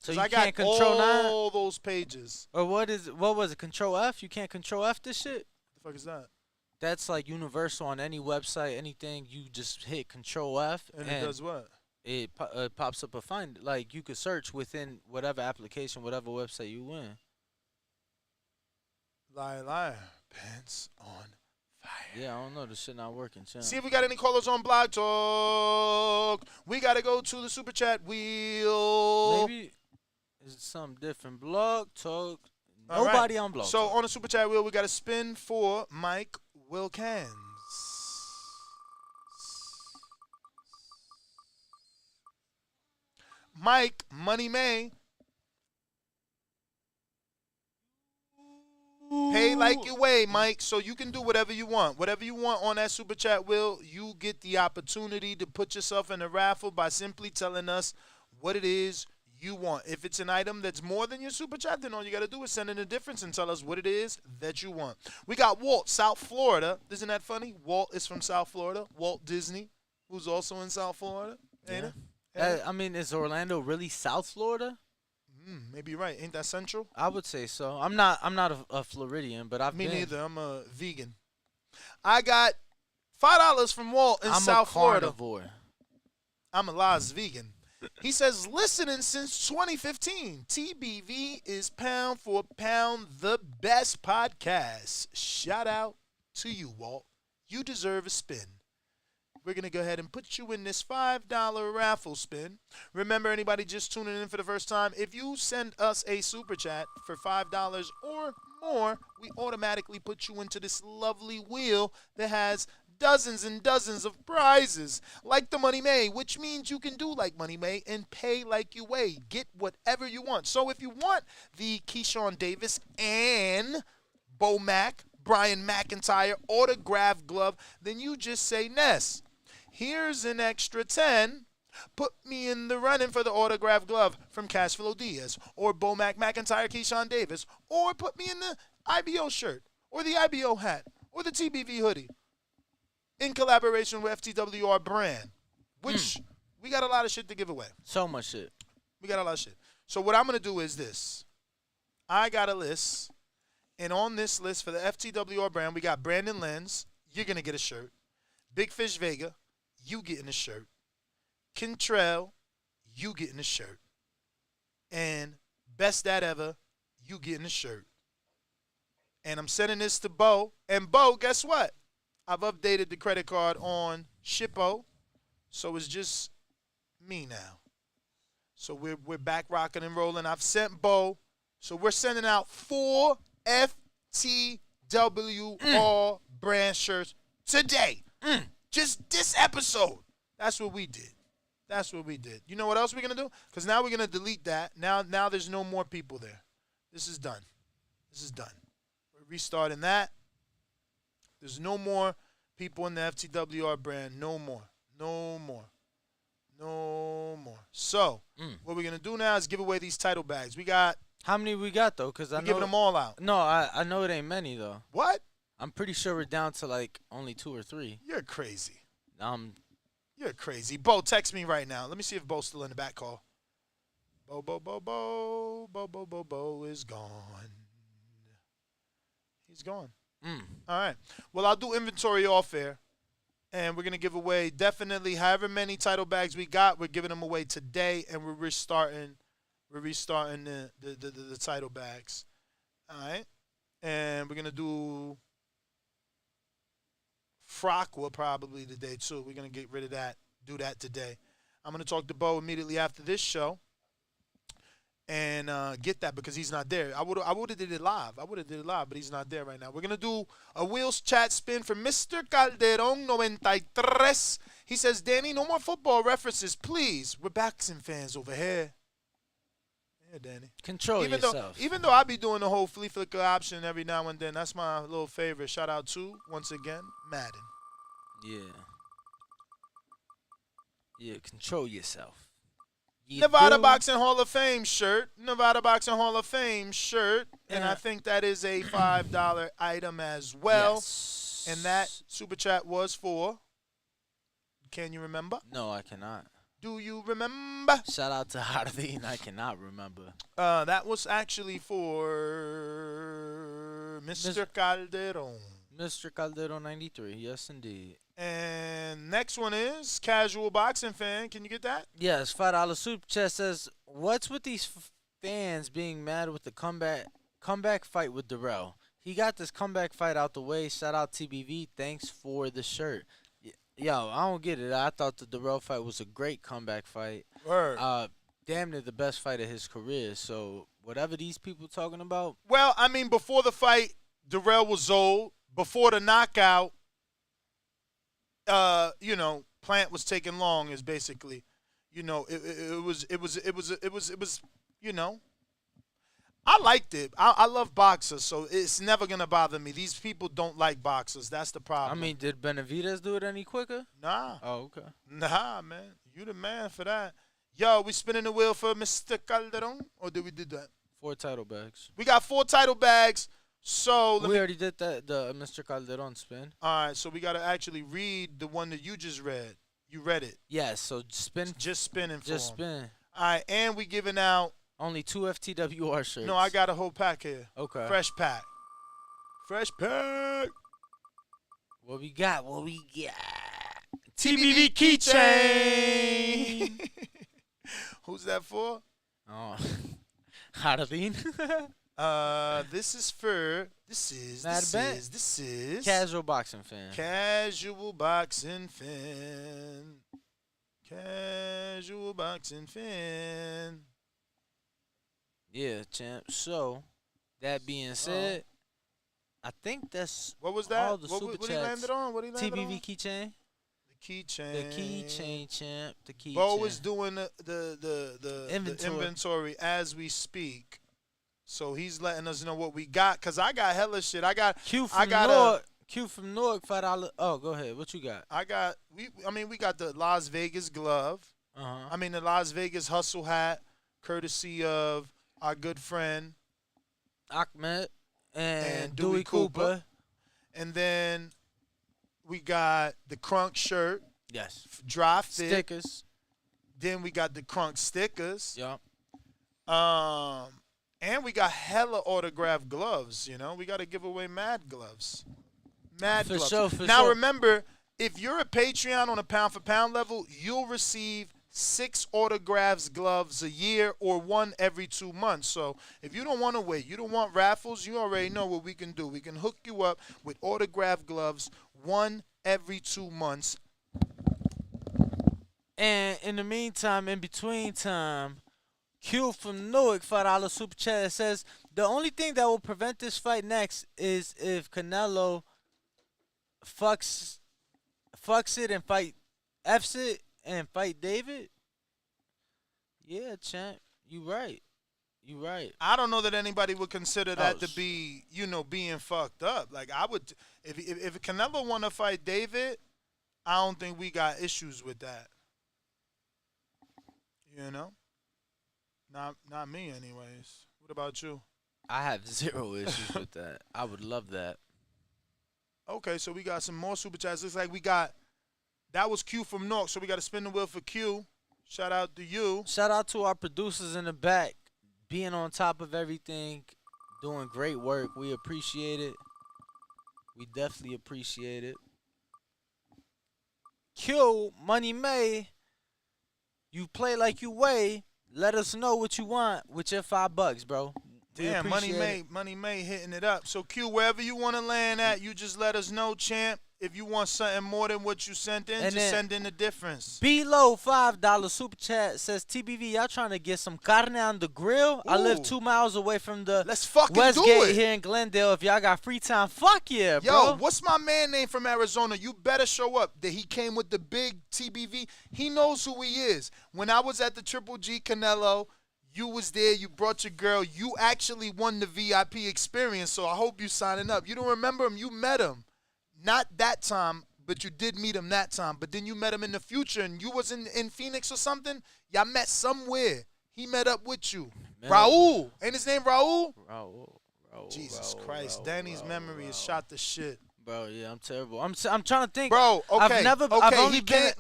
So 'Cause you I can't got control all those pages. Or what was it? Control F? You can't control F this shit? The fuck is that? That's like universal on any website, anything. You just hit Control F And it does what? It pops up a find. Like you could search within whatever application, whatever website you in. Liar. Pants on fire. Yeah, I don't know. This shit not working. Champ. See if we got any callers on Blog Talk. We got to go to the Super Chat wheel. Maybe it's something different. Blog Talk. All Nobody right. on Blog So Talk. on the Super Chat wheel, we got a spin for Mike Wilkins. Mike Money May. Pay like you weigh, Mike, so you can do whatever you want. Whatever you want on that Super Chat wheel, you get the opportunity to put yourself in a raffle by simply telling us what it is you want. If it's an item that's more than your Super Chat, then all you got to do is send in the difference and tell us what it is that you want. We got Walt, South Florida. Isn't that funny? Walt is from South Florida. Walt Disney, who's also in South Florida. Ain't it? I mean, is Orlando really South Florida? Maybe you're right. Ain't that central? I would say so. I'm not a Floridian, but I've Me been. neither. I'm a vegan. I got $5 from Walt in I'm South a Florida. carnivore. I'm a Las vegan. He says, listening since 2015. TBV is pound for pound the best podcast. Shout out to you, Walt. You deserve a spin. We're going to go ahead and put you in this $5 raffle spin. Remember, anybody just tuning in for the first time, if you send us a super chat for $5 or more, we automatically put you into this lovely wheel that has dozens and dozens of prizes, like the Money May, which means you can do like Money May and pay like you weigh. Get whatever you want. So if you want the Keyshawn Davis and Bo Mack, Brian McIntyre autograph glove, then you just say, Ness, here's an extra 10. Put me in the running for the autograph glove from Cashflow Diaz or Bo Mack McIntyre, Keyshawn Davis, or put me in the IBO shirt or the IBO hat or the TBV hoodie in collaboration with FTWR brand, which we got a lot of shit to give away. So much shit. We got a lot of shit. So what I'm going to do is this. I got a list, and on this list for the FTWR brand, we got Brandon Lenz. You're going to get a shirt. Big Fish Vega, you getting a shirt. Kentrell, you getting a shirt. And Best Dad Ever, you getting a shirt. And I'm sending this to Bo. And Bo, guess what? I've updated the credit card on Shippo, so it's just me now. So we're back rocking and rolling. I've sent Bo, so we're sending out 4 FTWR brand shirts today. Just this episode. That's what we did. That's what we did. You know what else we're going to do? Because now we're going to delete that. Now there's no more people there. This is done. This is done. We're restarting that. There's no more people in the FTWR brand. No more. No more. No more. So, what we're going to do now is give away these title bags. We got... How many we got, though? Because I'm giving them all out. No, I know it ain't many, though. What? I'm pretty sure we're down to, like, only 2 or 3. You're crazy. You're crazy. Bo, text me right now. Let me see if Bo's still in the back call. Bo is gone. He's gone. All right. Well, I'll do inventory off air, and we're going to give away definitely however many title bags we got. We're giving them away today, and we're restarting the title bags. All right. And we're going to do Frockwell probably today, too. We're going to get rid of that, do that today. I'm going to talk to Bo immediately after this show and get that because he's not there. I would have did it live. But he's not there right now. We're going to do a Wheels chat spin for Mr. Calderon 93. He says, Danny, no more football references, please. We're boxing fans over here. Yeah, Danny. Control yourself. Even though I be doing the whole flea flicker option every now and then, that's my little favorite. Shout out to, once again, Madden. Yeah. Yeah, control yourself. Nevada do? Boxing Hall of Fame shirt. Nevada Boxing Hall of Fame shirt. And I think that is a $5 item as well. Yes. And that super chat was for. Can you remember? No, I cannot. Do you remember? Shout out to Hardin. I cannot remember. That was actually for Mr. Calderon. Mr. Calderon 93. Yes, indeed. And next one is Casual Boxing Fan. Can you get that? Yes, $5 super chat says, what's with these fans being mad with the comeback fight with Darrell? He got this comeback fight out the way. Shout out TBV. Thanks for the shirt. Yo, I don't get it. I thought the Darrell fight was a great comeback fight. Word. Damn near the best fight of his career. So whatever these people talking about. Well, I mean, before the fight, Darrell was old. Before the knockout, Plant was taking long. Is basically, it was. I liked it. I love boxers, so it's never gonna bother me. These people don't like boxers. That's the problem. I mean, did Benavidez do it any quicker? Nah. Oh, okay. Nah, man. You the man for that. Yo, we spinning the wheel for Mr. Calderon, or did we do that? 4 title bags. We got 4 title bags. So we already did that. The Mr. Calderon spin. All right, so we gotta actually read the one that you just read. You read it. Yes. So spin. Just spinning. Just spin. All right, and we giving out. Only 2 FTWR shirts. No, I got a whole pack here. Okay. Fresh pack. Fresh pack. What we got? TBV keychain. Who's that for? Oh, Hardin. This is Casual Boxing Fan. Casual Boxing Fan. Casual Boxing Fan. Yeah, champ. So, that being said, I think that's what was that? All the super what he landed on? What he landed TBV on? keychain. The keychain. The keychain, champ. The keychain. Bo is doing the inventory as we speak. So he's letting us know what we got. Cause I got hella shit. Q from Newark, $5. Oh, go ahead. What you got? We got the Las Vegas glove. The Las Vegas hustle hat, courtesy of our good friend Ahmed and Dewey Cooper. And then we got the Crunk shirt. Yes. Dry fit. Stickers. Then we got the Crunk stickers. Yup. And we got hella autographed gloves, We got to give away mad gloves. Mad gloves. Sure. Remember, if you're a Patreon on a pound-for-pound level, you'll receive 6 autographs gloves a year or 1 every 2 months. So if you don't want to wait, you don't want raffles, you already know what we can do. We can hook you up with autographed gloves 1 every 2 months. And in the meantime, in between time, Q from Newark, $5 super chat says, the only thing that will prevent this fight next is if Canelo fucks it and F's it and fight David. Yeah, champ, you right. I don't know that anybody would consider that to be, being fucked up. Like I would, if Canelo want to fight David, I don't think we got issues with that. Not me, anyways. What about you? I have 0 issues with that. I would love that. Okay, so we got some more super chats. Looks like we got. That was Q from Newark, so we got to spin the wheel for Q. Shout out to you. Shout out to our producers in the back, being on top of everything, doing great work. We appreciate it. We definitely appreciate it. Q, Money May, you play like you weigh. Let us know what you want with your $5, bro. Damn, Money May hitting it up. So Q, wherever you want to land at, you just let us know, champ. If you want something more than what you sent in, and just send in the difference. Below $5 super chat says, TBV, y'all trying to get some carne on the grill? Ooh. I live 2 miles away from the Westgate here in Glendale. If y'all got free time, fuck yeah, bro. Yo, what's my man name from Arizona? You better show up. That he came with the big TBV. He knows who he is. When I was at the Triple G Canelo, you was there. You brought your girl. You actually won the VIP experience, so I hope you signing up. You don't remember him. You met him. Not that time, but you did meet him that time. But then you met him in the future, and you was in Phoenix or something. Y'all met somewhere. He met up with you. Raul. Ain't his name Raul? Raul. Jesus Christ. Danny's memory is shot to shit. Bro, yeah, I'm terrible. I'm trying to think. Bro, okay. I've only been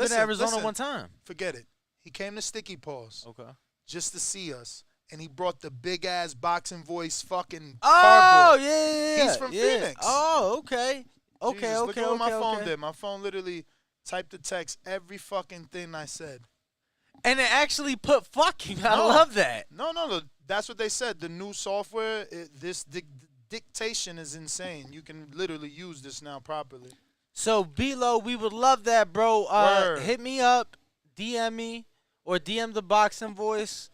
to Arizona one time. Forget it. He came to Sticky Paws. Okay. Just to see us. And he brought the big ass boxing voice fucking cardboard. Yeah. He's from Phoenix. Oh, okay. Jesus, look at what my phone did. My phone literally typed the text every fucking thing I said. And it actually put fucking. I love that. No. That's what they said. The new software, this dictation is insane. You can literally use this now properly. So, B-Lo, we would love that, bro. Hit me up, DM me, or DM the boxing voice.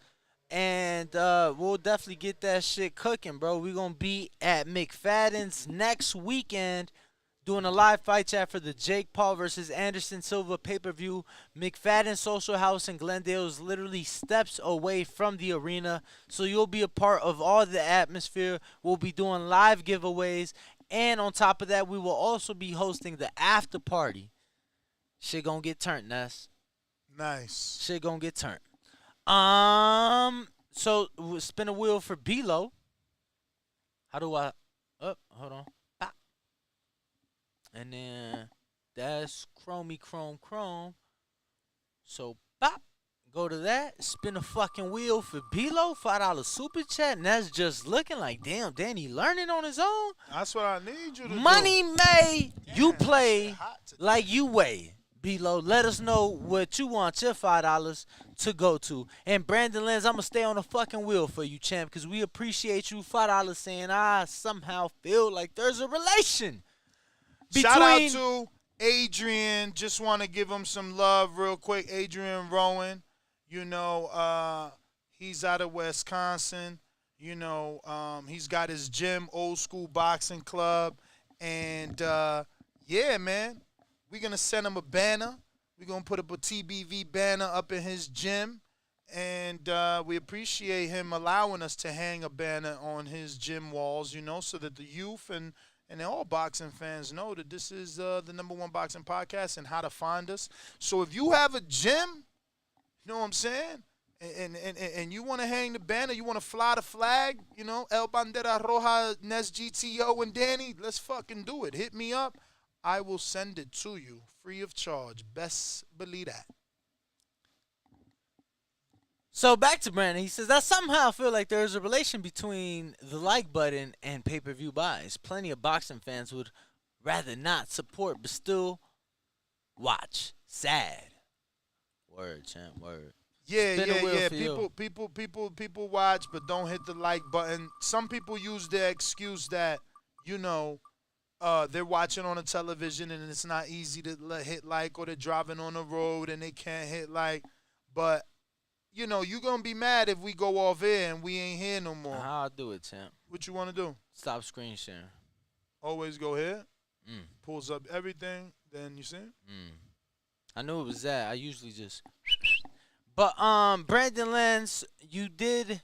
And we'll definitely get that shit cooking, bro. We're going to be at McFadden's next weekend doing a live fight chat for the Jake Paul versus Anderson Silva pay-per-view. McFadden Social House in Glendale is literally steps away from the arena. So you'll be a part of all the atmosphere. We'll be doing live giveaways. And on top of that, we will also be hosting the after party. Shit going to get turned, Ness. Nice. Shit going to get turned. So we'll spin a wheel for B-Lo. How do I? Oh, hold on. Bop. And then that's chromey chrome. So bop. Go to that. Spin a fucking wheel for B-Lo. $5 super chat. And that's just looking like, damn, Danny learning on his own. That's what I need you to do. Money May, you play like you weigh. B-Lo, let us know what you want your $5 to go to. And Brandon Lenz, I'm going to stay on the fucking wheel for you, champ, because we appreciate you. $5 saying, I somehow feel like there's a relation between... Shout out to Adrian. Just want to give him some love real quick. Adrian Rowan, you know, he's out of Wisconsin. You know, he's got his gym, Old School Boxing Club. And, yeah, man. We're going to send him a banner. We're going to put up a TBV banner up in his gym. And we appreciate him allowing us to hang a banner on his gym walls, you know, so that the youth and all boxing fans know that this is the #1 boxing podcast and how to find us. So if you have a gym, you know what I'm saying, and you want to hang the banner, you want to fly the flag, you know, El Bandera Roja, Nes GTO, and Danny, let's fucking do it. Hit me up. I will send it to you free of charge. Best believe that. So back to Brandon. He says, I somehow feel like there's a relation between the like button and pay-per-view buys. Plenty of boxing fans would rather not support, but still watch. Sad. Word, champ, word. Yeah. People watch, but don't hit the like button. Some people use the excuse that, you know, they're watching on a television and it's not easy to hit like, or they're driving on the road and they can't hit like. But, you know, you're going to be mad if we go off air and we ain't here no more. How I do it, champ? What you want to do? Stop screen sharing. Always go here. Pulls up everything. Then you see it? I knew it was that. I usually just... But, Brandon Lenz, you did...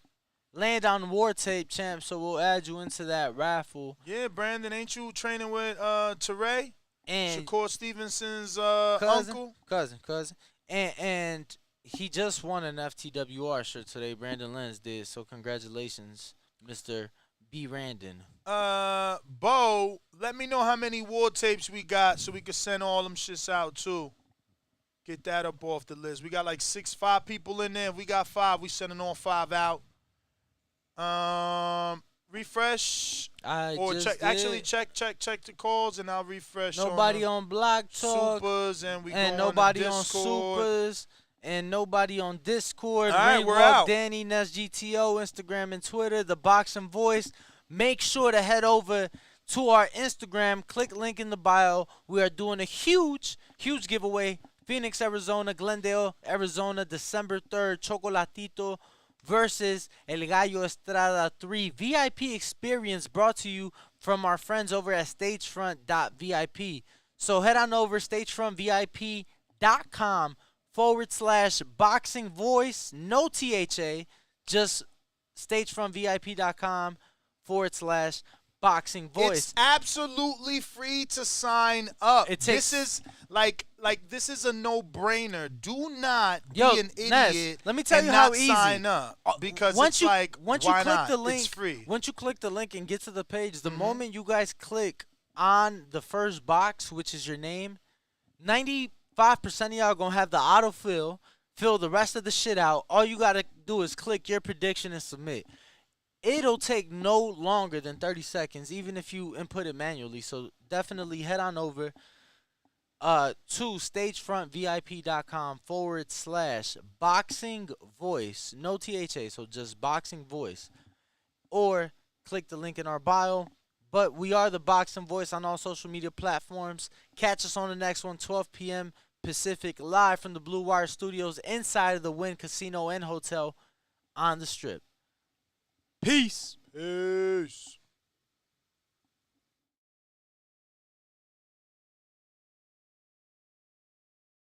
land on War Tape, champ, so we'll add you into that raffle. Yeah, Brandon, ain't you training with Teray? And Shakur Stevenson's cousin, uncle? Cousin. And he just won an FTWR shirt today, Brandon Lenz did, so congratulations, Mr. B. Randon. Bo, let me know how many War Tapes we got so we can send all them shits out, too. Get that up off the list. We got like 5 people in there. If we got 5, we sending all 5 out. Refresh or check. Did. Actually, check the calls, and I'll refresh. Nobody on Block Talk, Supers, and nobody on Supers, and nobody on Discord. All right, we're out. Danny Ness GTO, Instagram and Twitter. The Boxing Voice. Make sure to head over to our Instagram. Click link in the bio. We are doing a huge giveaway. Phoenix, Arizona, Glendale, Arizona, December 3rd. Chocolatito versus El Gallo Estrada 3 VIP experience brought to you from our friends over at stagefront.vip. So head on over stagefrontvip.com/boxing voice, no THA, just stagefrontvip.com/boxing Boxing Voice. It's absolutely free to sign up. This is this is a no-brainer. Do not be an Ness, idiot. let me tell you and how not easy. sign up because once you why click not? the link, It's free. once you click the link and get to the page, the moment you guys click on the first box, which is your name, 95% of y'all gonna have the autofill, fill the rest of the shit out. All you gotta do is click your prediction and submit. It'll take no longer than 30 seconds, even if you input it manually. So definitely head on over to stagefrontvip.com/boxing voice. No THA, so just boxing voice. Or click the link in our bio. But we are the Boxing Voice on all social media platforms. Catch us on the next one, 12 p.m. Pacific, live from the Blue Wire Studios inside of the Wynn Casino and Hotel on the Strip. Peace. Peace.